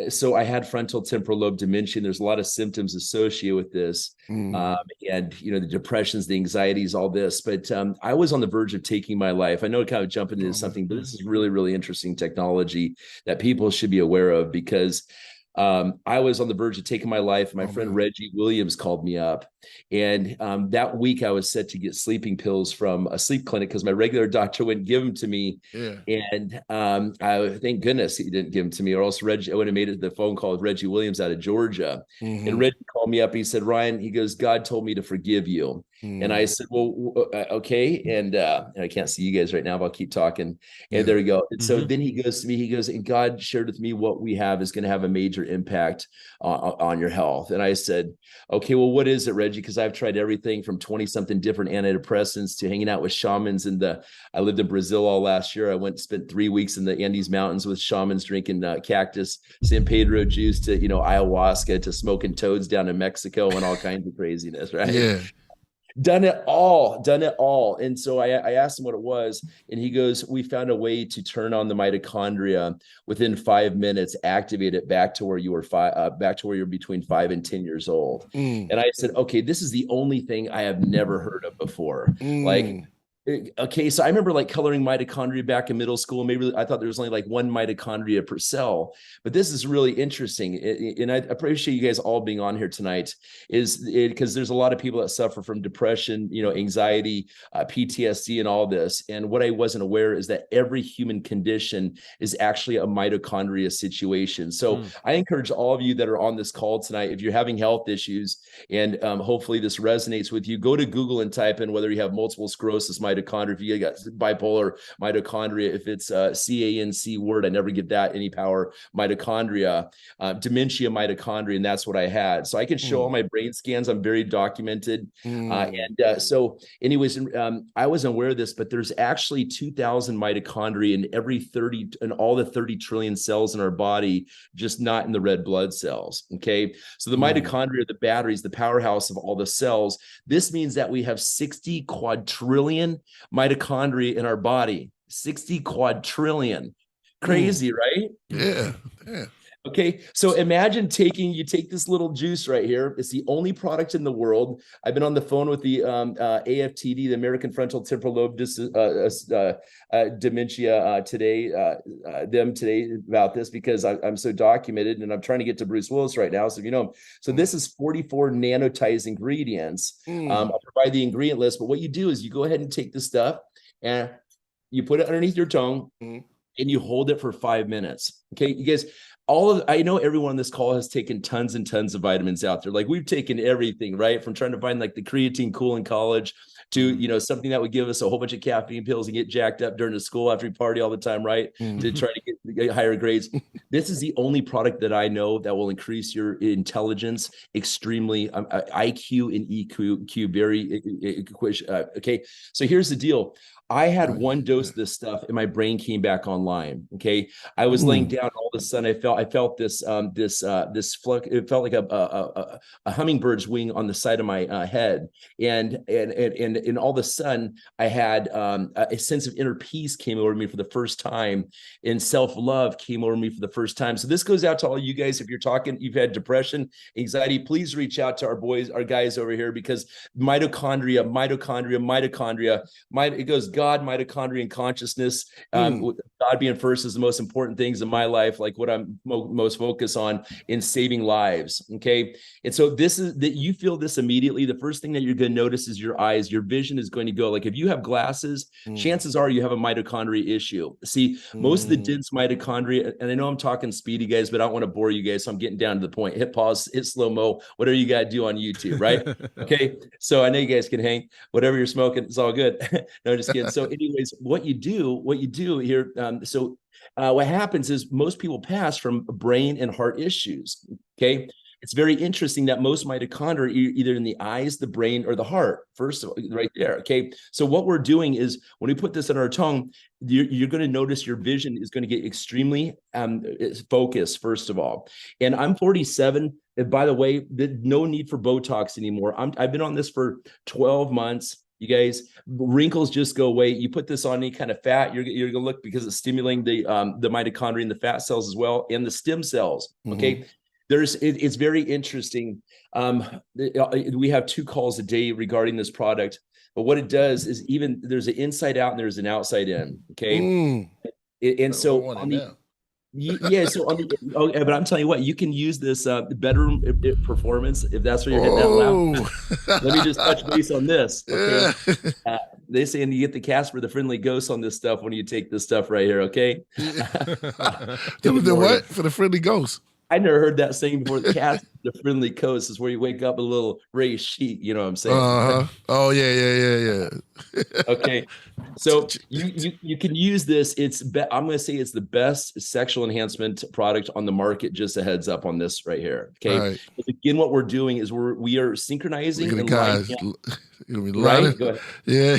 so I had frontal temporal lobe dementia. There's a lot of symptoms associated with this. And, the depressions, the anxieties, all this, but I was on the verge of taking my life. I know kind of jumping into something, but this is really, really interesting technology that people should be aware of because I was on the verge of taking my life. My friend Reggie Williams called me up. And that week I was set to get sleeping pills from a sleep clinic because my regular doctor wouldn't give them to me. And I thank goodness he didn't give them to me, or else I would have made it to the phone call with Reggie Williams out of Georgia. And Reggie called me up. He said, Ryan, he goes, God told me to forgive you. And I said, well, okay. And I can't see you guys right now, but I'll keep talking. And there we go. And so then he goes to me, and God shared with me what we have is going to have a major impact on your health. And I said, okay, well, what is it, Reggie? Because I've tried everything from 20 something different antidepressants to hanging out with shamans. I lived in Brazil all last year. I spent 3 weeks in the Andes Mountains with shamans drinking cactus, San Pedro juice to, ayahuasca to smoking toads down in Mexico and all kinds of craziness, right? Yeah. Done it all. And so I asked him what it was. And he goes, we found a way to turn on the mitochondria within 5 minutes, activate it back to where you were back to where you're between 5 and 10 years old. And I said, okay, this is the only thing I have never heard of before. Okay, so I remember coloring mitochondria back in middle school. Maybe I thought there was only one mitochondria per cell, but this is really interesting. And I appreciate you guys all being on here tonight because there's a lot of people that suffer from depression, anxiety, PTSD and all this. And what I wasn't aware is that every human condition is actually a mitochondria situation. So I encourage all of you that are on this call tonight, if you're having health issues and hopefully this resonates with you, go to Google and type in whether you have multiple sclerosis, mitochondria, if you got bipolar mitochondria, if it's CANC word, I never get that any power, mitochondria, dementia mitochondria, and that's what I had. So I can show all my brain scans. I'm very documented. So anyways, I wasn't aware of this, but there's actually 2,000 mitochondria in all the 30 trillion cells in our body, just not in the red blood cells. Okay. So the mitochondria, the batteries, the powerhouse of all the cells. This means that we have 60 quadrillion mitochondria in our body. 60 quadrillion. Crazy, right? Yeah. Okay, so imagine you take this little juice right here. It's the only product in the world. I've been on the phone with the AFTD, the American Frontal Temporal Lobe Dementia today about this because I'm so documented and I'm trying to get to Bruce Willis right now. So this is 44 nanotized ingredients. I'll provide the ingredient list, but what you do is you go ahead and take this stuff and you put it underneath your tongue and you hold it for 5 minutes. Okay, you guys. I know everyone on this call has taken tons and tons of vitamins out there. We've taken everything, right? From trying to find the creatine cool in college to, something that would give us a whole bunch of caffeine pills and get jacked up during the school after we party all the time, right? To try to get higher grades. This is the only product that I know that will increase your intelligence extremely, IQ and EQ, very, okay. So here's the deal. I had one dose of this stuff and my brain came back online. Okay. I was laying down, all of a sudden I felt this flux. It felt like a hummingbird's wing on the side of my head. And all of a sudden I had a sense of inner peace came over me for the first time, and self-love came over me for the first time. So this goes out to all you guys. If you're talking, you've had depression, anxiety, please reach out to our guys over here, because mitochondria, it goes God, mitochondria, and consciousness. God being first is the most important things in my life, like what I'm most focused on in saving lives. Okay. And so this is that you feel this immediately. The first thing that you're going to notice is your eyes. Your vision is going to go. Like if you have glasses, chances are you have a mitochondria issue. See, most of the dense mitochondria, and I know I'm talking speedy, guys, but I don't want to bore you guys. So I'm getting down to the point. Hit pause, hit slow-mo, whatever you got to do on YouTube, right? Okay. So I know you guys can hang, whatever you're smoking, it's all good. No, just kidding. So anyways, what you do here, what happens is most people pass from brain and heart issues. Okay. It's very interesting that most mitochondria are either in the eyes, the brain, or the heart. First of all, right there. Okay. So what we're doing is when we put this on our tongue, you're going to notice your vision is going to get extremely focused, first of all. And I'm 47. And by the way, no need for Botox anymore. I've been on this for 12 months. You guys, wrinkles just go away. You put this on any kind of fat, you're gonna look, because it's stimulating the mitochondria and the fat cells as well, and the stem cells. Okay, it's very interesting. We have 2 calls a day regarding this product, but what it does is even there's an inside out and there's an outside in. Okay, and so on the but I'm telling you what, you can use this bedroom performance if that's where you're hitting that loud. Let me just touch base on this. Okay, they say, and you get the Casper, the friendly ghost, on this stuff when you take this stuff right here. Okay, the what for the friendly ghost? I never heard that saying before. The friendly coast is where you wake up a little raised sheet. You know what I'm saying? Oh yeah. Okay, so you can use this. I'm going to say it's the best sexual enhancement product on the market. Just a heads up on this right here. Okay. Right. Again, what we're doing is we are synchronizing. Right. Go ahead. Yeah.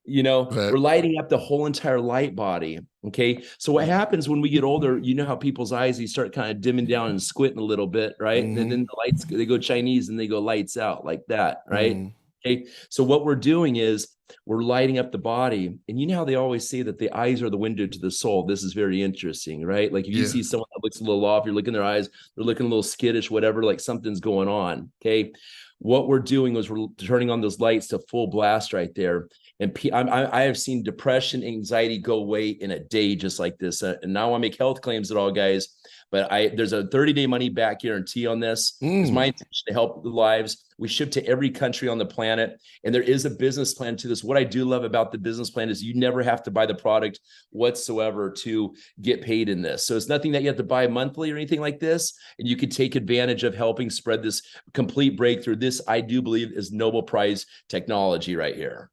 We're lighting up the whole entire light body. Okay. So what happens when we get older, you know how people's eyes, you start kind of dimming down and squinting a little bit, right? And then the lights, they go Chinese and they go lights out like that, right? Okay. So what we're doing is we're lighting up the body. And you know how they always say that the eyes are the window to the soul. This is very interesting, right? Like if you see someone that looks a little off, you're looking in their eyes, they're looking a little skittish, whatever, like something's going on. Okay. What we're doing is we're turning on those lights to full blast right there. And I have seen depression, anxiety go away in a day just like this. And now I want to make health claims at all, guys. But there's a 30-day money-back guarantee on this. It's my intention to help the lives. We ship to every country on the planet. And there is a business plan to this. What I do love about the business plan is you never have to buy the product whatsoever to get paid in this. So it's nothing that you have to buy monthly or anything like this. And you can take advantage of helping spread this complete breakthrough. This, I do believe, is Nobel Prize technology right here.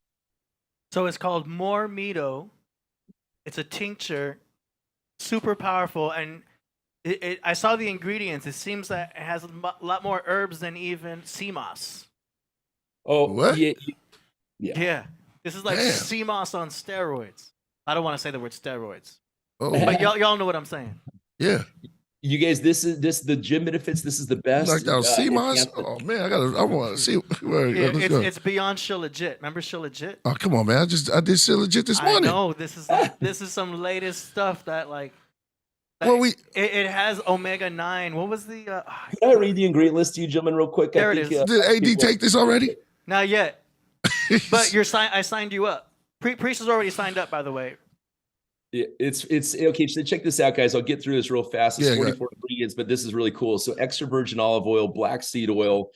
So it's called MoreMito. It's a tincture, super powerful. And I saw the ingredients. It seems that it has a lot more herbs than even sea moss. Oh, what? Yeah. This is like sea moss on steroids. I don't want to say the word steroids. But y'all know what I'm saying. Yeah. You guys, this the Jem benefits. This is the best. Like that sea moss? Oh man, I want to see. It's beyond Shilajit. Remember Shilajit? Oh come on, man! I did Shilajit this morning. I know this is some latest stuff that it has omega-9. What was the? Can I read the ingredient list to you, gentlemen, real quick? There it is. Did AD take this already? Not yet. But I signed you up. Priest is already signed up, by the way. It's okay. So check this out, guys. I'll get through this real fast. It's 44 ingredients, but this is really cool. So extra virgin olive oil, black seed oil,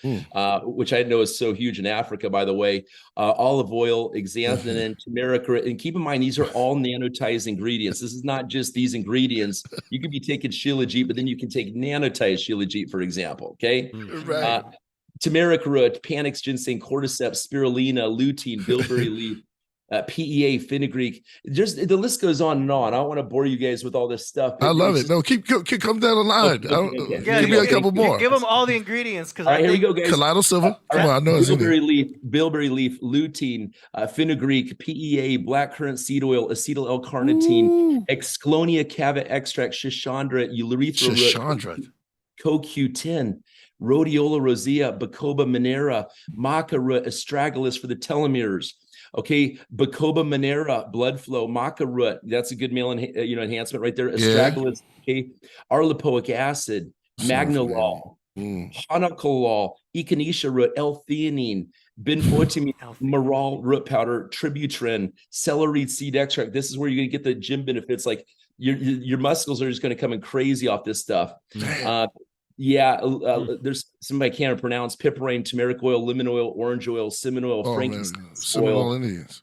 which I know is so huge in Africa, by the way. Olive oil, xanthan, turmeric, and keep in mind these are all nanotized ingredients. This is not just these ingredients. You could be taking Shilajit, but then you can take nanotized Shilajit, for example. Okay, turmeric root, panax ginseng, cordyceps, spirulina, lutein, bilberry leaf. PEA, fenugreek. Just the list goes on and on. I don't want to bore you guys with all this stuff. I love it. No, keep come down the line. Okay. Give me a couple more. Give them all the ingredients. All right, here we go, guys. Kaleido Silver. Come on, I know it's in there. Bilberry leaf, lutein, fenugreek, PEA, blackcurrant seed oil, acetyl L-carnitine, Exclonia cava extract, Shishandra, urethra root, CoQ10, Rhodiola rosea, Bacoba minera, maca root, astragalus for the telomeres. Okay, Bacoba minera, blood flow, maca root. That's a good male enhancement right there. Astragalus, okay, arlipoic acid, magnolol, hanacolol, echinacea root, L-theanine, benfotiamine, marol root powder, tributrin, celery seed extract. This is where you're going to get the gym benefits. Like your muscles are just going to come in crazy off this stuff. There's some I can't pronounce: piperine, turmeric oil, lemon oil, orange oil, cinnamon oil, frankincense oil. Indians.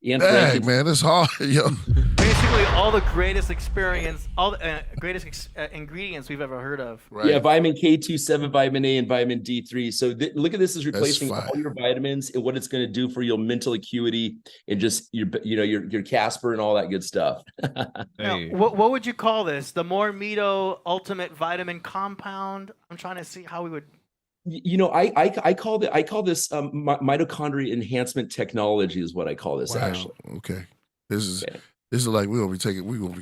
And dang, man, it's hard. Yo. Basically, all the greatest ingredients we've ever heard of. Right. Yeah, vitamin K2, 7 vitamin A, and vitamin D3. So look at this as replacing all your vitamins and what it's going to do for your mental acuity and just your Casper and all that good stuff. Now, what would you call this? The MoreMito Ultimate Vitamin Compound? I'm trying to see how we would. I call this mitochondria enhancement technology is what I call this. Wow. Actually. Okay. This is like we're gonna be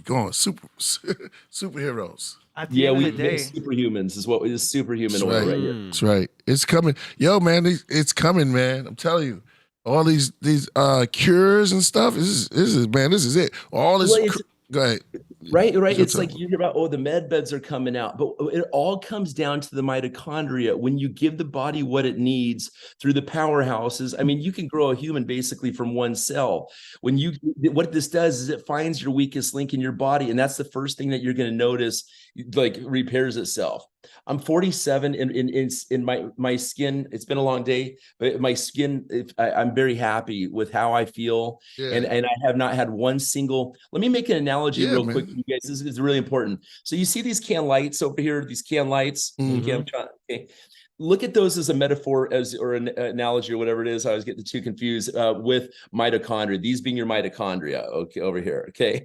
going superheroes. We superhumans is what is superhuman oil right here. That's right. It's coming. Yo, man, it's coming, man. I'm telling you. All these cures and stuff. This is it. All this go ahead. Right. It's like you hear about, the med beds are coming out, but it all comes down to the mitochondria. When you give the body what it needs through the powerhouses, I mean, you can grow a human basically from one cell. What this does is it finds your weakest link in your body, and that's the first thing that you're going to notice, like repairs itself. I'm 47 in my skin. It's been a long day, but my skin, I'm very happy with how I feel. Yeah. And I have not had one single, let me make an analogy real quick, you guys. This is really important. So you see these can lights over here, these can lights. Okay. Look at those as a metaphor or an analogy or whatever it is. I always get the two confused with mitochondria, these being your mitochondria. Okay. Over here. Okay.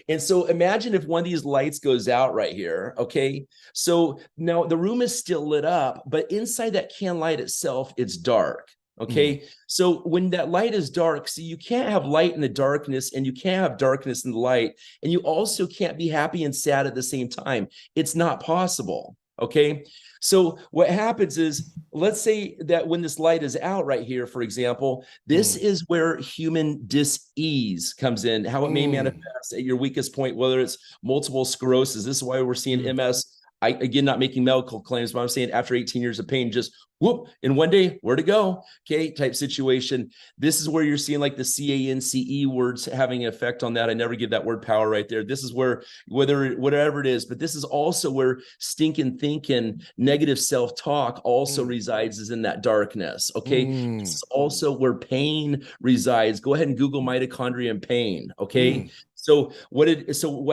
And so imagine if one of these lights goes out right here, okay? So now the room is still lit up, but inside that can light itself, it's dark, okay? So when that light is dark, see, you can't have light in the darkness and you can't have darkness in the light, and you also can't be happy and sad at the same time. It's not possible, okay? So what happens is, let's say that when this light is out right here, for example, this is where human dis-ease comes in, how it may manifest at your weakest point, whether it's multiple sclerosis. This is why we're seeing MS. Again, not making medical claims, but I'm saying after 18 years of pain, just whoop, in one day, where to go, okay, type situation. This is where you're seeing like the CANCE words having an effect on that. I never give that word power right there. This is where, whatever it is, but this is also where stinking thinking, negative self-talk also resides, is in that darkness, okay? This is also where pain resides. Go ahead and Google mitochondria and pain, okay? So what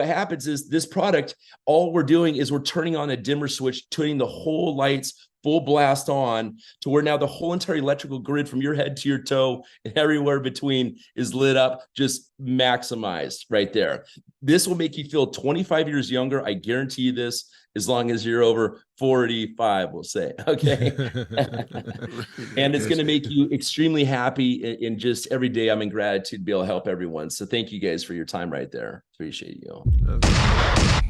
happens is this product, all we're doing is we're turning on a dimmer switch, turning the whole lights full blast on to where now the whole entire electrical grid from your head to your toe and everywhere between is lit up, just maximized right there. This will make you feel 25 years younger. I guarantee you this, as long as you're over 45, we'll say, okay? And it's going to make you extremely happy in just every day. I'm in gratitude to be able to help everyone. So thank you guys for your time right there. Appreciate you.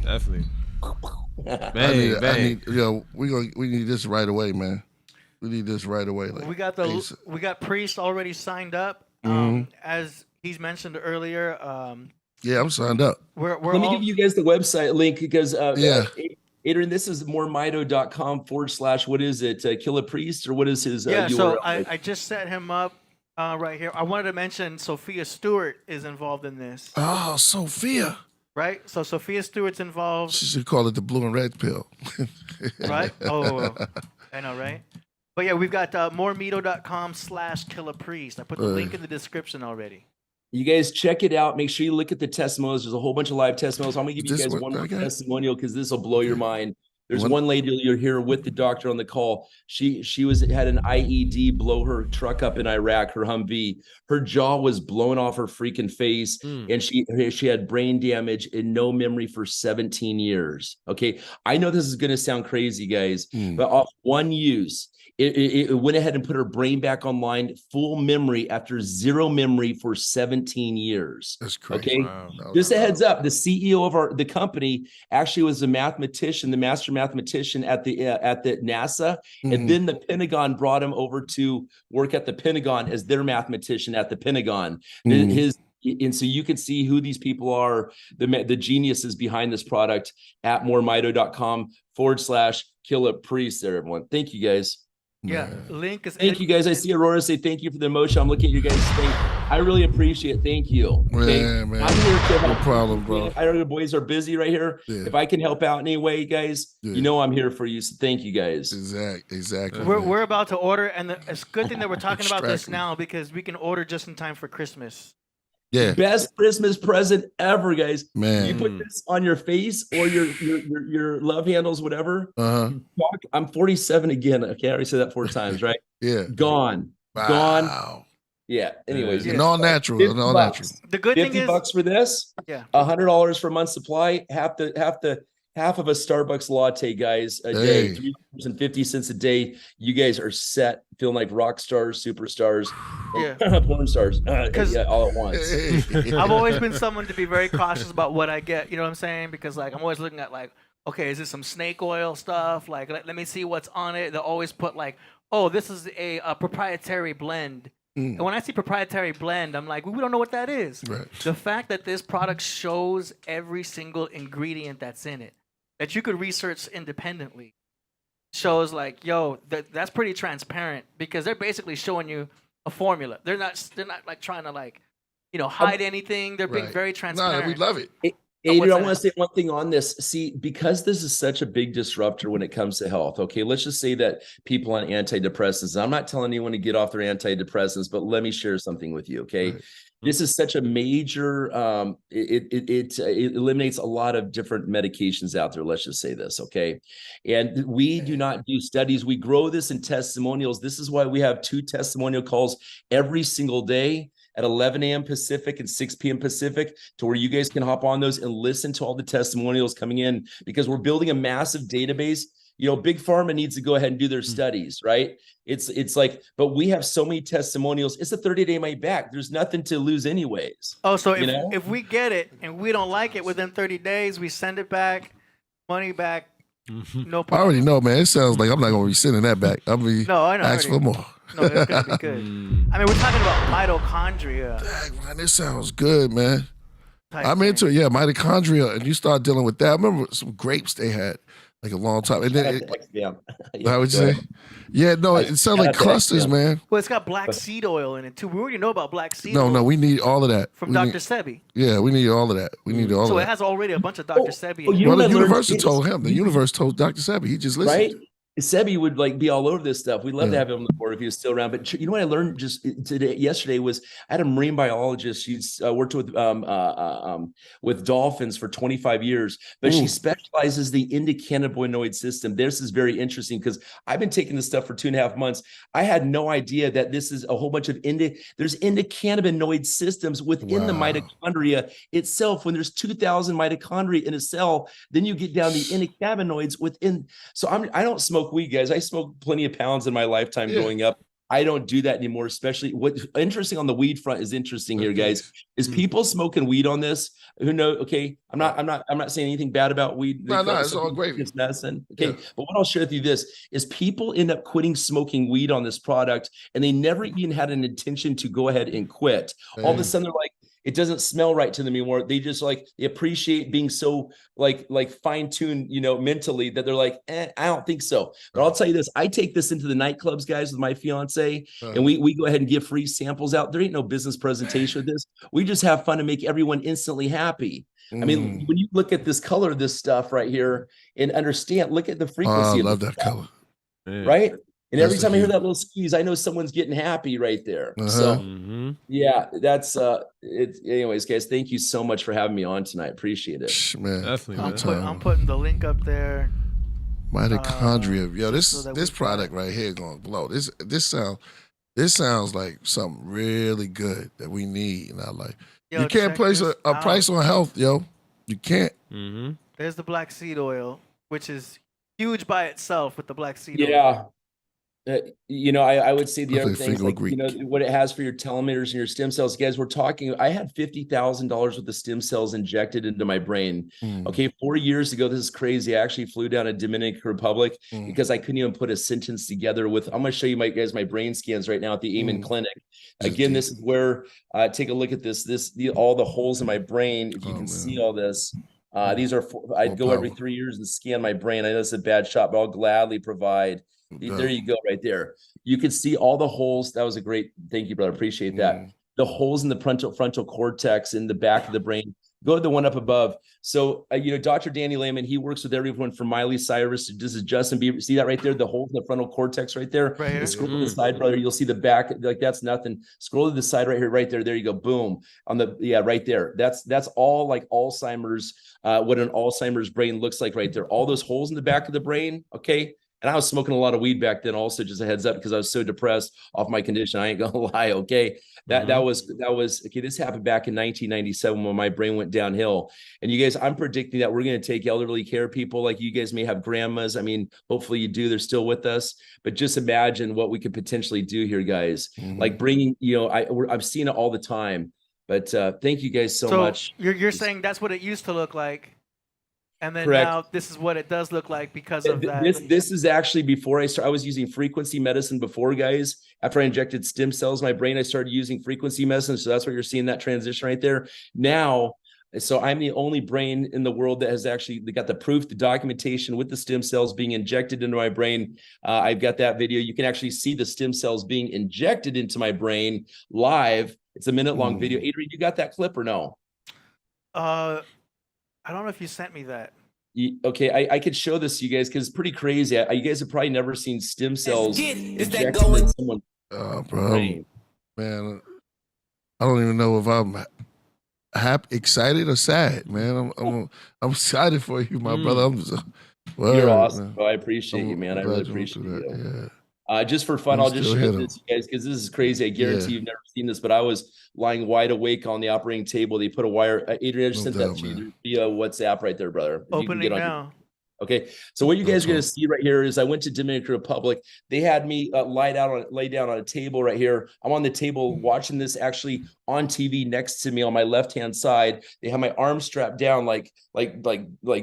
Definitely. We need this right away, man. We need this right away. Like, we got Priest already signed up. As he's mentioned earlier. I'm signed up. Let me give you guys the website link because Adrian, this is moremito.com / what is it? Killah Priest, or what is his URL? So I just set him up right here. I wanted to mention Sophia Stewart is involved in this. Oh, Sophia. Right? So Sophia Stewart's involved. She should call it the blue and red pill. Right? Oh, I know, right? But yeah, we've got moremito.com / Killah Priest. I put the link in the description already. You guys check it out. Make sure you look at the testimonials. There's a whole bunch of live testimonials. I'm going to give you guys one more testimonial because this will blow your mind. There's one lady you're here with the doctor on the call. She had an IED blow her truck up in Iraq, her Humvee. Her jaw was blown off her freaking face, and she had brain damage and no memory for 17 years. Okay, I know this is going to sound crazy, guys, but off one use, it went ahead and put her brain back online, full memory after zero memory for 17 years. That's crazy. Okay, just a heads up. The CEO of the company actually was a mathematician, the master mathematician at the NASA, and then the Pentagon brought him over to work at the Pentagon as their mathematician at the Pentagon. And so you can see who these people are, the geniuses behind this product at moremito.com/Killah Priest there, everyone. Thank you, guys. Yeah, link is. Thank you, guys. I see Aurora say thank you for the emotion. I'm looking at you guys. I really appreciate it. Thank you. Okay? Man. I'm here to no problem, bro. I know the boys are busy right here. Yeah. If I can help out in any way, guys, you know I'm here for you. So thank you, guys. Exactly. We're about to order, and it's a good thing that we're talking about this now because we can order just in time for Christmas. Yeah. Best Christmas present ever, guys. Man. You put this on your face or your love handles, whatever. I'm 47 again. Okay, I already said that 4 times, right? Yeah. Gone. Wow. Gone. Yeah. Anyways. And all natural. And all natural. The good thing is $50 for this. Yeah. $100 for a month supply. Half of a Starbucks latte, guys, a day, $3.50 a day. You guys are set, feeling like rock stars, superstars, porn stars, all at once. I've always been someone to be very cautious about what I get. You know what I'm saying? Because like I'm always looking at like, okay, is this some snake oil stuff? Like, let me see what's on it. They'll always put like, oh, this is a proprietary blend. And when I see proprietary blend, I'm like, we don't know what that is. Right. The fact that this product shows every single ingredient that's in it, that you could research independently, shows like, yo, that's pretty transparent because they're basically showing you a formula. They're not like trying to like, hide anything. They're being very transparent. No, we love it. Adrian, I want to say one thing on this. See, because this is such a big disruptor when it comes to health, okay, let's just say that people on antidepressants, I'm not telling anyone to get off their antidepressants, but let me share something with you, okay? Right. This is such a major, it eliminates a lot of different medications out there. Let's just say this, okay? And we do not do studies. We grow this in testimonials. This is why we have 2 testimonial calls every single day at 11 a.m. Pacific and 6 p.m. Pacific, to where you guys can hop on those and listen to all the testimonials coming in, because we're building a massive database. Big Pharma needs to go ahead and do their studies, right? It's like, but we have so many testimonials. It's a 30-day money back. There's nothing to lose anyways. Oh, so if we get it and we don't like it within 30 days, we send it back, money back, no problem. I already know, man. It sounds like I'm not going to be sending that back. I'll be ask for more. No, it's going to be good. I mean, we're talking about mitochondria. Dang, man, this sounds good, man. I'm into it. Yeah, mitochondria. And you start dealing with that. I remember some grapes they had like a long time. And then how would you say? Yeah, no, it sounds like clusters, man. Well, it's got black seed oil in it too. We already know about black seed oil. No, we need all of that. From Dr. Sebi. Yeah, we need all of that. We need all of that. So it has already a bunch of Dr. Sebi. Well, the universe told him. The universe told Dr. Sebi. He just listened. Right? Sebi would like be all over this stuff. We'd love to have him on the board if he was still around. But you know what I learned just yesterday was I had a marine biologist. She's worked with dolphins for 25 years, but she specializes the endocannabinoid system. This is very interesting because I've been taking this stuff for 2.5 months. I had no idea that this is a whole bunch of there's endocannabinoid systems within the mitochondria itself. When there's 2,000 mitochondria in a cell, then you get down the endocannabinoids within. So I don't smoke weed, guys. I smoked plenty of pounds in my lifetime growing up. I don't do that anymore. Especially what's interesting on the weed front is interesting here, guys, is people smoking weed on this who know, okay, I'm not saying anything bad about weed. No, it's all great. It's medicine. Okay. But what I'll share with you this is people end up quitting smoking weed on this product and they never even had an intention to go ahead and quit. All of a sudden they're like, it doesn't smell right to them anymore. They just they appreciate being so like fine-tuned, mentally, that they're like, I don't think so. But I'll tell you this, I take this into the nightclubs, guys, with my fiance, and we go ahead and give free samples out. There ain't no business presentation with this. We just have fun to make everyone instantly happy. I mean, when you look at this color of this stuff right here and understand, look at the frequency. I love that color. Right? And every time I hear that little squeeze, I know someone's getting happy right there. So, yeah, that's it. Anyways, guys, thank you so much for having me on tonight. Appreciate it. Man, definitely. I'm putting the link up there. Mitochondria. Yo, so this product right here gonna blow. This sounds like something really good that we need in our life. Yo, you can't place a price on health, yo. You can't. Mm-hmm. There's the black seed oil, which is huge by itself with the black seed oil. Yeah. I would say the other things like, Greek. what it has for your telomeres and your stem cells. Guys, we're talking, I had $50,000 worth of stem cells injected into my brain. Okay. 4 years ago, this is crazy. I actually flew down to Dominican Republic because I couldn't even put a sentence together with, I'm going to show you my brain scans right now at the Amen Clinic. Again, this is where, take a look at all the holes in my brain. If you can see all this, these are, I'd go every 3 years and scan my brain. I know it's a bad shot, but I'll gladly provide. There you go, right there. You can see all the holes. That was a great, thank you, brother. Appreciate that. The holes in the frontal cortex in the back of the brain. Go to the one up above. So, Dr. Danny Lehman, he works with everyone from Miley Cyrus. This is Justin Bieber. See that right there? The holes in the frontal cortex right there. Right here. Scroll to the side, brother. You'll see the back. Like that's nothing. Scroll to the side right here, right there. There you go. Boom. Right there. That's all like Alzheimer's. What an Alzheimer's brain looks like right there. All those holes in the back of the brain. Okay. And I was smoking a lot of weed back then also, just a heads up, because I was so depressed off my condition. I ain't gonna lie. Okay. That was okay. This happened back in 1997 when my brain went downhill. And you guys, I'm predicting that we're going to take elderly care people. Like you guys may have grandmas. I mean, hopefully you do. They're still with us, but just imagine what we could potentially do here, guys. Like bringing, I'm seeing it all the time, but thank you guys so much. You're saying that's what it used to look like. And then Correct. Now this is what it does look like because of that. This is actually before I was using frequency medicine before, guys. After I injected stem cells in my brain, I started using frequency medicine. So that's what you're seeing, that transition right there. Now, so I'm the only brain in the world that has actually got the proof, the documentation with the stem cells being injected into my brain. I've got that video. You can actually see the stem cells being injected into my brain live. It's a minute-long video. Adrian, you got that clip or no? I don't know if you sent me that. Okay, I could show this to you guys because it's pretty crazy. You guys have probably never seen stem cells injected in someone's brain. Man, I don't even know if I'm happy, excited, or sad. Man, I'm excited for you, my brother. You're awesome, bro. I appreciate you, man. I really appreciate you. Just for fun, I'll just show this, you guys, because this is crazy. I guarantee you've never seen this, but I was lying wide awake on the operating table. They put a wire. Adrian, I just sent that to you via WhatsApp right there, brother. Opening now. Okay, so what you guys are going to see right here is I went to Dominican Republic. They had me lay down on a table right here. I'm on the table watching this actually on TV next to me on my left-hand side. They have my arm strapped down like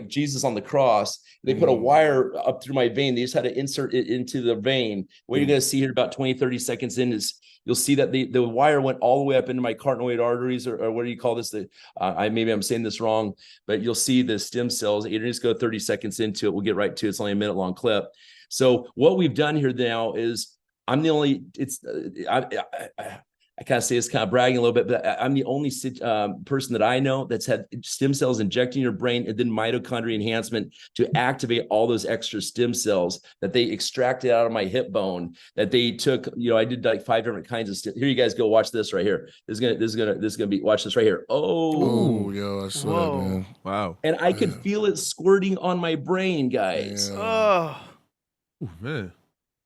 Jesus on the cross. They put a wire up through my vein. They just had to insert it into the vein. What you're going to see here about 20, 30 seconds in is you'll see that the wire went all the way up into my carotid arteries, or what do you call this? Maybe I'm saying this wrong, but you'll see the stem cells. Adrian, just go 30 seconds into it. We'll get right to it. It's only a minute long clip. So what we've done here now is I'm the only, I kind of say it's kind of bragging a little bit, but I'm the only person that I know that's had stem cells injecting your brain and then mitochondria enhancement to activate all those extra stem cells that they extracted out of my hip bone. That they took, I did like 5 different kinds of. Here, you guys go watch this right here. This is gonna be. Watch this right here. Oh, yo, I saw that, man. Wow. And I could feel it squirting on my brain, guys. Yeah. Oh, man.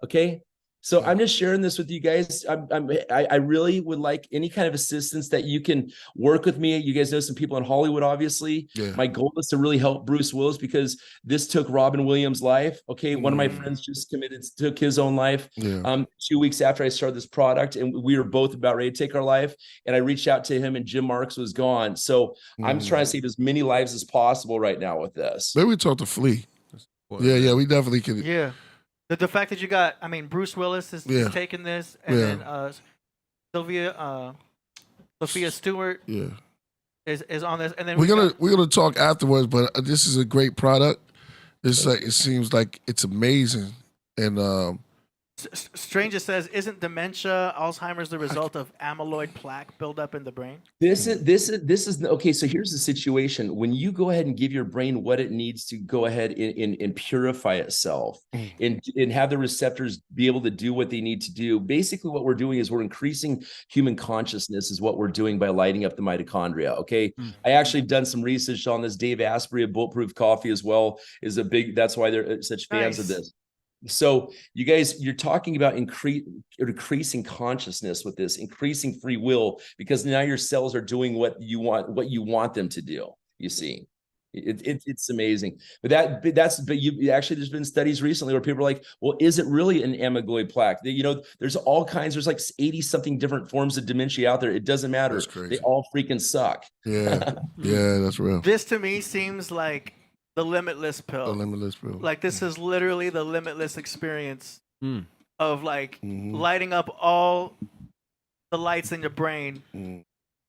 Okay. So I'm just sharing this with you guys. I really would like any kind of assistance that you can work with me. You guys know some people in Hollywood, obviously. Yeah. My goal is to really help Bruce Willis because this took Robin Williams' life. Okay. One of my friends just took his own life 2 weeks after I started this product, and we were both about ready to take our life. And I reached out to him and Jim Marks was gone. So I'm trying to save as many lives as possible right now with this. Maybe we talk to Flea. Yeah, we definitely can. Yeah. The fact that you got, Bruce Willis is taking this, and then Sophia Stewart is on this, and then we're gonna talk afterwards. But this is a great product. It seems like it's amazing, and Stranger says, isn't dementia, Alzheimer's the result of amyloid plaque buildup in the brain? This is okay. So here's the situation. When you go ahead and give your brain what it needs to go ahead and purify itself and have the receptors be able to do what they need to do, basically what we're doing is we're increasing human consciousness is what we're doing by lighting up the mitochondria. Okay. I actually have done some research on this. Dave Asprey of Bulletproof Coffee as well is that's why they're such fans of this. So you guys, you're talking about increasing consciousness with this, increasing free will, because now your cells are doing what you want them to do. You see, it's amazing. But you actually, there's been studies recently where people are like, well, is it really an amyloid plaque? There's all kinds. There's like 80 something different forms of dementia out there. It doesn't matter. They all freaking suck. Yeah, yeah, that's real. This to me seems like the limitless pill. The limitless pill. Like this is literally the limitless experience of like lighting up all the lights in your brain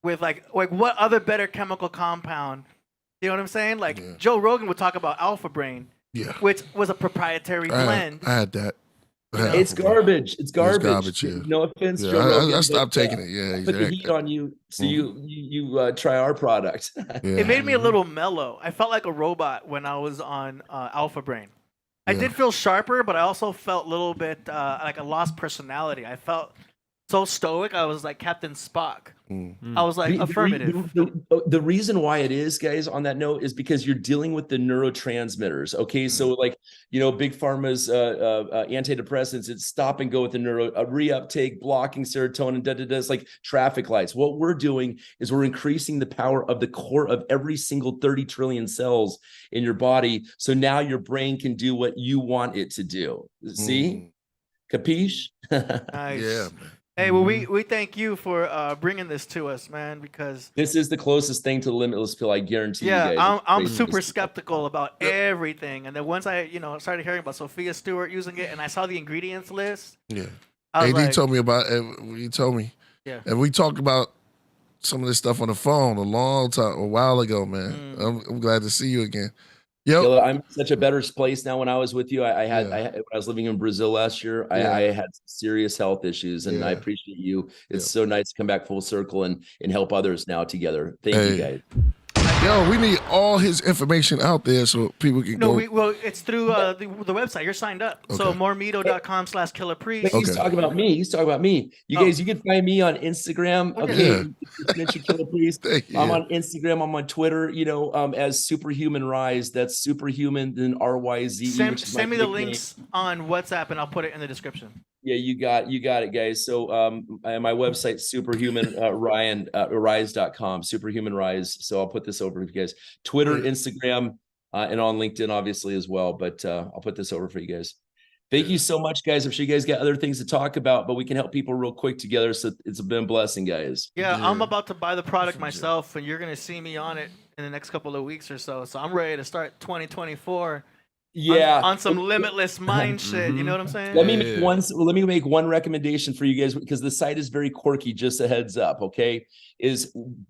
with like what other better chemical compound? You know what I'm saying? Like Joe Rogan would talk about Alpha Brain, which was a proprietary blend. I had that. It's garbage. It's garbage. Yeah. No offense, Yeah, Joe Rogan, I stopped taking it. Yeah, put the heat on you, so you try our product. It made me a little mellow. I felt like a robot when I was on Alpha Brain. I did feel sharper, but I also felt a little bit like a lost personality. I felt so stoic. I was like Captain Spock. I was like affirmative. The reason why it is, guys, on that note, is because you're dealing with the neurotransmitters. Okay, so like Big Pharma's antidepressants, it's stop and go with the reuptake, blocking serotonin. It's like traffic lights. What we're doing is we're increasing the power of the core of every single 30 trillion cells in your body. So now your brain can do what you want it to do. See, capiche? Nice. Yeah, man. Hey, well, we thank you for bringing this to us, man, because this is the closest thing to the limitless pill, I guarantee you guys. Yeah, I'm super skeptical about everything. And then once I, started hearing about Sophia Stewart using it and I saw the ingredients list. Yeah. AD told me about it. He told me. Yeah. And we talked about some of this stuff on the phone a while ago, man. I'm glad to see you again. Killah, I'm in such a better place now. When I was with you, I when I was living in Brazil last year, I had serious health issues, and I appreciate you. It's so nice to come back full circle and help others now together. Thank you, guys. We need all his information out there so people can go. Well, it's through the website. You're signed up. Okay. So MoreMito.com/Killah Priest. He's talking about me. You guys, you can find me on Instagram. Okay. Mention Killah Priest. I'm on Instagram. I'm on Twitter, as Superhuman Rise. That's Superhuman, then RYZE. Send me the links on WhatsApp and I'll put it in the description. Yeah, you got it, guys. So my website, superhumanrise.com, Superhuman Rise. So I'll put this over for you guys. Twitter, Instagram, and on LinkedIn, obviously, as well. But I'll put this over for you guys. Thank you so much, guys. I'm sure you guys got other things to talk about, but we can help people real quick together. So it's been a blessing, guys. Yeah, I'm about to buy the product myself, and you're going to see me on it in the next couple of weeks or so. So I'm ready to start 2024. On some limitless mind shit. You know what I'm saying? Let me make one recommendation for you guys, because the site is very quirky. Just a heads up, okay?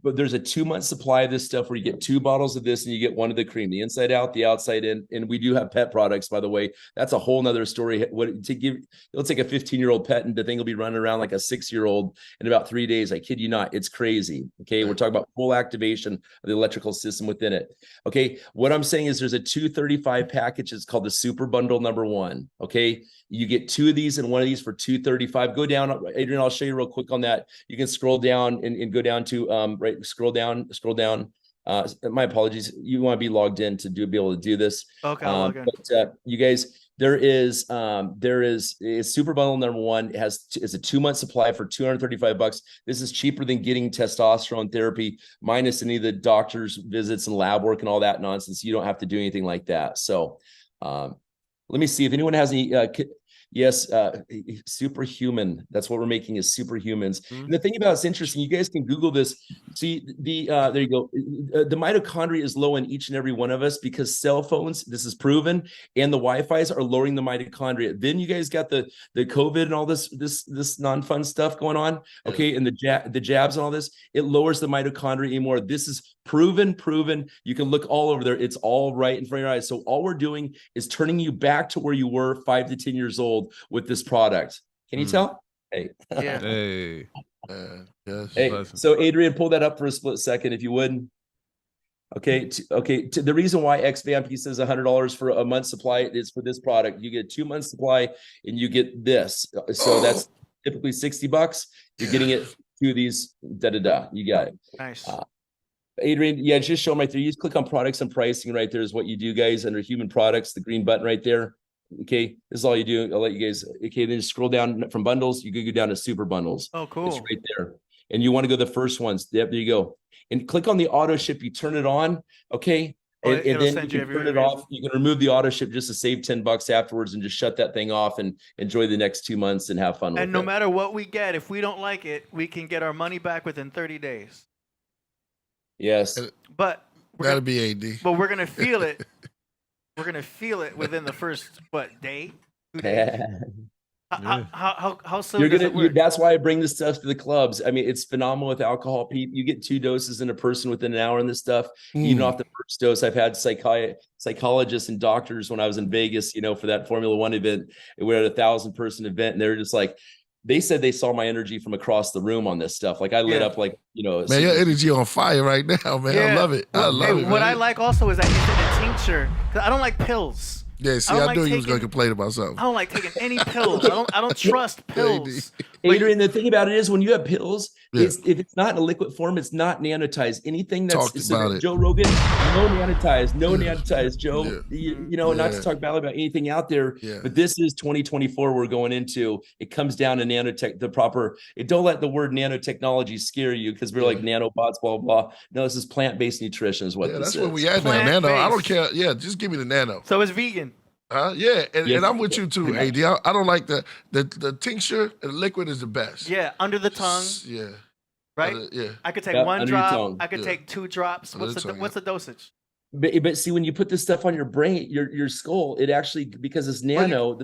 But there's a 2-month supply of this stuff where you get 2 bottles of this and you get 1 of the cream, the inside out, the outside in. And we do have pet products, by the way. That's a whole nother story. It'll take a 15-year-old pet and the thing will be running around like a 6-year-old in about 3 days. I kid you not. It's crazy. Okay. We're talking about full activation of the electrical system within it. Okay. What I'm saying is there's a 235 package. It's called the Super Bundle #1. Okay. You get 2 of these and 1 of these for $235. Go down, Adrian. I'll show you real quick on that. You can scroll down and go down to scroll down. My apologies. You want to be logged in to be able to do this. Okay. But you guys, there is Super Bundle #1. It's a 2-month supply for $235. This is cheaper than getting testosterone therapy minus any of the doctor's visits and lab work and all that nonsense. You don't have to do anything like that. So let me see if anyone has any. Yes, Superhuman. That's what we're making is Superhumans. And the thing about it's interesting. You guys can Google this. See there you go. The mitochondria is low in each and every one of us because cell phones. This is proven, and the Wi-Fi's are lowering the mitochondria. Then you guys got the COVID and all this non-fun stuff going on. Okay, and the jabs and all this. It lowers the mitochondria anymore. This is proven. You can look all over there. It's all right in front of your eyes. So all we're doing is turning you back to where you were 5 to 10 years old. household with this product. Can you tell? Hey. Yeah. Hey. Yes. Hey. So Adrian, pull that up for a split second, if you would. Okay. The reason why XVamp says $100 for a month's supply is for this product. You get 2 months supply and you get this. So that's typically $60. You're getting it through these You got it. Nice. Adrian, yeah, just show them right there. You just click on products and pricing right there is what you do, guys, under human products, the green button right there. Okay, this is all you do. I'll let you guys, okay, then just scroll down from bundles. You can go down to super bundles. Oh, cool. It's right there. And you want to go the first ones. Yep, there you go. And click on the auto ship. You turn it on, okay? And then you can turn it off. You can remove the auto ship just to save $10 afterwards and just shut that thing off and enjoy the next 2 months and have fun with it. And no matter what we get, if we don't like it, we can get our money back within 30 days. Yes. But that'll be AD. But we're gonna feel it. We're gonna feel it within the first day, 2 days. How soon does it work? That's why I bring this stuff to the clubs. I mean, it's phenomenal with alcohol, Pete. You get 2 doses in a person within an hour in this stuff. Even off the first dose, I've had psychologists and doctors when I was in Vegas, for that Formula One event. We had a 1,000-person event, and they were just like, they said they saw my energy from across the room on this stuff. Like I lit up like, Man, your energy on fire right now, man. I love it. I love it. What I like also is that you said a tincture. Cause I don't like pills. Yeah, see, I knew you was going to complain about something. I don't like taking any pills. I don't trust pills. Adrian, the thing about it is when you have pills, if it's not in a liquid form, it's not nanotized. Anything that's Joe Rogan, no nanotized, Joe. Not to talk badly about anything out there, but this is 2024 we're going into. It comes down to nanotech, the proper. Don't let the word nanotechnology scare you because we're like nanobots, blah, blah. No, this is plant-based nutrition is what this is. That's what we at now. Nano, I don't care. Yeah, just give me the nano. So it's vegan. And I'm with you too, AD. I don't like the tincture and the liquid is the best. Yeah, under the tongue. Yeah. Right? I could take 1 drop. I could take 2 drops. What's the dosage? But see, when you put this stuff on your brain, your skull, it actually, because it's nano,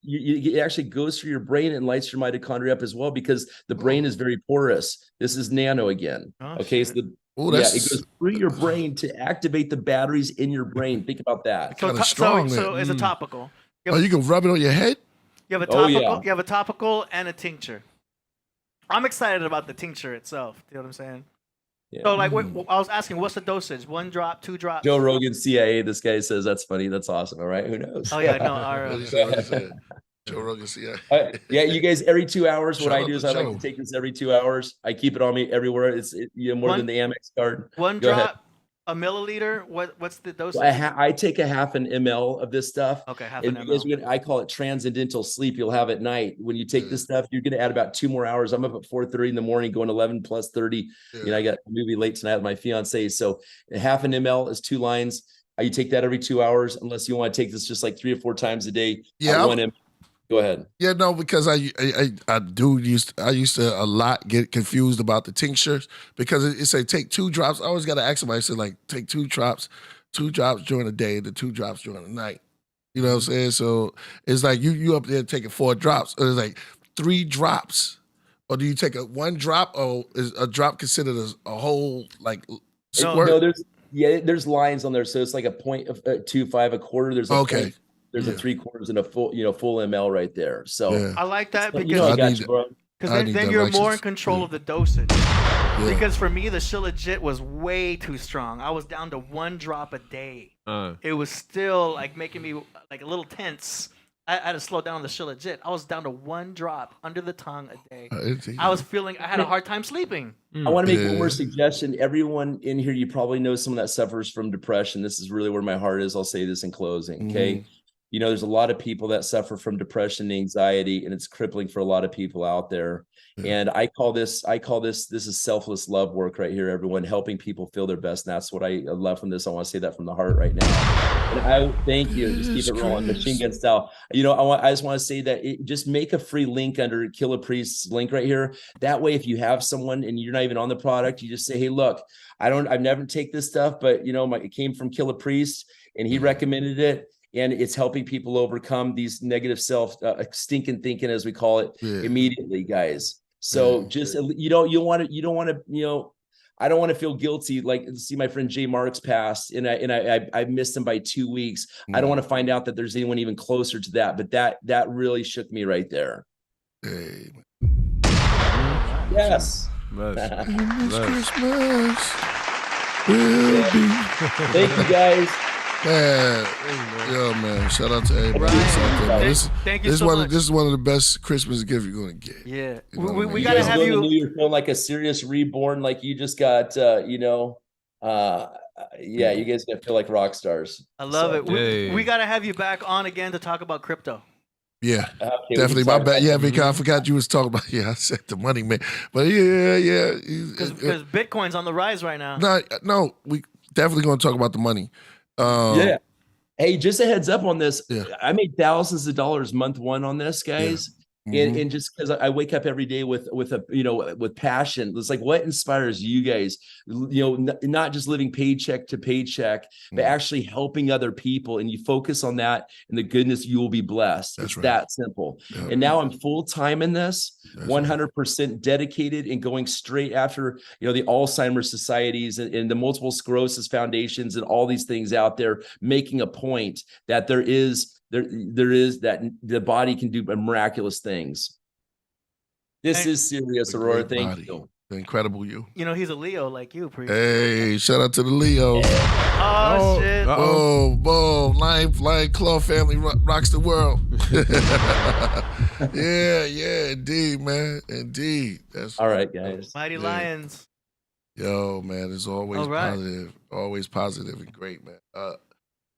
it actually goes through your brain and lights your mitochondria up as well because the brain is very porous. This is nano again. Okay, so it goes through your brain to activate the batteries in your brain. Think about that. So it's a topical. You can rub it on your head? You have a topical. You have a topical and a tincture. I'm excited about the tincture itself. You know what I'm saying? Yeah. So, like, I was asking, what's the dosage? 1 drop, 2 drops? Joe Rogan, CIA. This guy says that's funny. That's awesome. All right, who knows? Oh yeah, no. Joe Rogan, CIA. Yeah, you guys. Every 2 hours, what I do is I like to take this every 2 hours. I keep it on me everywhere. It's more than the Amex card. 1 drop. A milliliter? What's the dosage? I take a half an ml of this stuff. Okay, half an ml. I call it transcendental sleep. You'll have at night. When you take this stuff, you're going to add about 2 more hours. I'm up at 4:30 in the morning, going 11 plus 30. I got a movie late tonight with my fiance. So half an ml is 2 lines. You take that every 2 hours, unless you want to take this just like 3 or 4 times a day. Yeah. 1 ml. Go ahead. Yeah, no, because I used to a lot get confused about the tinctures because it say take 2 drops. I always got to ask somebody, say like take 2 drops during the day, the 2 drops during the night. You know what I'm saying? So it's like you up there taking 4 drops. Or it's like 3 drops. Or do you take 1 drop? Or is a drop considered a whole like squirt? No, there's lines on there. So it's like a 0.25, a quarter. There's a point. There's a 3/4 and a full ml right there. So I like that because then you're more in control of the dosage. Because for me, the Shilajit was way too strong. I was down to 1 drop a day. It was still like making me like a little tense. I had to slow down the Shilajit. I was down to 1 drop under the tongue a day. I was feeling I had a hard time sleeping. I want to make one more suggestion. Everyone in here, you probably know someone that suffers from depression. This is really where my heart is. I'll say this in closing. Okay. There's a lot of people that suffer from depression and anxiety, and it's crippling for a lot of people out there. And I call this is selfless love work right here, everyone, helping people feel their best. And that's what I love from this. I want to say that from the heart right now. And I thank you. Just keep it rolling, machine gun style. I just want to say that just make a free link under Killah Priest's link right here. That way, if you have someone and you're not even on the product, you just say, hey, look, I've never take this stuff, but it came from Killah Priest and he recommended it. And it's helping people overcome these negative stinking thinking, as we call it, immediately, guys. So just you don't want to. I don't want to feel guilty. Like, see my friend Jay Marks passed, and I missed him by 2 weeks. I don't want to find out that there's anyone even closer to that. But that really shook me right there. Hey. Yes. Christmas. Thank you guys. Man, yo, man! Shout out to everybody. Thank you so much. This is one of the best Christmas gifts you're gonna get. Yeah, you know we gotta have you. You're feeling like a serious reborn, like you just got, you guys gonna feel like rock stars. I love it. We gotta have you back on again to talk about crypto. Yeah, definitely. My bad. Yeah, because I forgot you was talking about. Yeah, I said the money, man. But yeah. Because Bitcoin's on the rise right now. No, we definitely gonna talk about the money. Yeah. Hey, just a heads up on this. Yeah. I made thousands of dollars month one on this, guys. Yeah. Mm-hmm. And just because I wake up every day with passion. It's like, what inspires you guys? Not just living paycheck to paycheck, but actually helping other people. And you focus on that and the goodness, you will be blessed. It's that simple. Yeah. And now I'm full time in this, 100% dedicated and going straight after, the Alzheimer's societies and the multiple sclerosis foundations and all these things out there, making a point that there is that the body can do miraculous things. This is serious, Aurora. Thank you. The incredible you. He's a Leo like you, Priest. Hey, shout out to the Leos. Oh shit. Boom. Lion Claw family rocks the world. yeah, indeed, man. Indeed. That's all right, guys. Mighty Lions. Yo, man, it's always positive. Always positive and great, man.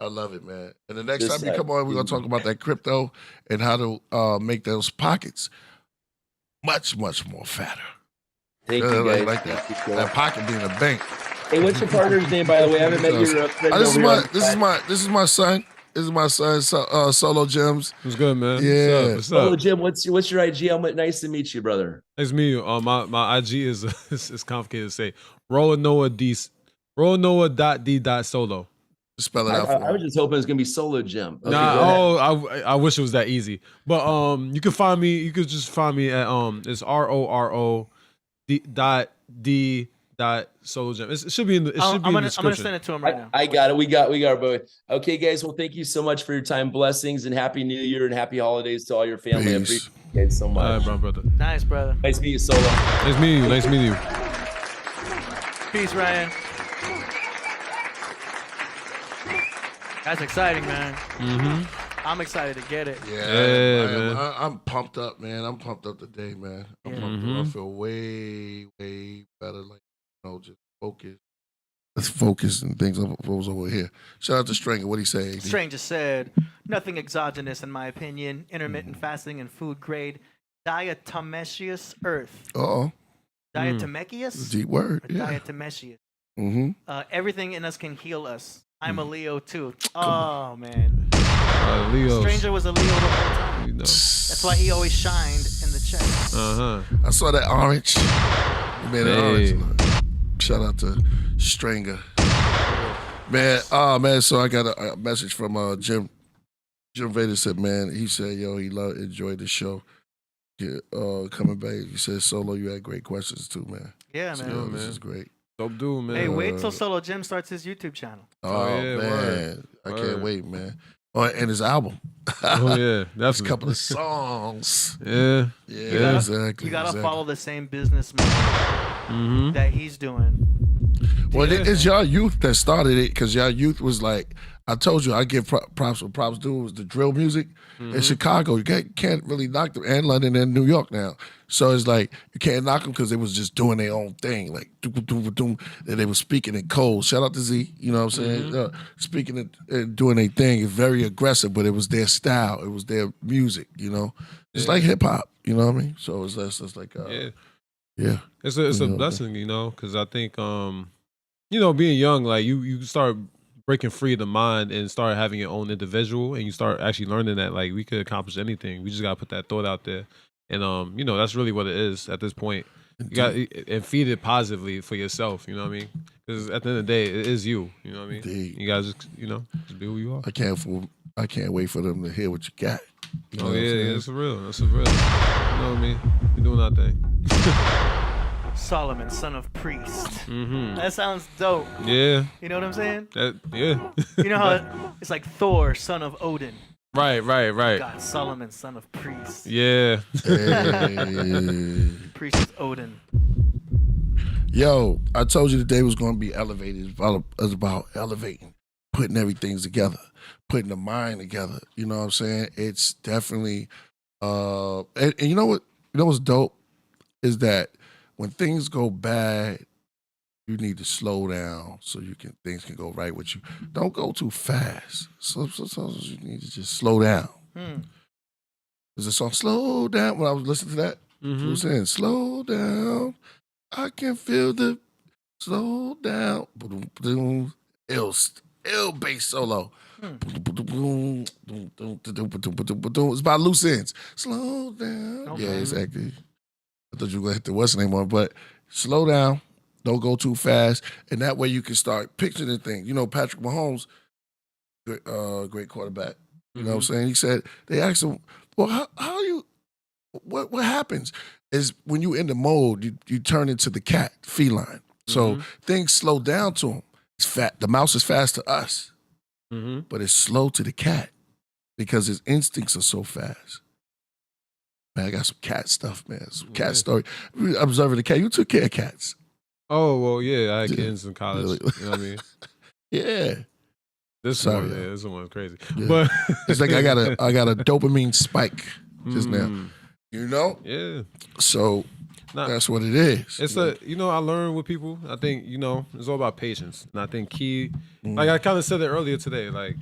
I love it, man. And the next time you come on, we're going to talk about that crypto and how to make those pockets much, much more fatter. Thank you, guys. Like that pocket being a bank. Hey, what's your partner's name, by the way? I haven't met your friend. This is my son. This is my son, Solo Gems. What's good, man? Yeah. What's up? Solo Jim, what's your IG? Nice to meet you, brother. Nice to meet you. My IG is it's complicated to say. RollNoah.D.Solo. Spell it out for me. I was just hoping it was gonna be Solo Jim. Okay, I wish it was that easy. But you can find me. You could just find me at it's RORO Solo Gem. It should be in the. I'm gonna send it to him right now. I got it. We got both. Okay, guys. Well, thank you so much for your time. Blessings and happy New Year and happy holidays to all your family. Peace. I appreciate you guys so much. All right, brother. Nice, brother. Nice to meet you, Solo. Nice meeting you. Peace, Ryan. That's exciting, man. Mm-hmm. I'm excited to get it. Yeah, man. I'm pumped up, man. I'm pumped up today, man. I'm pumped up. I feel way, way better. Like, just focus. Let's focus and things goes over here. Shout out to Stranger. What'd he say? Stranger said, nothing exogenous in my opinion. Intermittent fasting and food grade. Diatomaceous earth. Uh-oh. Diatomaceous? Deep word. Yeah. Diatomaceous. Everything in us can heal us. I'm a Leo too. Oh man. Leo. Stranger was a Leo the whole time. That's why he always shined in the chest. I saw that orange. He made it orange. Shout out to Stranger. Man, so I got a message from Jem Veda said, man, he said, yo, he enjoyed the show. Coming back. He said, Solo, you had great questions too, man. Yeah, man. So, this is great. Dope dude, man. Hey, wait till Solo Jim starts his YouTube channel. Oh yeah, man. I can't wait, man. And his album. That's a couple of songs. Yeah, exactly. You gotta follow the same business model that he's doing. Well, it's y'all youth that started it, because y'all youth was like, I told you, I give props what props do. Was the drill music in Chicago. You can't really knock them, and London and New York now. So it's like, you can't knock them because they was just doing their own thing. Like, and they were speaking in code. Shout out to Z, you know what I'm saying? Speaking and doing their thing. It's very aggressive, but it was their style. It was their music, It's like hip hop, you know what I mean? So it's like, yeah. It's a blessing, because I think, being young, like you start breaking free of the mind and start having your own individual, and you start actually learning that like we could accomplish anything. We just gotta put that thought out there, and that's really what it is at this point. You got and feed it positively for yourself. You know what I mean? Because at the end of the day, it is you. You know what I mean? Indeed. You guys just be who you are. I can't wait for them to hear what you got. That's for real. You know what I mean? We're doing our thing. Solomon, son of Priest. That sounds dope. Yeah. You know what I'm saying? Yeah. You know how it's like Thor, son of Odin. Right. God, Solomon, son of Priest. Yeah. Priest is Odin. Yo, I told you today was going to be elevated. It's about elevating, putting everything together, putting the mind together. You know what I'm saying? It's definitely, and you know what? You know what's dope is that when things go bad, you need to slow down so things can go right with you. Don't go too fast. So you need to just slow down. There's a song, "Slow Down." When I was listening to that, it was saying, "Slow down, I can feel the slow down." Ill bass solo. It's about loose ends. Slow down. Okay. Yeah, exactly. I thought you were going to hit the what's name on, but slow down. Don't go too fast. And that way you can start picturing things. You know, Patrick Mahomes, great quarterback. You know what I'm saying? He said, they asked him, well, how you, what happens is when you in the mode, you turn into the cat, feline. So things slow down to him. It's fat. The mouse is fast to us, but it's slow to the cat because his instincts are so fast. Man, I got some cat stuff, man. Some cat story. Observing the cat. You took care of cats. Oh, well, yeah. I had kids in college. You know what I mean? Yeah. This one's crazy. Yeah. But it's like I got a dopamine spike just now. You know? Yeah. So that's what it is. It's I learn with people. I think, it's all about patience. And I think key, like I kind of said it earlier today, like,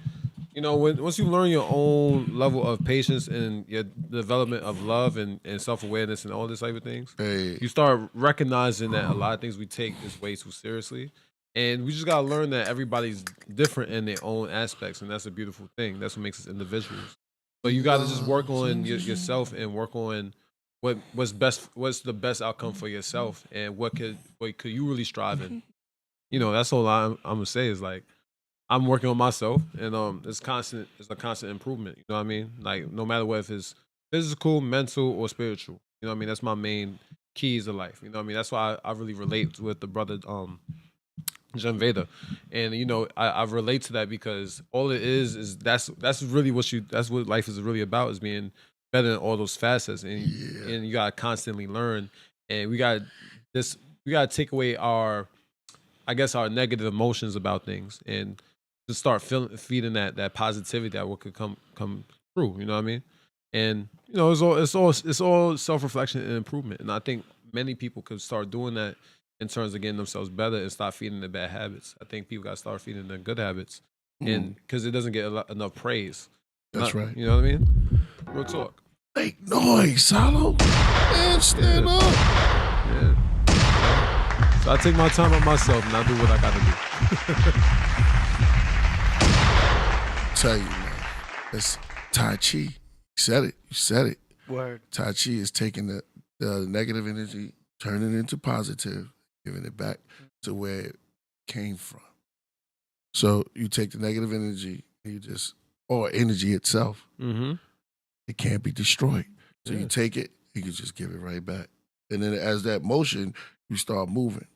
once you learn your own level of patience and your development of love and self-awareness and all this type of things, you start recognizing that a lot of things we take this way too seriously. And we just got to learn that everybody's different in their own aspects. And that's a beautiful thing. That's what makes us individuals. So you got to just work on yourself and work on what's the best outcome for yourself and what could you really strive in. That's all I'm going to say is like, I'm working on myself, and it's a constant improvement. You know what I mean? Like no matter what, if it's physical, mental, or spiritual. You know what I mean? That's my main keys of life. You know what I mean? That's why I really relate with the brother Jem Veda, and I relate to that because all it is that's really that's what life is really about, is being better in all those facets, and you gotta constantly learn, and we gotta take away our negative emotions about things and to start feeding that positivity that could come through. You know what I mean? And it's all self-reflection and improvement. And I think many people could start doing that in terms of getting themselves better and start feeding the bad habits. I think people got to start feeding the good habits, and because it doesn't get enough praise. That's right. You know what I mean? Real talk. Make noise, Salo. Man, stand up. Yeah. So I take my time on myself and I do what I got to do. Tell you, man, it's Tai Chi. You said it. Word. Tai Chi is taking the negative energy, turning it into positive, giving it back to where it came from. So you take the negative energy, or energy itself, it can't be destroyed. So you take it, you can just give it right back. And then as that motion, you start moving,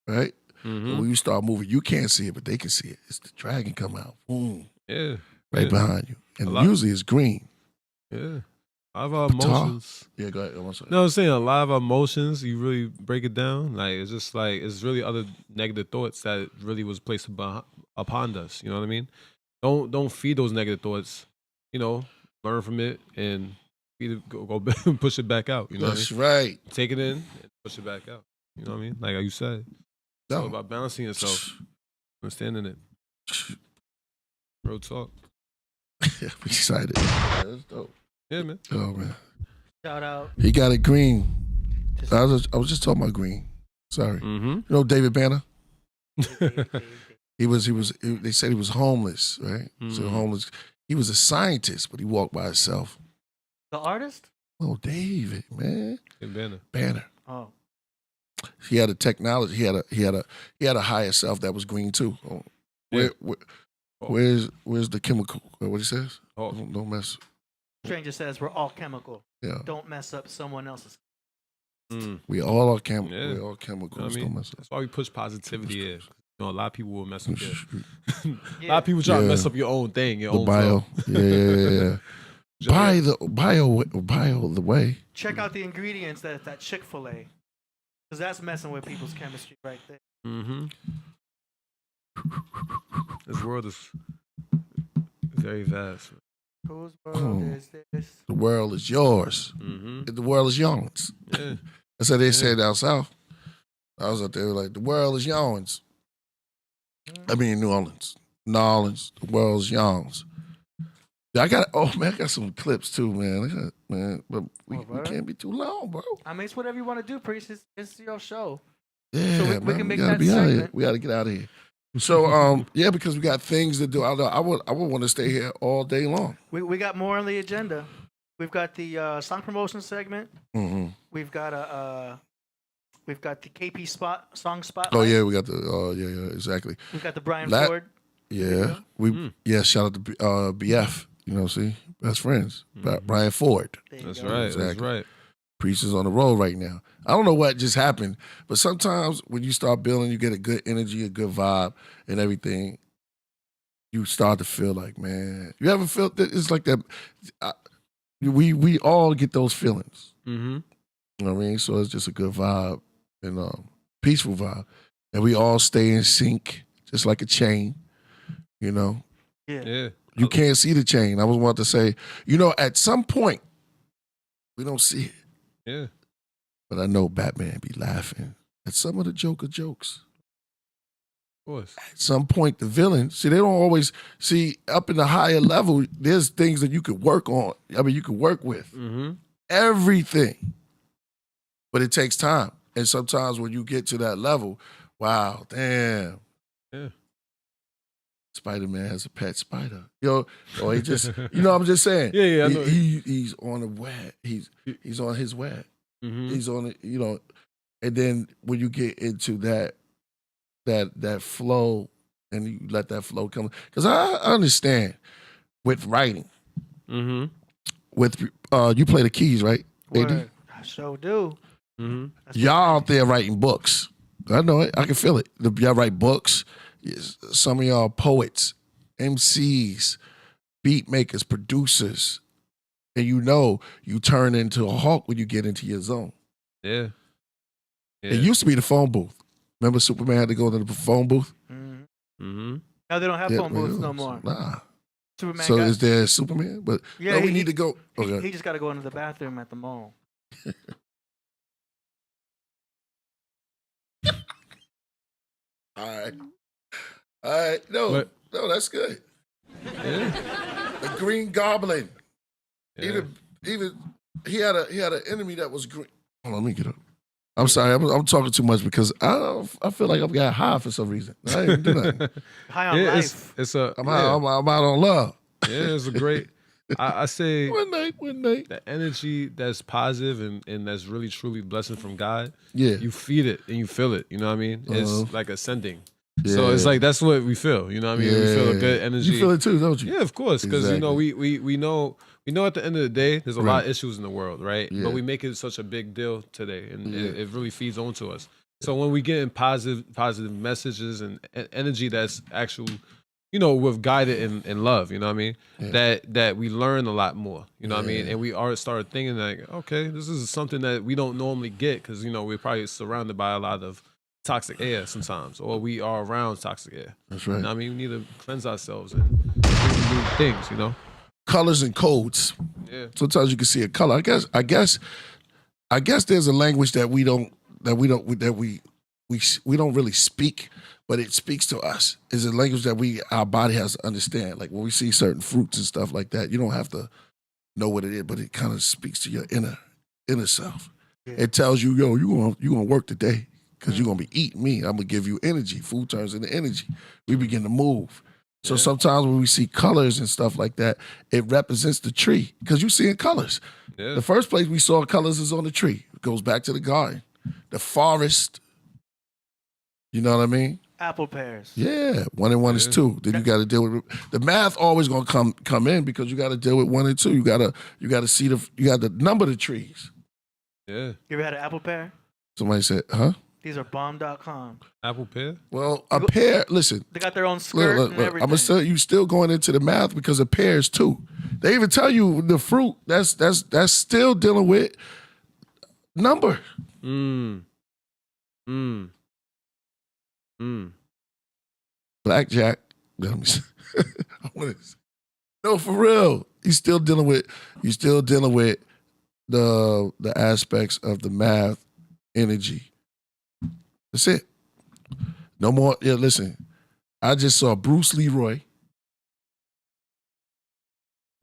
right? And when you start moving, you can't see it, but they can see it. It's the dragon come out, boom, behind you. And usually it's green. Yeah. A lot of our emotions. Yeah, go ahead. No, I'm saying a lot of our emotions, you really break it down. Like, it's just like, it's really other negative thoughts that really was placed upon us. You know what I mean? Don't feed those negative thoughts. Learn from it and go push it back out. You know That's what I mean? right. Take it in and push it back out. You know what I mean? Like you said. It's all about balancing yourself. Understanding it. Real talk. Yeah, we excited. Yeah, that's dope. Yeah, man. Oh, man. Shout out. He got it green. I was just talking about green. Sorry. You know David Banner? They said he was homeless, right? So homeless. He was a scientist, but he walked by himself. The artist? Oh, David, man. Banner. Oh. He had a technology. He had a higher self that was green too. Where's the chemical? What he says? Don't mess. Stranger says we're all chemical. Yeah. Don't mess up someone else's. We all are we all chemicals. You know don't mess up. That's why we push positivity here. You know, a lot of people will mess up your a lot of people try to mess up your own thing, your own bio. flow. Yeah. Buy the way. Check out the ingredients that Chick-fil-A, because that's messing with people's chemistry right there. Mm-hmm. This world is very vast. Whose world is this? The world is yours. Mm-hmm. The world is yours. Yeah. That's how they say down south. I was out there like, the world is yours. I mean, New Orleans. The world is yours. I got some clips too, man. But we can't be too long, bro. I mean, it's whatever you want to do, Priest. It's your show. Yeah, so we can make that segment. We got to get out of here. So, because we got things to do. I would want to stay here all day long. We got more on the agenda. We've got the song promotion segment. Mm-hmm. We've got the KP song spot. Oh yeah, we got the exactly. We've got the Brian Ford. Yeah, shout out to BF. You know, see, best friends. Brian Ford. That's right. Exactly. That's right. Priest is on the road right now. I don't know what just happened, but sometimes when you start building, you get a good energy, a good vibe, and everything. You start to feel like, man, you ever felt that? It's like that. We all get those feelings. Mm-hmm. You know what I mean? So it's just a good vibe and peaceful vibe, and we all stay in sync, just like a chain. You know? Yeah. You can't see the chain. I was about to say, at some point, we don't see it. Yeah. But I know Batman be laughing at some of the Joker jokes. Of course. At some point, the villain, they don't always see up in the higher level, there's things that you could work on. I mean, you could work with. Mm-hmm. Everything. But it takes time. And sometimes when you get to that level, wow, damn. Yeah. Spider-Man has a pet spider. Or he just, I'm just saying. Yeah, I know. He's on the web. He's on his web. Mm-hmm. He's on it, and then when you get into that flow and you let that flow come, because I understand with writing, mm-hmm. with you play the keys, right? AD? I sure do. Mm-hmm. Y'all out there writing books. I know it. I can feel it. Y'all write books. Some of y'all poets, MCs, beat makers, producers. And you turn into a hawk when you get into your zone. Yeah. It used to be the phone booth. Remember Superman had to go to the phone booth? Mm-hmm. Mm-hmm. Now they don't have phone booths no more. Nah. Superman so is there Superman? But yeah, we need to go. He just got to go into the bathroom at the mall. All right. No, that's good. Yeah. The Green Goblin. Yeah. Even he had an enemy that was green. Hold on, let me get up. I'm sorry, I'm talking too much because I feel like I've got high for some reason. I ain't even do nothing. High on life. I'm out on love. Yeah, it's a great. I say one night. The energy that's positive and that's really truly blessing from God. Yeah, you feed it and you feel it. You know what I mean? It's like ascending. Yeah. So it's like that's what we feel. You know what I mean? We feel a good energy. You feel it too, don't you? Yeah, of course. Because exactly. we know at the end of the day there's a lot of issues in the world, right? Yeah. But we make it such a big deal today, and it really feeds onto us. So when we get in positive messages and energy that's actual, with guided in love, you know what I mean? Yeah. That we learn a lot more, you know what I mean? And we started thinking like, okay, this is something that we don't normally get because we're probably surrounded by a lot of toxic air sometimes, or we are around toxic air. That's right. You know what I mean? We need to cleanse ourselves and do new things, Colors and codes. Yeah. Sometimes you can see a color. I guess there's a language that we don't really speak, but it speaks to us. It's a language that our body has to understand. Like when we see certain fruits and stuff like that, you don't have to know what it is, but it kind of speaks to your inner self. Yeah. It tells you, you gonna work today because you're gonna be eating me. I'm gonna give you energy. Food turns into energy. We begin to move. So sometimes when we see colors and stuff like that, it represents the tree because you see in colors. Yeah. The first place we saw colors is on the tree. It goes back to the garden, the forest. You know what I mean? Apple pears. Yeah, 1 and 1 is 2. Then you got to deal with the math. Always gonna come in because you got to deal with 1 and 2. You got to see you got to number the trees. Yeah. You ever had an apple pear? Somebody said, huh? These are bomb.com. Apple pear? Well, a pear, listen. They got their own skirt and everything. I'm going to tell you still going into the math because of pears too. They even tell you the fruit, that's still dealing with number. Blackjack. Let me see. No, for real. You're still dealing with the aspects of the math, energy. That's it. No more. Yeah, listen. I just saw Bruce Leroy.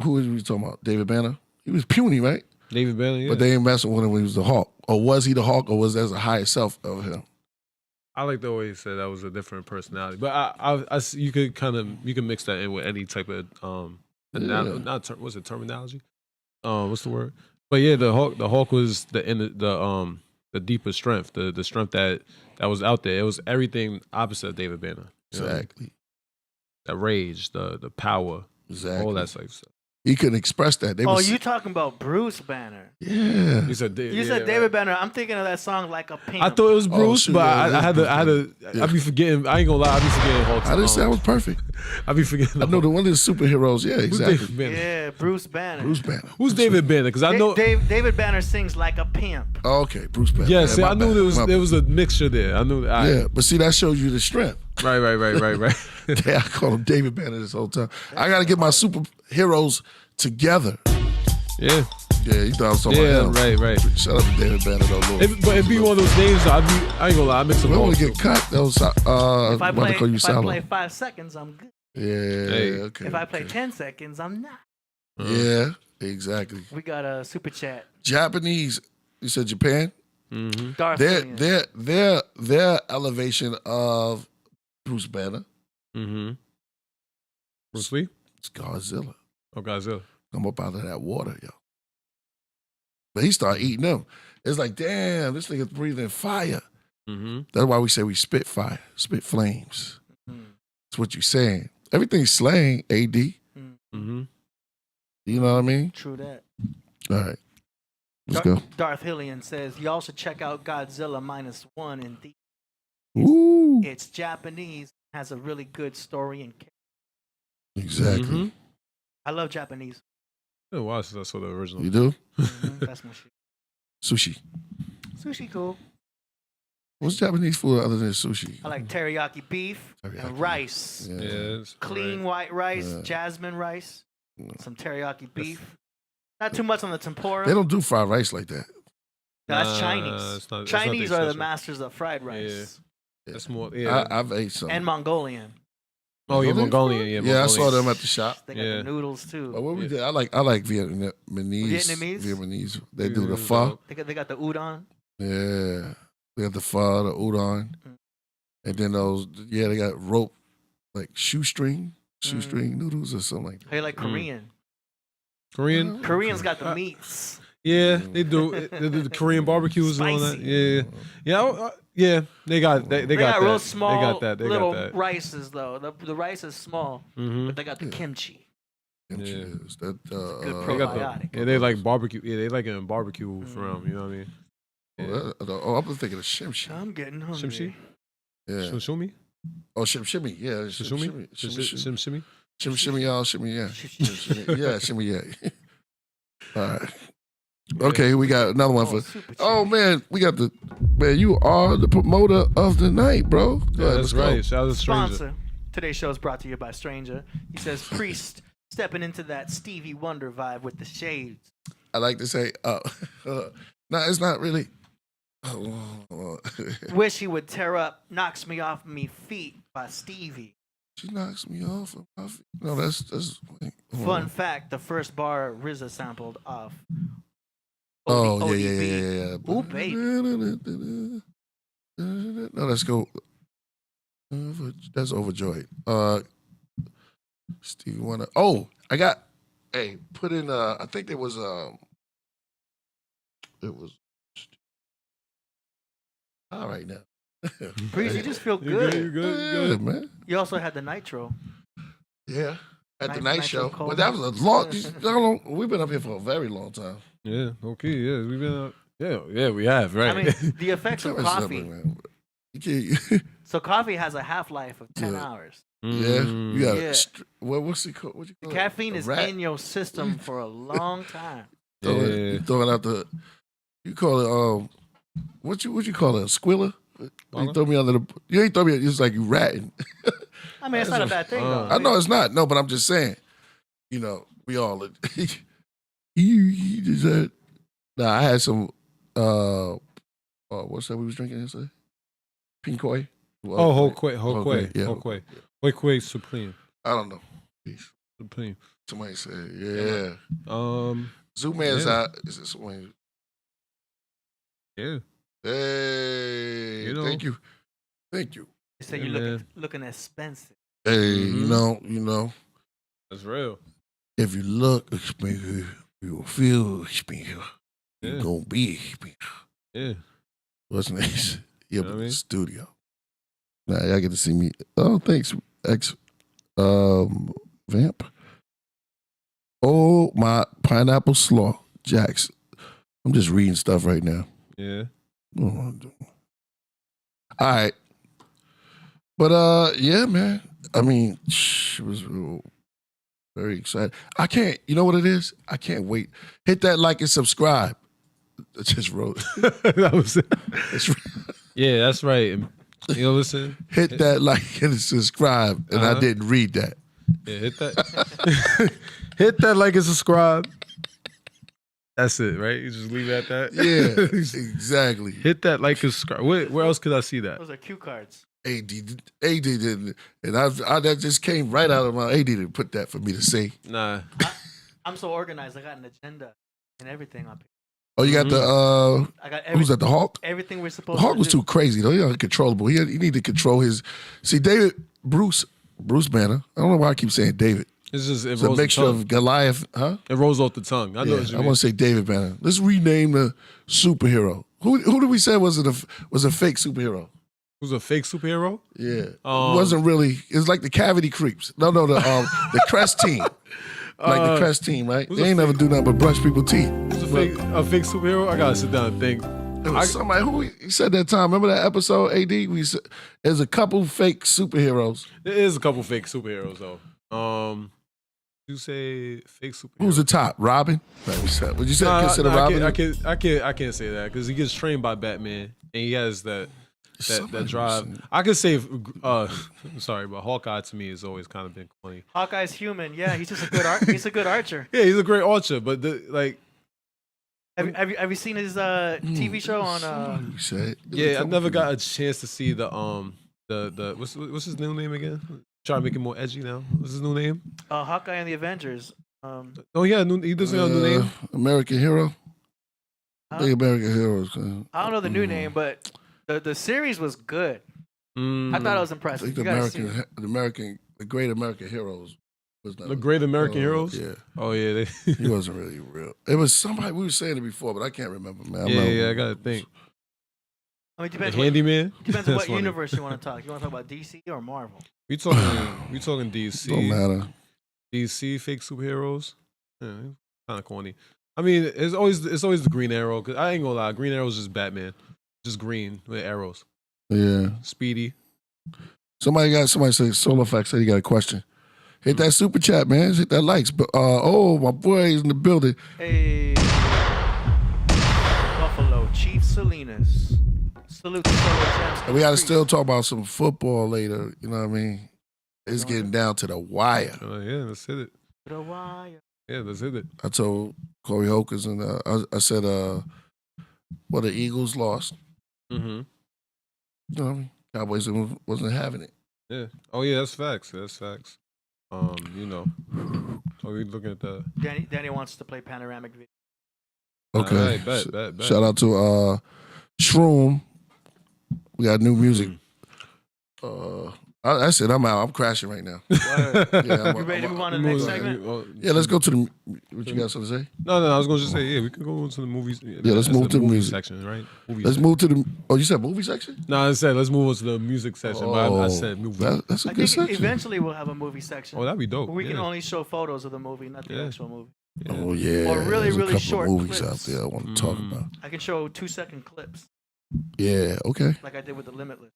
Who was we talking about? David Banner? He was puny, right? David Banner, yeah. But they ain't messing with him when he was the Hawk. Or was he the Hawk, or was that a higher self of him? I like the way he said that was a different personality. But you could mix that in with any type of what's it, terminology? What's the word? But yeah, the Hawk was the deeper strength, the strength that was out there. It was everything opposite of David Banner. Exactly. That rage, the power, exactly. All that type of stuff. He couldn't express that. You talking about Bruce Banner? Yeah. You said David right. Banner. I'm thinking of that song Like a Pimp. I thought it was Bruce, I be forgetting. I ain't gonna lie, I be forgetting Hawks. I didn't say I was perfect. I be forgetting. I know the one of the superheroes. Yeah, exactly. Yeah, Bruce Banner. Bruce Banner. Who's David Banner? Because I know David Banner sings Like a Pimp. Oh, okay, Bruce Banner. Yeah, see, I knew there was a mixture there. I knew. Yeah, but see, that shows you the strength. Right. I call him David Banner this whole time. I got to get my superheroes together. Yeah. Yeah, you thought I was talking about him. Right. Shout out to David Banner though. But it'd be one of those names. I ain't gonna lie. I mix them We all. want to get cut. That was if I Salo. play 5 seconds, I'm good. Yeah. Okay. If I play 10 seconds, I'm not. Yeah. Exactly. We got a super chat. Japanese. You said Japan. Mm-hmm. Their elevation of Bruce Banner. Mm-hmm. Bruce Lee. It's Godzilla. Oh, Godzilla. Come up out of that water, yo. But he started eating them. It's like, damn, this nigga's breathing fire. Mm-hmm. That's why we say we spit fire, spit flames. That's what you're saying. Everything's slang, AD. Mm-hmm. You know what I mean? True that. All right. Let's go. Darth Hillian says, you also check out Godzilla -1 in the. Ooh. It's Japanese, has a really good story and character. Exactly. Mm-hmm. I love Japanese. It's been a while since I saw the original. You do? That's my shit. Sushi. Sushi cool. What's Japanese food other than sushi? I like teriyaki beef and rice. Yeah. Clean white rice, jasmine rice, some teriyaki beef. Not too much on the tempura. They don't do fried rice like that. That's Chinese. Chinese are the masters of fried rice. Yeah. That's more. Yeah, I've ate some. And Mongolian. Oh yeah, Mongolian. Yeah, I saw them at the shop. They got the noodles too. But what we did, I like Vietnamese. They do the pho. They got the udon. Yeah, they got the pho, the udon, and then they got rope, like shoestring noodles or something like that. Hey, like Korean. Koreans got the meats. Yeah, they do. The Korean barbecues and all that. Yeah. They got that. Real small. They got that. Little rices though. The rice is small, but they got the kimchi. Kimchi is that. Good probiotic. They like barbecue. Yeah, they like it in barbecue from. You know what I mean? Yeah. I was thinking of shimchi. I'm getting hungry. Shimchi. Yeah. Shimmy. Oh, shimmy. Yeah. Shimmy. Shimmy, y'all. Shimmy, yeah. Yeah, shimmy, yeah. All right. Okay, we got another one for. Oh man, you are the promoter of the night, bro. Yeah, that's right. Shout out to Stranger. Sponsor. Today's show is brought to you by Stranger. He says, Priest stepping into that Stevie Wonder vibe with the shades. I like to say, no, it's not really. Wish he would tear up "Knocks Me Off Me Feet" by Stevie. She knocks me off of my feet. No, that's. Fun fact: the first bar RZA sampled off. Oh yeah. Ooh, baby. No, let's go. That's Overjoyed. Stevie Wonder. Oh, I got. Hey, put in. I think there was. It was. All right now. Priest, you just feel good. You good, man. You also had the nitro. Yeah, at the night show. Cold. But that was a long. We've been up here for a very long time. Yeah. Okay. Yeah. We've been. Yeah, we have, right? I mean, the effects of coffee. So coffee has a half-life of 10 hours. Yeah, you got what's it called? What you call caffeine is in your system for a long time. You throwing out the, you call it what you call it, a squilla? You throw me under the, you ain't throw me. It's like you ratting. I mean, it's not a bad thing though. I know it's not. No, but I'm just saying. You know, we all. He just said. Nah, I had some. What's that we was drinking yesterday? Pink Koi. Hokwe. Yeah. Hokwe Supreme. I don't know. Supreme. Somebody said, yeah. Zoom man's out. Is this one? Yeah. Hey, thank you. Thank you. They say you're looking expensive. Hey, you know. That's real. If you look expensive, you will feel expensive. Yeah. You're gonna be expensive. Yeah. What's next? Yeah, but the studio. Nah, y'all get to see me. Oh, thanks, Vamp. Oh, my pineapple slaw, Jax. I'm just reading stuff right now. Yeah. All right. But yeah, man. I mean, it was real, very excited. I can't, you know what it is? I can't wait. Hit that like and subscribe. I just wrote. That was it. Yeah, that's right. You know, listen. Hit that like and subscribe. And I didn't read that. Yeah, hit that. Hit that like and subscribe. That's it, right? You just leave it at that? Yeah, exactly. Hit that like and subscribe. Where else could I see that? Those are cue cards. AD didn't, and I that just came right out of my AD didn't put that for me to say. Nah. I'm so organized. I got an agenda and everything up here. Oh, you got the I got who's that? The Hawk. Everything we're The supposed. Hawk to was do. too crazy though. He uncontrollable. He need to control his. See, Bruce Banner. I don't know why I keep saying David. It's a mixture of Goliath, huh? It rolls off the tongue. I know what you mean. I want to say David Banner. Let's rename the superhero. Who did we say was a fake superhero? Who's a fake superhero? Yeah, it wasn't really. It's like the Cavity Creeps. No, the Crest Team. Like the Crest Team, right? They ain't never do nothing but brush people's teeth. Who's a fake superhero? I gotta sit down and think. There was somebody who he said that time. Remember that episode, AD? We said there's a couple fake superheroes. There is a couple fake superheroes though. You say fake superhero? Who's the top? Robin? Would you say consider Robin? I can't say that because he gets trained by Batman and he has that drive. I could say, I'm sorry, but Hawkeye to me has always kind of been corny. Hawkeye's human. Yeah, he's just a good he's a good archer. Yeah, he's a great archer, but have you seen his TV show on? Yeah, I never got a chance to see the what's his new name again? Try to make it more edgy now. What's his new name? Hawkeye and the Avengers. Oh yeah, he doesn't have a new name. American Hero. I think American Heroes. I don't know the new name, but the series was good. I thought it was impressive. I think the Great American Heroes was not the Great American Heroes. Yeah. Oh yeah, he wasn't really real. It was somebody we were saying it before, but I can't remember, man. I gotta think. I mean, depends. Handyman. Depends on what universe you want to talk. You want to talk about DC or Marvel? We talking DC. Don't matter. DC fake superheroes. Yeah, kind of corny. I mean, it's always the Green Arrow. Cause I ain't gonna lie, Green Arrow's just Batman, just green with arrows. Yeah. Speedy. Somebody said Solar Fact said he got a question. Hit that super chat, man. Hit that likes. But my boy is in the building. Hey, Buffalo Chief Salinas. Salute to Solo Gems. And we got to still talk about some football later. You know what I mean? It's getting down to the wire. Yeah, let's hit it. The wire. Yeah, let's hit it. I told Corey Hokers and I said, the Eagles lost. Mm-hmm. You know what I mean? Cowboys wasn't having it. Yeah. Oh yeah, that's facts. You know. Are we looking at the Danny wants to play panoramic video. Okay. Bet. Shout out to Shroom. We got new music. That's it. I'm out. I'm crashing right now. Yeah, you ready to move on to the next segment? Yeah, let's go to the. What you got something to say? No. I was going to just say, yeah, we can go into the movies. Yeah, let's move to the music section, right? Move to the. Oh, you said movie section? No, I said let's move on to the music section. But I said movie. That's a good section. Eventually, we'll have a movie section. Oh, that'd be dope. We can only show photos of the movie, not the actual movie. Oh yeah. Or really, There's a really couple short of movies clips. out there I want to talk about. I can show 2-second clips. Yeah. Okay. Like I did with the Limitless.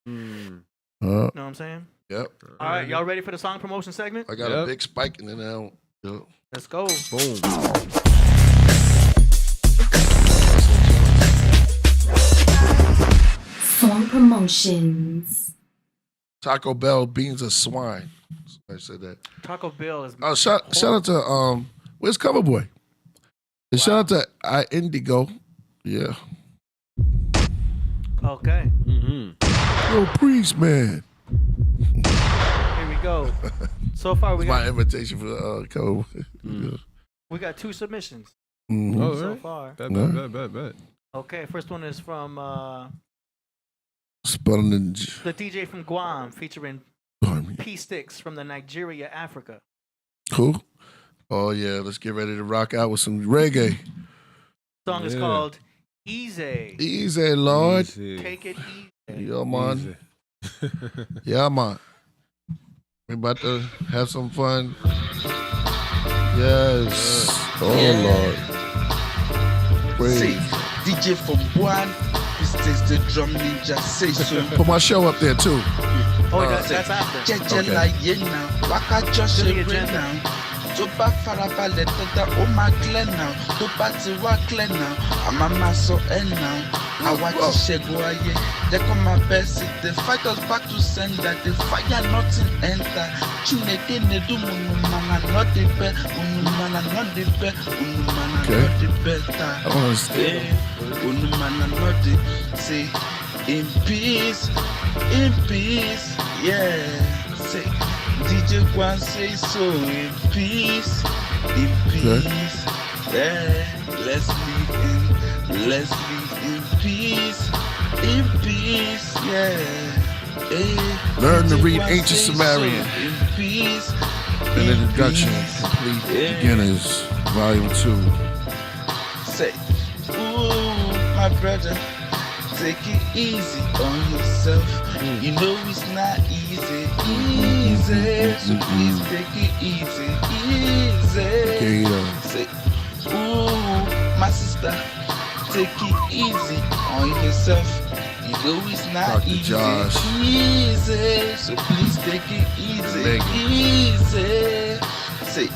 Mm. You know what I'm saying? Yep. All right, y'all ready for the song promotion segment? I got a big spike in it now. Yep. Let's go. Boom. Song promotions. Taco Bell beans of swine. I said that. Taco Bell is. Oh, shout out to where's Coverboy? And shout out to Indigo. Yeah. Okay. Yo, Priest, man. Here we go. So far, we my got invitation for Coverboy. Yeah. we got 2 submissions Oh, so right. far. Bet. Okay, first one is from Sponge. the DJ from Guam, featuring P Sticks from the Nigeria, Africa. Cool. Oh yeah, let's get ready to rock out with some reggae. Song is called Easy. Easy, Lord. Take it easy. Yeah, man. Yeah, man. We about to have some fun. Yes. Oh Lord. Praise. DJ from Guam, he takes the drum ninja session. Put my show up there too. Oh, that's after. Jẹ́jẹ́ láyé náà, wákàjọ́ ṣeré náà. Tó bá farabalẹ̀ dandan ó máa clear náà. Tó bá ti wá clear náà, a máa sọ ẹ̀ náà. Àwa ti ṣẹ́gun ayé, jẹ́ kó máa bẹ́ sí. They fight us back to sender, they fire nothing enter. Chineke nedu munumana not the best, munumana not the best, munumana not the better. I don't understand. Munumana not the say in peace, yeah. Say DJ Kwan say so in peace, yeah. Let's live in peace, yeah. Hey, Learn to DJ read Kwan Ancient say Sumerian. So, in peace, An introduction, complete beginners, volume 2. Say, ooh, my brother, take it easy on yourself. You know it's not easy, so please take it easy. Say, ooh, my sister, take it easy on yourself. You know it's not Dr. easy, Josh. so please take it easy. Say,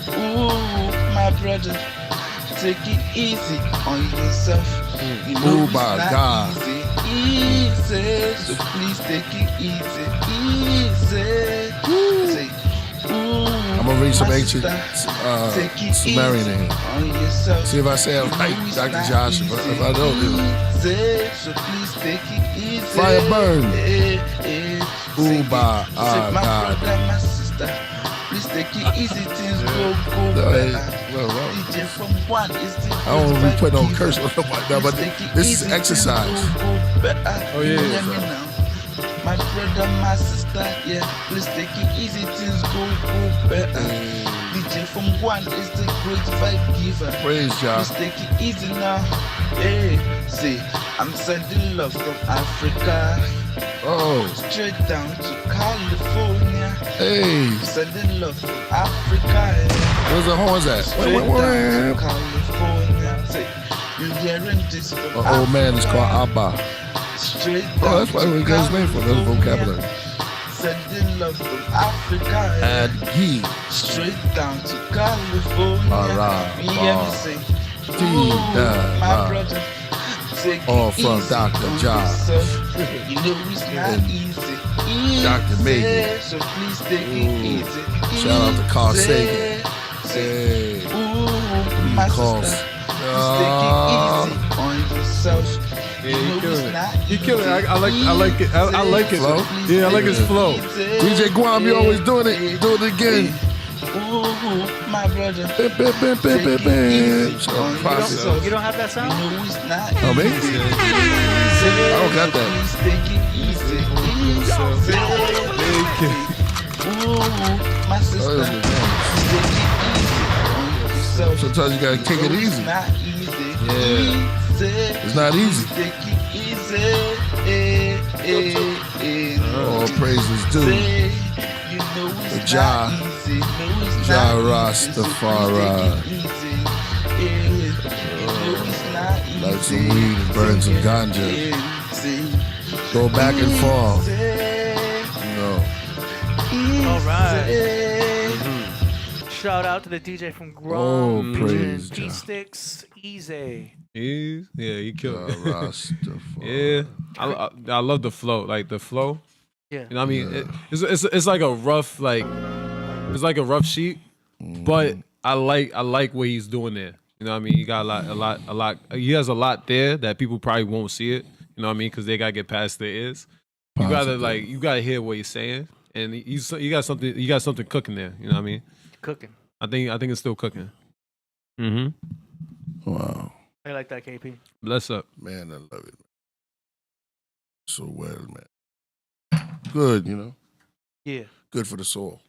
ooh, my brother, take it easy on yourself. You know Ooh, it's my not God. easy, so please take it easy. Say, ooh, I'm gonna read some my ancient sister, take it Sumerian easy in here. on yourself. See if I say it You know right, it's Dr. not Josh. If I don't, easy, so please take it easy. Fire burn. Ooh, Say, my my God. brother, my sister, please take it easy. Things go No, hey, better. well, wrong. DJ from one is the I don't want to be putting on giver. curse on nobody now, but Please take it this is easy, exercise. things go better. Oh, yeah, You yeah, hear me now? My brother, my sister, yeah, please take it easy, things go better. DJ from one is the great vibe giver. Praise Please God. take it easy now. Hey, see, I'm sending love from Africa Oh, straight down to California. hey, Sending love from Africa. where's the horns at? Straight down to California. Say, you hearing this from The old man is called Abba. Straight Oh, that's why we got his name for. That's vocabulary. Sending love from Africa. And he. Straight down to California. Alright, You hear me wow. say, T, my wow. brother, take All it from easy Dr. on Josh. yourself. You know it's not And easy. Dr. Megan. So please take it Ooh. easy. Shout out to Carl Sagan. Say, Hey, ooh, my calls. sister, please take it easy on yourself. Yeah, You you know killing it's it. not You killing it. I like it. I like it. Flow? Yeah, I like his flow. DJ Guam, you always doing it. Do it again. Ooh, my brother. Bam, bam, bam, bam, bam, bam. So, process. You don't have that You sound? know it's not Oh, me? easy. I don't got that. Please take it easy. Ooh, my Oh, sister. this is Take it easy on yourself. Sometimes you gotta take it You know easy. It's not easy. Yeah. It's not easy. Take it easy. All praises due. Say, you The Ja Rastafari. Like some weed and burn some ganja. Go back and forth. All right. Shout out to the DJ from Grom. Praise D-Sticks, Easy. Yeah, he killed it. Yeah, I love the flow. Like the flow. Yeah. You know what I mean? It's like a rough it's like a rough sheet, but I like what he's doing there. You know what I mean? He got a lot. He has a lot there that people probably won't see it. You know what I mean? Because they gotta get past their ears. You gotta hear what he's saying, and you got something cooking there. You know what I mean? Cooking. I think it's still cooking. Wow. I like that, KP. Bless up, man. I love it. So well, man. Good, you know. Yeah. Good for the soul.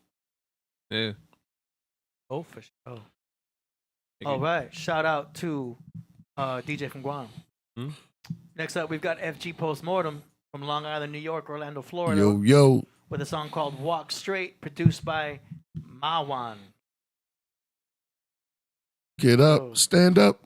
Yeah. Oh, for sure. All right. Shout out to DJ from Guam. Next up, we've got FG Postmortem from Long Island, New York, Orlando, Florida. Yo. With a song called Walk Straight, produced by Mawan. Get up. Stand up.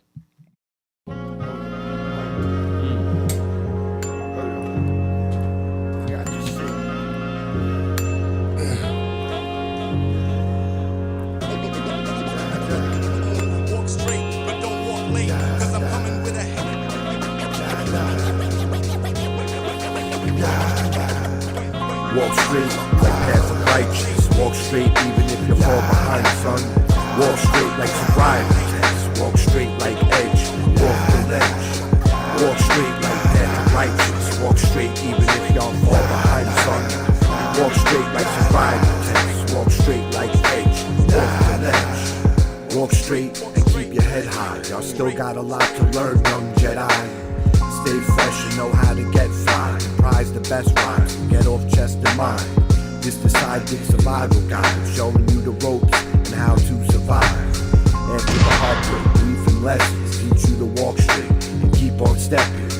Walk straight like path of righteous. Walk straight even if you fall behind, son. Walk straight like sobriety test. Walk straight like edge. Walk the ledge. Walk straight like path of righteous. Walk straight even if y'all fall behind, son. Walk straight like sobriety test. Walk straight like edge. Walk the ledge. Walk straight and keep your head high. Y'all still got a lot to learn, young Jedi. Stay fresh and know how to get fly. Prize the best rhymes, get off chest and mind. This the Sidekick survival guide, showing you the ropes and how to survive. After the heartbreak, briefing lessons, teach you to walk straight and keep on stepping.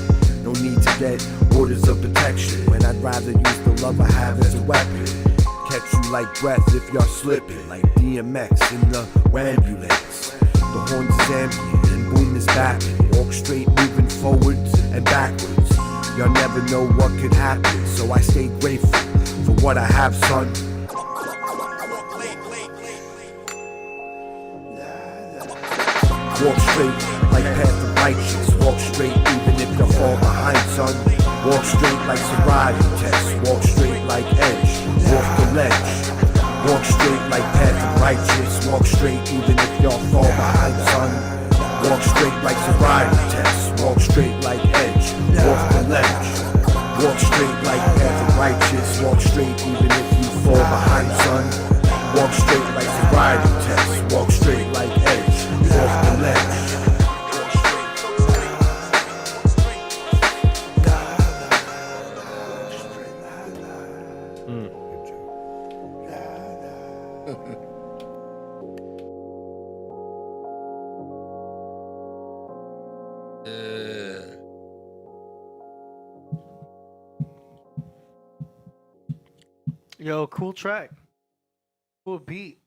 No need to get orders of protection, when I'd rather use the love I have as a weapon. Catch you like breath if you're slipping, like DMX in the ambulance. The horns is ambient and boom is back. Walk straight, moving forwards and backwards. Y'all never know what could happen, so I stay grateful for what I have, son. Walk straight like path of righteous. Walk straight even if you fall behind, son. Walk straight like sobriety test. Walk straight like edge. Walk the ledge. Walk straight like path of righteous. Walk straight even if y'all fall behind, son. Walk straight like sobriety test. Walk straight like edge. Walk the ledge. Walk straight like path of righteous. Walk straight even if you fall behind, son. Walk straight like sobriety test. Walk straight like edge. Walk the ledge. Yo, cool track. Cool beat.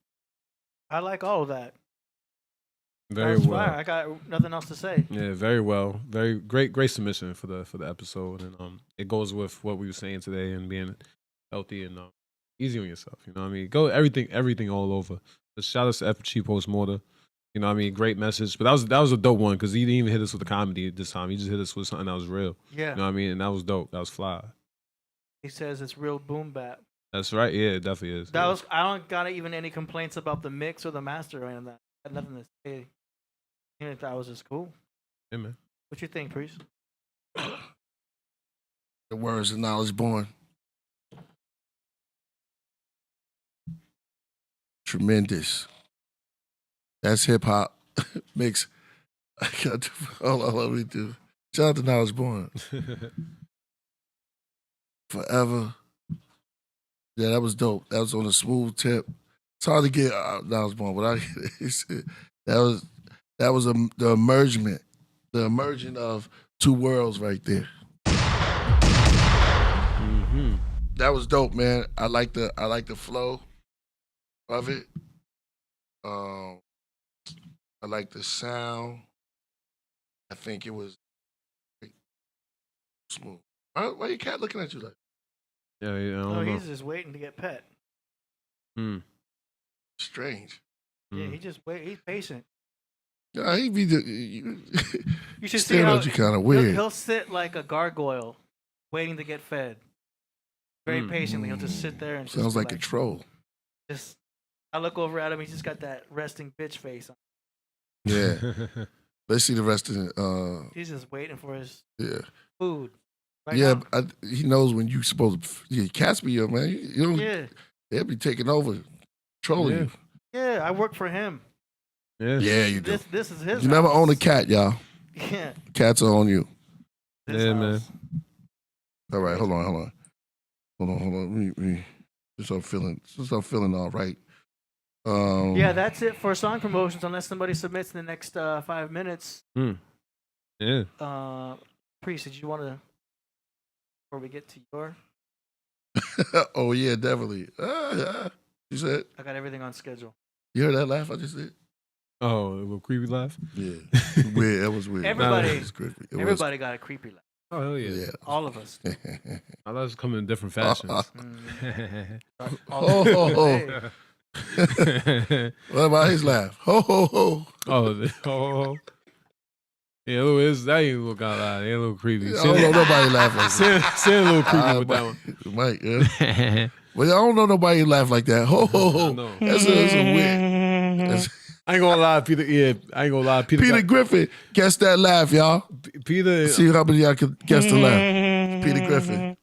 I like all of that. Very well. well. I got nothing else to say. Yeah, very well. Very great submission for the episode, and it goes with what we were saying today and being healthy and easy on yourself. You know what I mean? Go everything all over. Just shout out to FG Postmortem. You know what I mean? Great message. But that was a dope one because he didn't even hit us with a comedy this time. He just hit us with something that was real. Yeah. You know what I mean? And that was dope. That was fly. He says it's real boom bap. That's right. Yeah, it definitely is. That was. I don't got even any complaints about the mix or the master or anything. I had nothing to say. I think that was just cool. Yeah, man. What you think, Priest? The words of knowledge born. Tremendous. That's hip hop mix. I got to, hold on, let me do. Shout out to Knowledge Born. Forever. Yeah, that was dope. That was on a smooth tip. It's hard to get Knowledge Born, but that was the emergent of two worlds right there. Mm-hmm. That was dope, man. I like the flow. of it. I like the sound. I think it was smooth. Why your cat looking at you like? Yeah, I don't No, know. he's just waiting to get pet. Strange. Yeah, he just wait. He's patient. Yeah, he be You should see staring how at you kind of weird. He'll sit like a gargoyle, waiting to get fed. Very patiently, he'll just sit there and Sounds just like a troll. Just, I look over at him. He's just got that resting bitch face on. Yeah. Let's see the rest of it. He's just waiting for his Yeah, food. Right now. he knows when you supposed to. Yeah, cats be here, man. You don't. Yeah. They'll be taking over, trolling you. Yeah, I work for him. Yeah, you do. This is his. You never house. own a cat, y'all. Yeah. Cats are on you. Yeah, man. All right, hold on. Just I'm feeling all right. Yeah, that's it for song promotions. Unless somebody submits in the next 5 minutes. Yeah. Priest, did you want to? Before we get to your. Oh yeah, definitely. Yeah. You said. I got everything on schedule. You heard that laugh I just did? Oh, a little creepy laugh. Yeah, weird. That was weird. Everybody got a creepy laugh. Oh hell yeah! All of us. I thought it coming in different fashions. What about his laugh? Ho ho ho! Oh. Yeah, that ain't a little kind of ain't a little creepy. I don't know nobody laugh like that. Say a little creepy with that one. Mike, yeah. Well, I don't know nobody laugh like that. Ho ho ho! That's a weird. I ain't gonna lie, Peter. Yeah, I ain't gonna lie, Peter Griffin. Guess that laugh, y'all. Peter. See how many y'all can guess the laugh. Peter Griffin.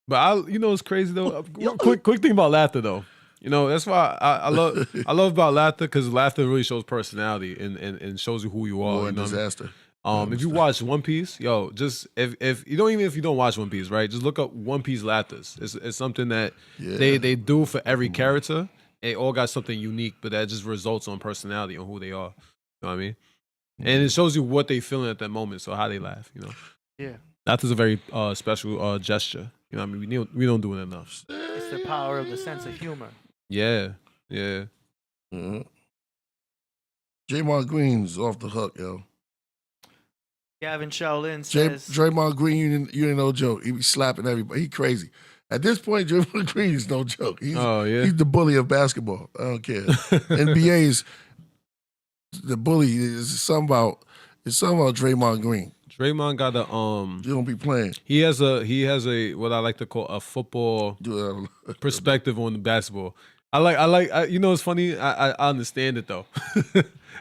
But it's crazy though. Quick thing about laughter though. That's why I love about laughter, because laughter really shows personality and shows you who you are. More disaster. If you watch One Piece, just if you don't watch One Piece, right? Just look up One Piece laughters. It's something that they do for every character. They all got something unique, but that just results on personality, on who they are. You know what I mean? And it shows you what they feeling at that moment, so how they laugh. Yeah. Laughter's a very special gesture. You know what I mean? We don't do it enough. It's the power of the sense of humor. Yeah. Mm-hmm. Draymond Green's off the hook, yo. Gavin Shaolin says Draymond Green, you ain't no joke. He be slapping everybody. He crazy. At this point, Draymond Green is no joke. He's the bully of basketball. I don't care. NBA's the bully. It's something about Draymond Green. Draymond got a You don't be playing. He has a what I like to call a football perspective on the basketball. It's funny. I understand it though.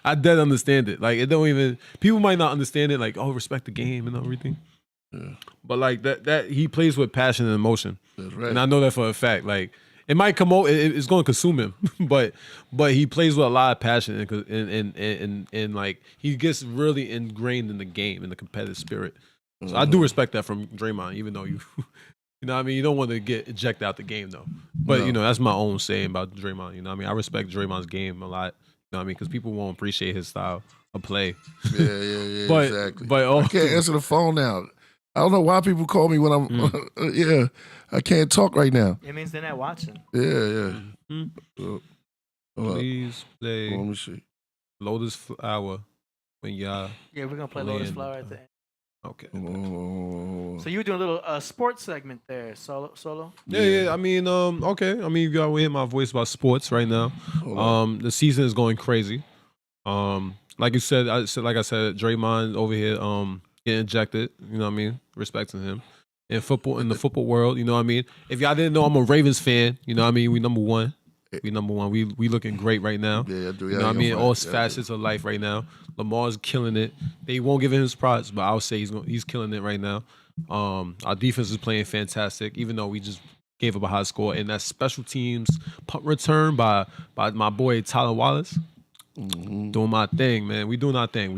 I dead understand it. Like, it don't even, people might not understand it. Like, respect the game and everything. Yeah. But like that he plays with passion and emotion. That's right. And I know that for a fact. Like, it might come out, it's going to consume him, but he plays with a lot of passion and like he gets really ingrained in the game, in the competitive spirit. So I do respect that from Draymond, even though you know what I mean, you don't want to get ejected out the game though. But that's my own saying about Draymond. You know what I mean, I respect Draymond's game a lot. You know what I mean, because people won't appreciate his style of play. Yeah, exactly. But I can't answer the phone now. I don't know why people call me when I'm. I can't talk right now. It means they're not watching. Yeah. Please play. Let me see. Lotus Flower when y'all. Yeah, we're gonna play Lotus Flower at the end. Okay. So you were doing a little sports segment there, solo. Yeah. I mean, okay. I mean, you got to hear my voice about sports right now. The season is going crazy. Like I said, Draymond over here, getting ejected. You know what I mean? Respecting him in the football world. You know what I mean? If y'all didn't know, I'm a Ravens fan. You know what I mean? We number one. We looking great right now. Yeah, I do. You know what I mean? All facets of life right now. Lamar's killing it. They won't give him his props, but I'll say he's killing it right now. Our defense is playing fantastic, even though we just gave up a high score. And that special teams punt return by my boy Tyler Wallace. Doing my thing, man. We doing our thing.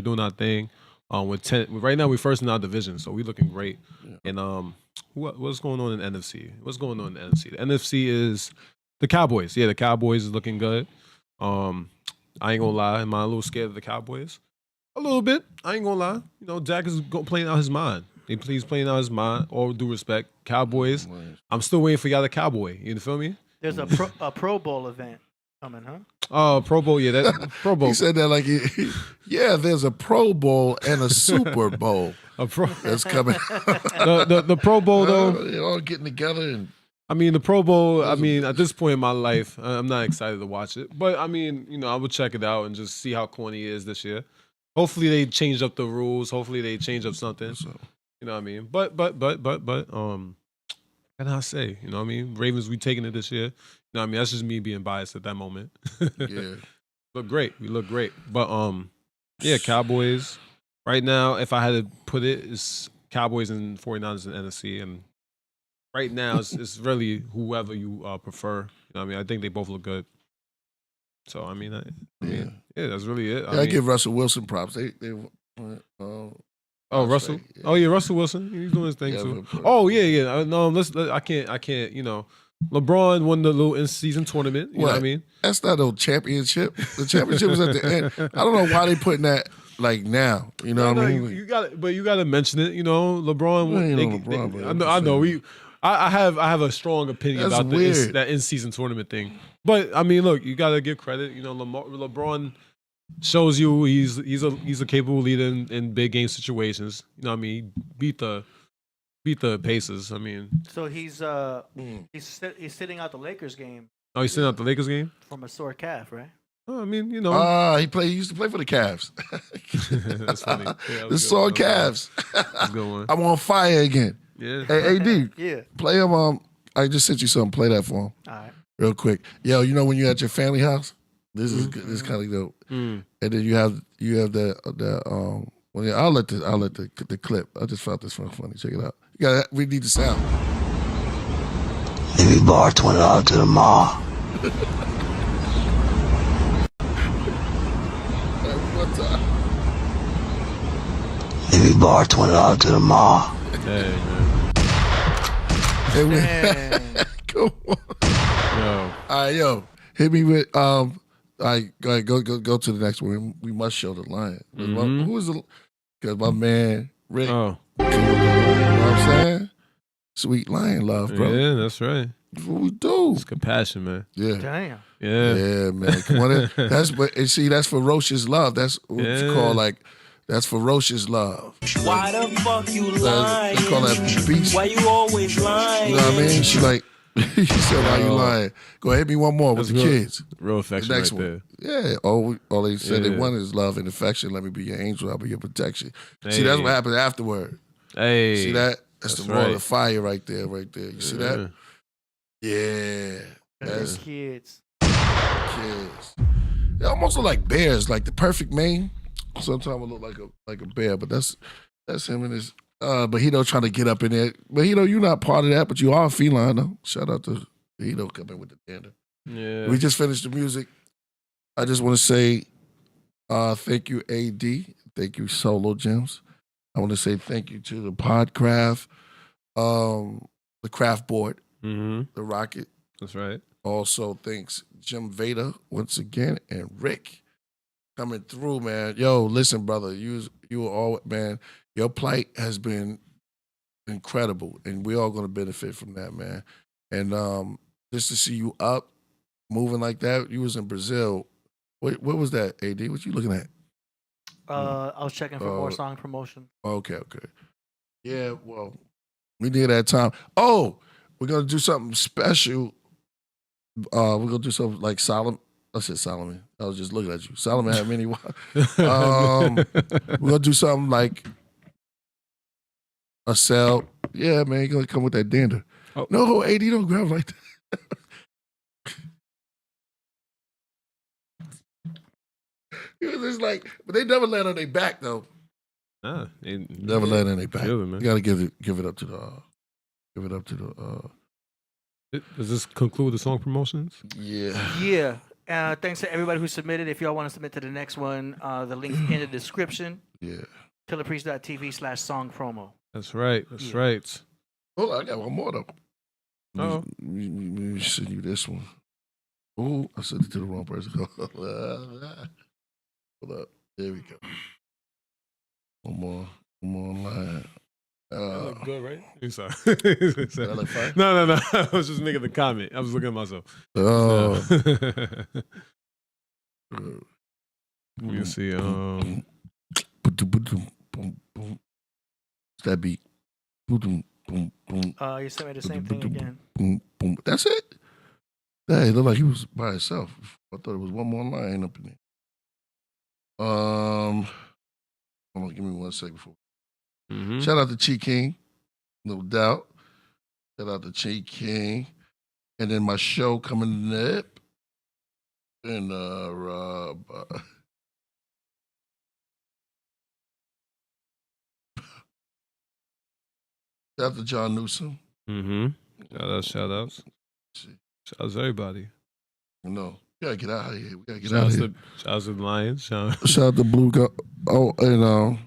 With 10 right now, we're first in our division, so we looking great. Yeah. And what's going on in the NFC? What's going on in the NFC? The NFC is the Cowboys. Yeah, the Cowboys is looking good. I ain't gonna lie. Am I a little scared of the Cowboys? A little bit. I ain't gonna lie. You know, Dak is playing out his mind. He's playing out his mind. All due respect, Cowboys. I'm still waiting for y'all to Cowboy. You feel me? There's a Pro Bowl event coming, huh? Oh, Pro Bowl, yeah, that Pro Bowl. He said that like, yeah, there's a Pro Bowl and a Super Bowl that's coming. the Pro Bowl though, they're all getting together and. I mean, the Pro Bowl, I mean, at this point in my life, I'm not excited to watch it. But, I mean, you know, I would check it out and just see how corny it is this year. Hopefully they change up the rules. Hopefully they change up something. So. You know what I mean? But, what can I say? You know what I mean? Ravens, we taking it this year. You know what I mean? That's just me being biased at that moment. Yeah. Look great. We look great. But, yeah, Cowboys. Right now, if I had to put it, it's Cowboys and 49ers in NFC. And right now, it's really whoever you prefer. You know what I mean? I think they both look good. So, I mean, yeah, that's really it. I give Russell Wilson props. Russell? Yeah. Oh, yeah, Russell Wilson. He's doing his thing, too. Oh, yeah. No, I can't, you know. LeBron won the little in-season tournament. You know what I mean? That's not no championship. The championship was at the end. I don't know why they putting that like now. You know what I mean? You got to mention it. You know, LeBron. I know. I have a strong opinion about that in-season tournament thing. But I mean, look, you got to give credit. You know, LeBron shows you he's a capable leader in big game situations. You know what I mean? Beat the Pacers. I mean, so he's sitting out the Lakers game. Oh, he's sitting out the Lakers game from a sore calf, right? Oh, I mean, you know, he used to play for the Cavs. That's funny. Yeah, the sore Cavs. That's a good one. I'm on fire again. Yeah. Hey, AD. Yeah. Play him. I just sent you something. Play that for him. All right. Real quick. Yo, you know when you're at your family house? This is good. This is kind of dope. And then you have the well, yeah, I'll let the clip. I just found this one funny. Check it out. We need the sound. Maybe Bart went out to the mall. One time. Maybe Bart went out to the mall. Hey, man. Come on. Yo. All right, yo. Hit me with all right, go ahead, go to the next one. We must show the lion. Who is the? Because my man Rick. Oh. You know what I'm saying? Sweet lion love, bro. Yeah, that's right. That's what we do. It's compassion, man. Yeah. Damn. Yeah, man. Come on, that's ferocious love. That's what you call that's ferocious love. Why the fuck you lying? They call that beast. Why you always lying? You know what I mean? She like, she said, why you lying? Go ahead, hit me one more with the kids. Real affection the next right one. there. Yeah. All they said they wanted is love and affection. Let me be your angel. I'll be your protection. See, that's what happened afterward. Hey. See that? That's the roar of fire right there. You see that? Yeah. That's kids. They almost look like bears, like the perfect mane. Sometimes it look like a bear, but that's him and his. But Hito trying to get up in there. But Hito, you're not part of that, but you are a feline though. Shout out to Hito coming with the dander. Yeah. We just finished the music. I just want to say thank you, AD. Thank you, Solo Gems. I want to say thank you to the Podcraft, the Craft Board, the Rocket. That's right. Also, thanks Jem Veda once again and Rick coming through, man. Yo, listen, brother, you were all, man. Your plight has been incredible, and we're all going to benefit from that, man. And just to see you up, moving like that. You was in Brazil. What was that, AD? What you looking at? I was checking for more song promotion. Okay. Yeah, well, we need that time. Oh, we're going to do something special. We're going to do something like Solomon. I said Solomon. I was just looking at you. Solomon had many. We're going to do something like a cell. Yeah, man, you're going to come with that dander. Oh. No, AD, don't grab like that. It was just like, but they never land on their back though. Nah, never land on their back. You gotta give it up to the. Does this conclude the song promotions? Yeah. Yeah. Thanks to everybody who submitted. If y'all want to submit to the next one, the link's in the description. Yeah. KillahPriest.tv/song promo. That's right. That's right. Hold on, I got one more though. Oh. Let me send you this one. Oh, I sent it to the wrong person. Hold up. There we go. One more line. look good, right? I'm sorry. That look fine? No. I was just making the comment. I was looking at myself. Oh. Let me see. That beat. You sent me the same thing again. That's it? Hey, it looked like he was by himself. I thought it was one more line up in there. Hold on, give me 1 second before. Shout out to Chi King, no doubt. Shout out to Chi King. And then my show coming up. And Rob. Shout out to John Newsom. Shout outs to everybody. No, we gotta get out of here. We gotta get out of here. Shout out to the Lions. Shout out to Blue Go. Oh, and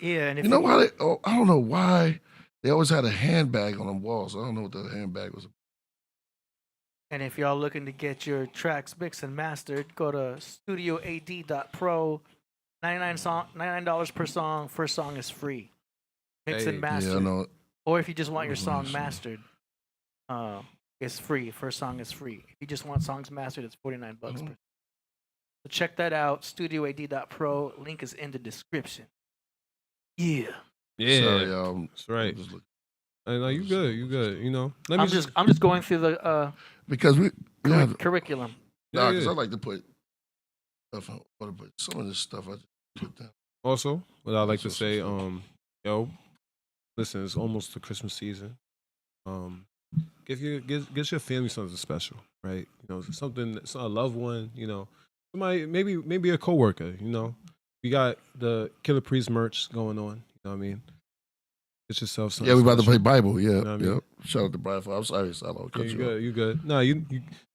yeah, and if you know why I don't know why they always had a handbag on the walls. I don't know what the handbag was. And if y'all looking to get your tracks mixed and mastered, go to studioad.pro. $99 per song. First song is free. Mix and mastered. Yeah, I know. Or if you just want your song mastered, it's free. First song is free. If you just want songs mastered, it's $49 per song. So check that out. studioad.pro. Link is in the description. Yeah. Sorry, that's right. No, you good. You know, I'm just going through the because we curriculum. No, because I like to put stuff on, but some of this stuff I just put down. Also, what I like to say, listen, it's almost the Christmas season. Get your family something special, right? You know, something, a loved one. You know, somebody, maybe a coworker. You know, we got the Killah Priest merch going on. You know what I mean? Get yourself something. Yeah, we about to special. play Bible. Yeah, You know what I mean? Shout out to Brian. I'm sorry, Salo. You good. No, you.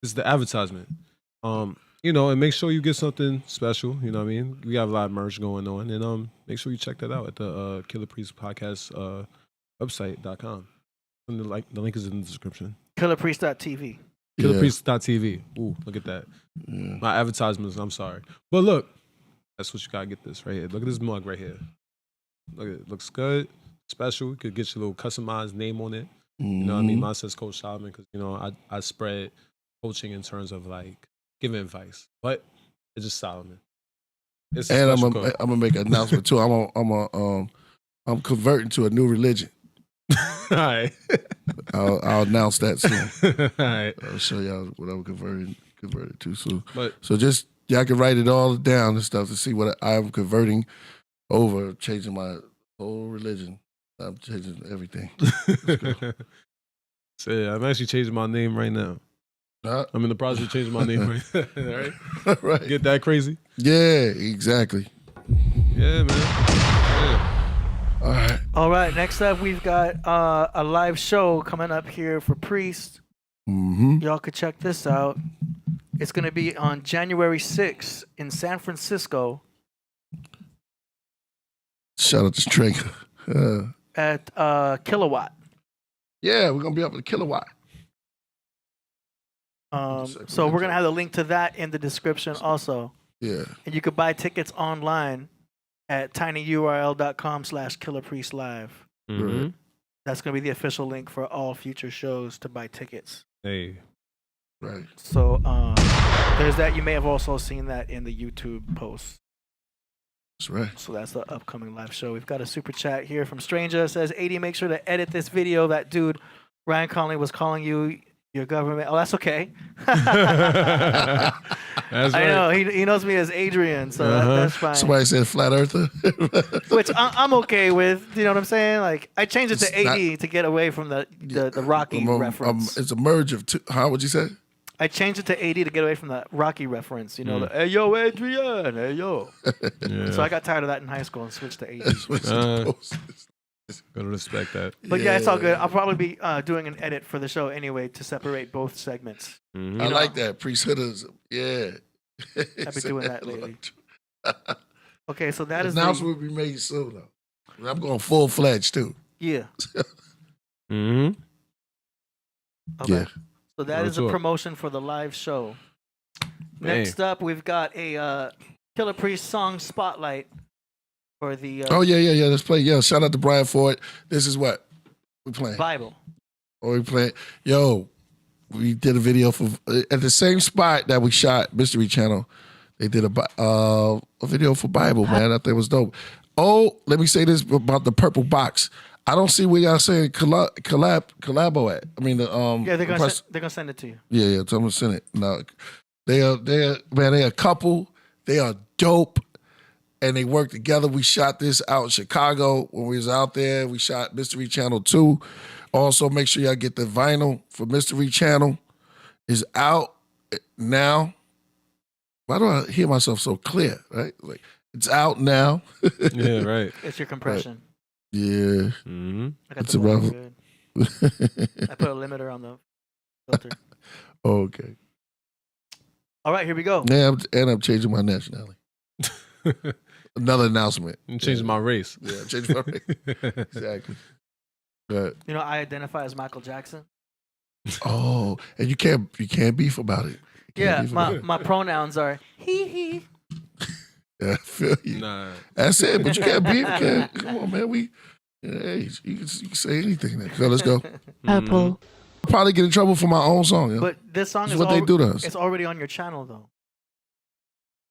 It's the advertisement. You know, and make sure you get something special. You know what I mean? We have a lot of merch going on, and make sure you check that out at the Killah Priest podcast website.com. And the link is in the description. KillahPriest.tv. KillahPriest.tv. Ooh, look at that. Yeah. My advertisements. I'm sorry, but look, that's what you gotta get this right here. Look at this mug right here. Look at it. Looks good. Special. You could get your little customized name on it. You know what I mean? Mine says Coach Solomon because, you know, I spread coaching in terms of like giving advice, but it's just Solomon. And I'm gonna make an announcement too. I'm converting to a new religion. All right. I'll announce that soon. All right. I'll show y'all what I'm converted to. So just y'all can write it all down and stuff to see what I'm converting over, changing my whole religion. I'm changing everything. So yeah, I'm actually changing my name right now. I'm in the process of changing my name right now. Right. Get that crazy? Yeah, exactly. Yeah, man. Yeah. All right. Next up, we've got a live show coming up here for Priest. Y'all could check this out. It's going to be on January 6th in San Francisco. Shout out to Strength. At Kilowatt. Yeah, we're going to be up at Kilowatt. So we're going to have the link to that in the description also. Yeah. And you could buy tickets online at tinyurl.com/KillahPriestLive. That's going to be the official link for all future shows to buy tickets. Hey. Right. So there's that. You may have also seen that in the YouTube post. That's right. So that's the upcoming live show. We've got a super chat here from Stranger. It says, 80, make sure to edit this video. That dude, Ryan Conley, was calling you your government. Oh, that's okay. That's right. I know. He knows me as Adrian, so that's fine. Somebody said flat earther. Which I'm okay with. You know what I'm saying? Like, I changed it to AD to get away from the Rocky reference. It's a merge of two. How would you say? I changed it to AD to get away from the Rocky reference. You know, the, hey, yo, Adrian. Hey, yo. Yeah. So I got tired of that in high school and switched to AD. Gotta respect that. But yeah, it's all good. I'll probably be doing an edit for the show anyway to separate both segments. I like that. Priesthoods. Yeah. I've been doing that lately. Okay, so that is announcement will be made soon, though. I'm going full-fledged, too. Yeah. Okay. Yeah. So that is a promotion for the live show. Next up, we've got a Killah Priest song Spotlight for the. Oh yeah. Let's play. Yo, shout out to Brian for it. This is what we playing. Bible. Or we playing. Yo, we did a video for at the same spot that we shot Mystery Channel. They did a video for Bible, man. I think it was dope. Oh, let me say this about the purple box. I don't see where y'all saying collabo at. I mean, yeah, they're gonna send it to you. Yeah, tell them to send it. No, they are a couple. They are dope, and they work together. We shot this out in Chicago when we was out there. We shot Mystery Channel 2. Also, make sure y'all get the vinyl for Mystery Channel. Is out now. Why do I hear myself so clear? Right, like it's out now. Yeah, right. It's your compression. Right. Yeah. Mm-hmm. I got the good. I put a limiter on the filter. Okay. All right, here we go. Yeah, I'm changing my nationality. Another announcement. I'm changing my race. Yeah, I'm changing my race. Exactly. But, you know, I identify as Michael Jackson. Oh, and you can't beef about it. Yeah, my pronouns are he. Yeah, I feel you. Nah. That's it, but you can't beef. Come on, man. Hey, you can say anything then. So let's go. Purple. I'll probably get in trouble for my own song. Yeah? But this song is what they do to us. It's already on your channel, though.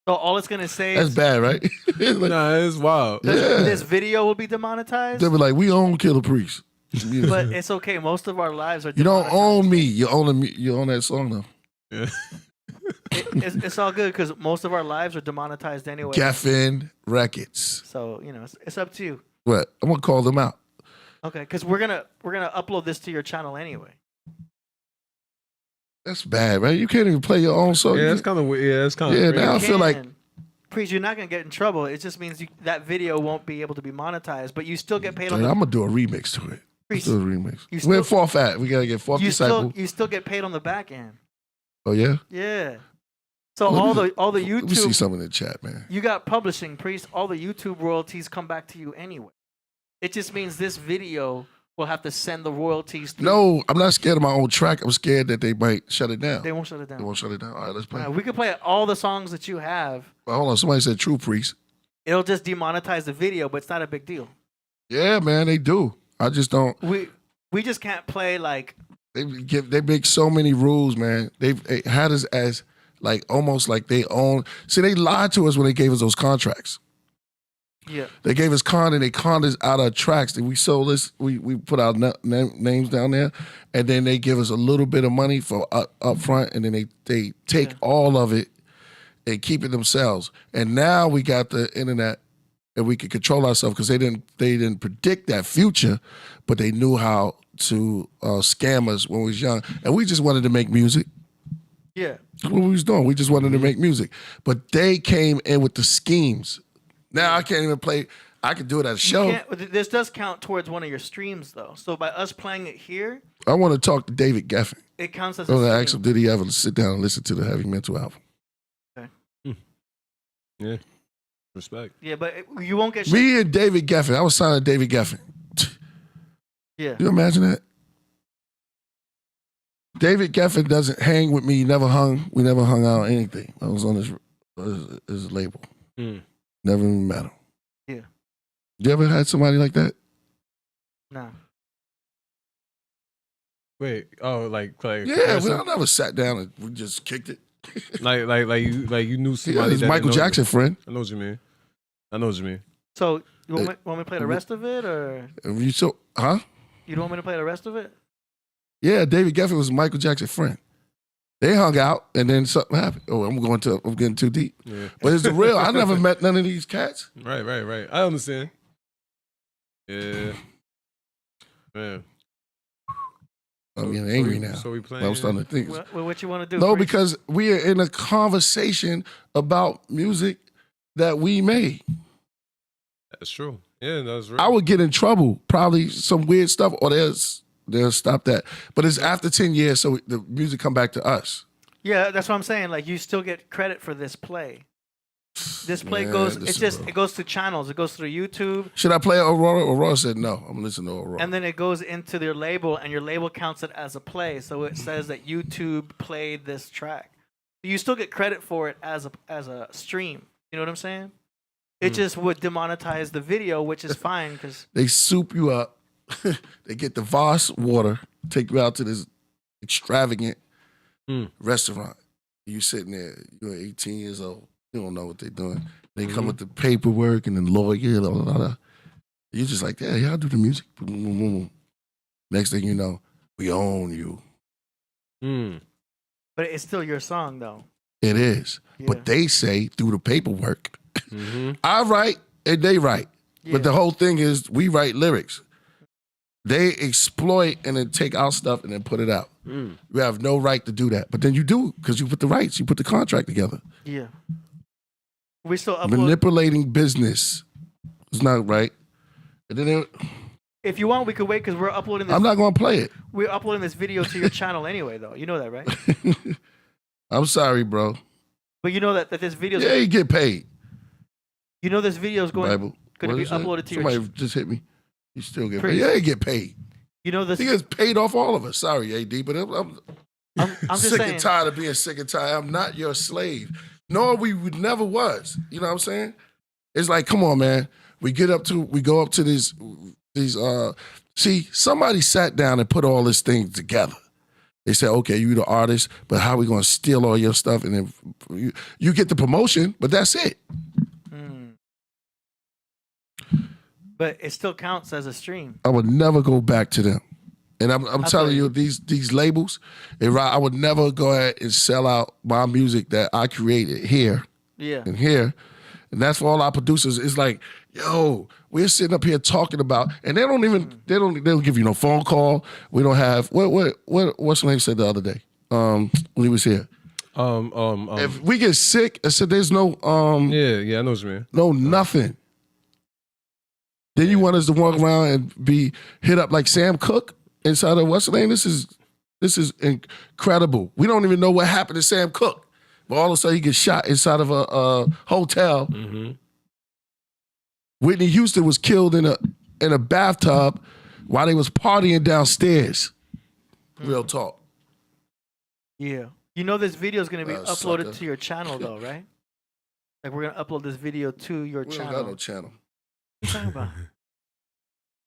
So all it's gonna say That's is bad, right? Like, nah, it's wild. This video will be demonetized. They'll be like, we own Killah Priest. But it's okay. Most of our lives are. You don't own me. You own that song though. Yeah. It's all good because most of our lives are demonetized anyway. Geffen Records. So it's up to you. What? I'm gonna call them out. Okay, because we're gonna upload this to your channel anyway. That's bad, right? You can't even play your own song. Yeah, that's kind of weird. Yeah, that's kind of. Yeah, now I feel like. Priest, you're not gonna get in trouble. It just means that video won't be able to be monetized, but you still get paid. I'm gonna do a remix to it. Priest, do a remix. We're fourth at. We gotta get fourth disciple. You still get paid on the back end. Oh yeah. Yeah. So all the YouTube. Let me see something in the chat, man. You got publishing, Priest. All the YouTube royalties come back to you anyway. It just means this video will have to send the royalties through. No, I'm not scared of my own track. I'm scared that they might shut it down. They won't shut it down. They won't shut it down. All right, let's play. We could play all the songs that you have. Well, hold on. Somebody said True Priest. It'll just demonetize the video, but it's not a big deal. Yeah, man, they do. I just don't. We just can't play like. They make so many rules, man. They had us as like almost like they own. See, they lied to us when they gave us those contracts. Yeah. They gave us and they conned us out of tracks. We sold this. We put our names down there, and then they give us a little bit of money for up front, and then they take all of it and keep it themselves. And now we got the internet, and we can control ourselves because they didn't predict that future, but they knew how to scam us when we was young, and we just wanted to make music. Yeah. That's what we was doing. We just wanted to make music, but they came in with the schemes. Now I can't even play. I could do it at a show. This does count towards one of your streams, though. So by us playing it here, I want to talk to David Geffen. It counts as. I want to ask him, did he ever sit down and listen to the Heavy Mental album? Okay. Yeah. Respect. Yeah, but you won't get. Me and David Geffen. I was signed to David Geffen. Yeah. You imagine that? David Geffen doesn't hang with me. Never hung. We never hung out on anything. I was on his label. Never even met him. Yeah. You ever had somebody like that? No. Wait. Oh, like yeah. I never sat down and we just kicked it. like you knew somebody. Yeah, his Michael Jackson friend. I know what you mean. So you want me to play the rest of it, or you You don't want me to play the rest of it? Yeah, David Geffen was Michael Jackson's friend. They hung out, and then something happened. Oh, I'm getting too deep. Yeah. But it's the real. I never met none of these cats. Right. I understand. Yeah. Man. I'm getting angry now. So we playing. I'm starting to think. What you want to do? No, because we are in a conversation about music that we made. That's true. Yeah, that's right. I would get in trouble, probably some weird stuff, or they'll stop that. But it's after 10 years, so the music come back to us. Yeah, that's what I'm saying. Like, you still get credit for this play. This play it goes to channels. It goes through YouTube. Should I play Aurora? Aurora said no. I'm listening to Aurora. And then it goes into their label, and your label counts it as a play. So it says that YouTube played this track. You still get credit for it as a stream. You know what I'm saying? It just would demonetize the video, which is fine because they soup you up. They get the Voss water, take you out to this extravagant restaurant. You sitting there, you're 18 years old. You don't know what they're doing. They come with the paperwork and the lawyer, blah, blah, blah. You're just like, yeah, y'all do the music. Boom, boom, boom. Next thing you know, we own you. But it's still your song, though. It is. Yeah. But they say through the paperwork, I write and they write. Yeah. But the whole thing is we write lyrics. They exploit and then take our stuff and then put it out. You have no right to do that. But then you do because you put the rights. You put the contract together. Yeah. We still upload. Manipulating business is not right. And then if you want, we could wait because we're uploading this. I'm not going to play it. We're uploading this video to your channel anyway, though. You know that, right? I'm sorry, bro. But you know that this video. Yeah, you get paid. You know this video is going to be uploaded to your channel. Somebody just hit me. You still get paid. Yeah, you get paid. You know this. He gets paid off all of us. Sorry, AD, but I'm just sick saying. and tired of being sick and tired. I'm not your slave. Nor we would never was. You know what I'm saying? It's like, come on, man. We go up to these. See, somebody sat down and put all this thing together. They said, okay, you the artist, but how we gonna steal all your stuff and then you get the promotion, but that's it. But it still counts as a stream. I would never go back to them. And I'm telling you, these labels, I would never go ahead and sell out my music that I created here and here. And that's for all our producers. It's like, yo, we're sitting up here talking about, and they don't give you no phone call. We don't have what's the name said the other day when he was here. If we get sick, I said there's no yeah, I know what you mean. No nothing. Then you want us to walk around and be hit up like Sam Cooke inside of what's the name? This is incredible. We don't even know what happened to Sam Cooke. But all of a sudden he gets shot inside of a hotel. Whitney Houston was killed in a bathtub while they was partying downstairs. Real talk. Yeah. You know this video is going to be uploaded to your channel though, right? Like we're going to upload this video to your channel. We don't got no channel. What are you talking about?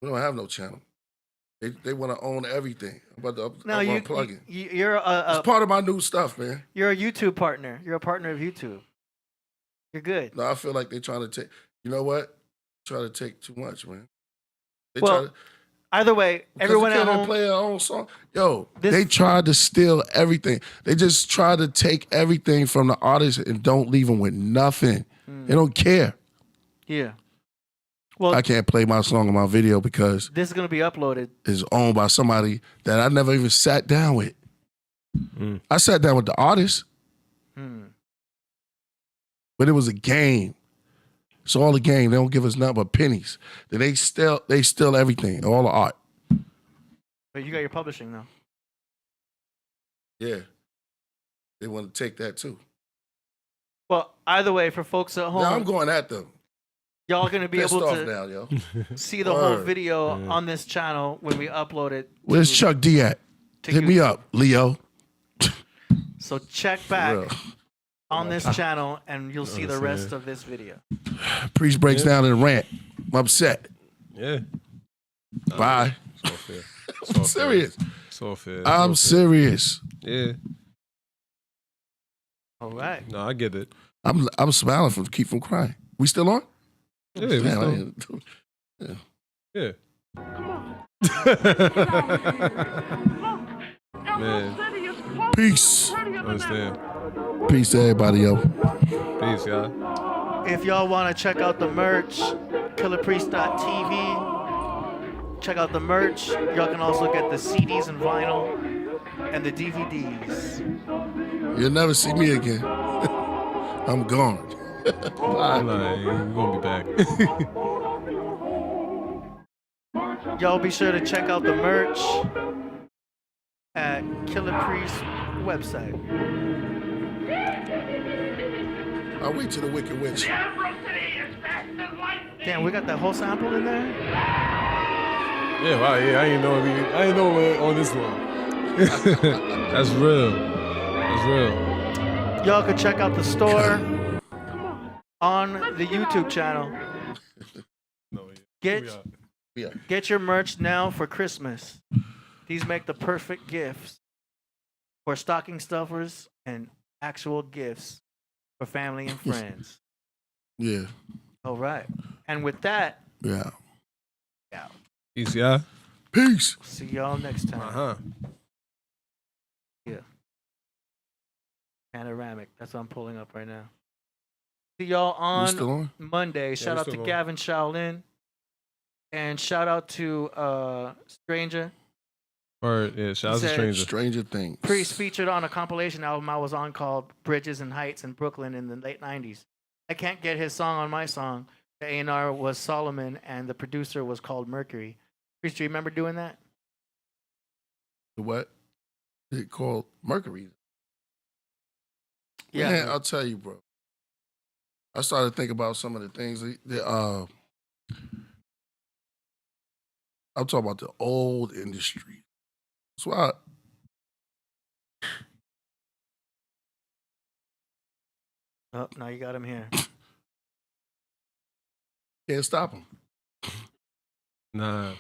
We don't have no channel. They want to own everything. I'm about to unplug it. You're it's part of my new stuff, man. You're a YouTube partner. You're a partner of YouTube. You're good. No, I feel like they're trying to take. You know what? Try to take too much, man. Either way, everyone at home play their own song. Yo, they tried to steal everything. They just try to take everything from the artist and don't leave them with nothing. They don't care. Yeah. Well, I can't play my song in my video because this is going to be uploaded. It's owned by somebody that I never even sat down with. I sat down with the artist, but it was a game. It's all a game. They don't give us nothing but pennies. Then they steal everything, all the art. But you got your publishing though. Yeah, they want to take that too. Well, either way, for folks at home, now I'm going at them. Y'all gonna be able to now, see the whole video on this channel when we upload it. Where's Chuck D at? Hit me up, Leo. So check back on this channel and you'll see the rest of this video. Priest breaks down in a rant. I'm upset. Yeah. Bye. It's all fair. I'm serious. It's all fair. I'm serious. Yeah. All right. No, I get it. I'm smiling to keep from crying. We still on? Yeah, yeah. Come on. Man. Peace. Understand. Peace to everybody, yo. Peace, y'all. If y'all want to check out the merch, KillahPriest.tv. Check out the merch. Y'all can also get the CDs and vinyl and the DVDs. You'll never see me again. I'm gone. Bye. We're gonna be back. Y'all be sure to check out the merch at Killah Priest website. I'll wait till the Wicked Witch. Damn, we got that whole sample in there? Yeah, wow, yeah, I ain't know on this one. That's real. That's real. Y'all can check out the store. on the YouTube channel. Get your merch now for Christmas. These make the perfect gifts for stocking stuffers and actual gifts for family and friends. Yeah. All right. And with that, yeah. Peace, yeah. Peace. See y'all next time. Yeah. Panoramic. That's what I'm pulling up right now. See y'all on Monday. Shout out to Gavin Shaolin. And shout out to Stranger. Shout out to Stranger. Stranger Things. Priest featured on a compilation album I was on called Bridges and Heights in Brooklyn in the late 90s. I can't get his song on my song. The A&R was Solomon and the producer was called Mercury. Priest, do you remember doing that? The what? It called Mercury. Yeah. Man, I'll tell you, bro. I started thinking about some of the things that I'm talking about the old industry. That's why. Oh, now you got him here. Can't stop him. Nah.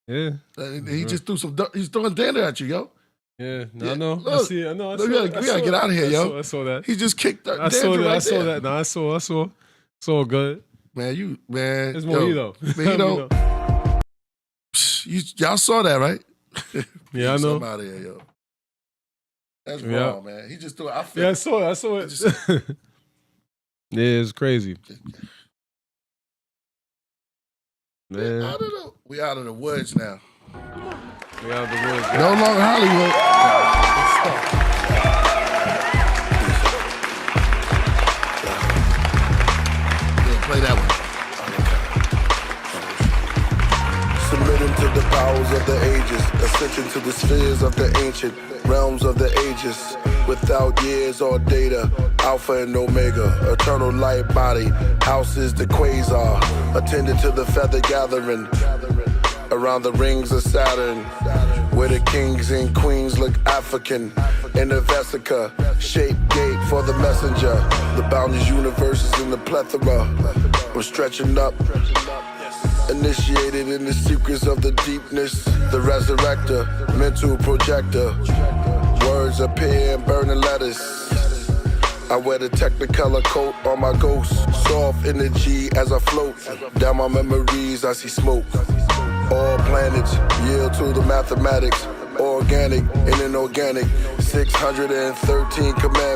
Yeah. He just threw some. He's throwing dander at you, yo. Yeah. No, I know. Look, I see. I know. We gotta get out of here, yo. I saw that. He just kicked that. I saw that. I saw that. No, I saw. It's all good. Man, It's MoreMito. MoreMito. Y'all saw that, right? Yeah, I know. I'm out of here, yo. That's wrong, man. He just threw it. I saw it. Yeah, it's crazy. Man. We out of the woods now. We out of the woods. No longer Hollywood. Yeah, play that one. Submitting to the powers of the ages, ascension to the spheres of the ancient realms of the ages, without years or data, alpha and omega, eternal light body, houses the quasar, attended to the feather gathering, around the rings of Saturn, where the kings and queens look African, in the vesica, shaped gate for the messenger, the boundless universes in the plethora, I'm stretching up, initiated in the secrets of the deepness, the resurrector, mental projector. Words appear in burning letters. I wear the technicolor coat on my ghost. Soft energy as I float. Down my memories I see smoke. All planets yield to the mathematics. Organic and inorganic. 613 commandments.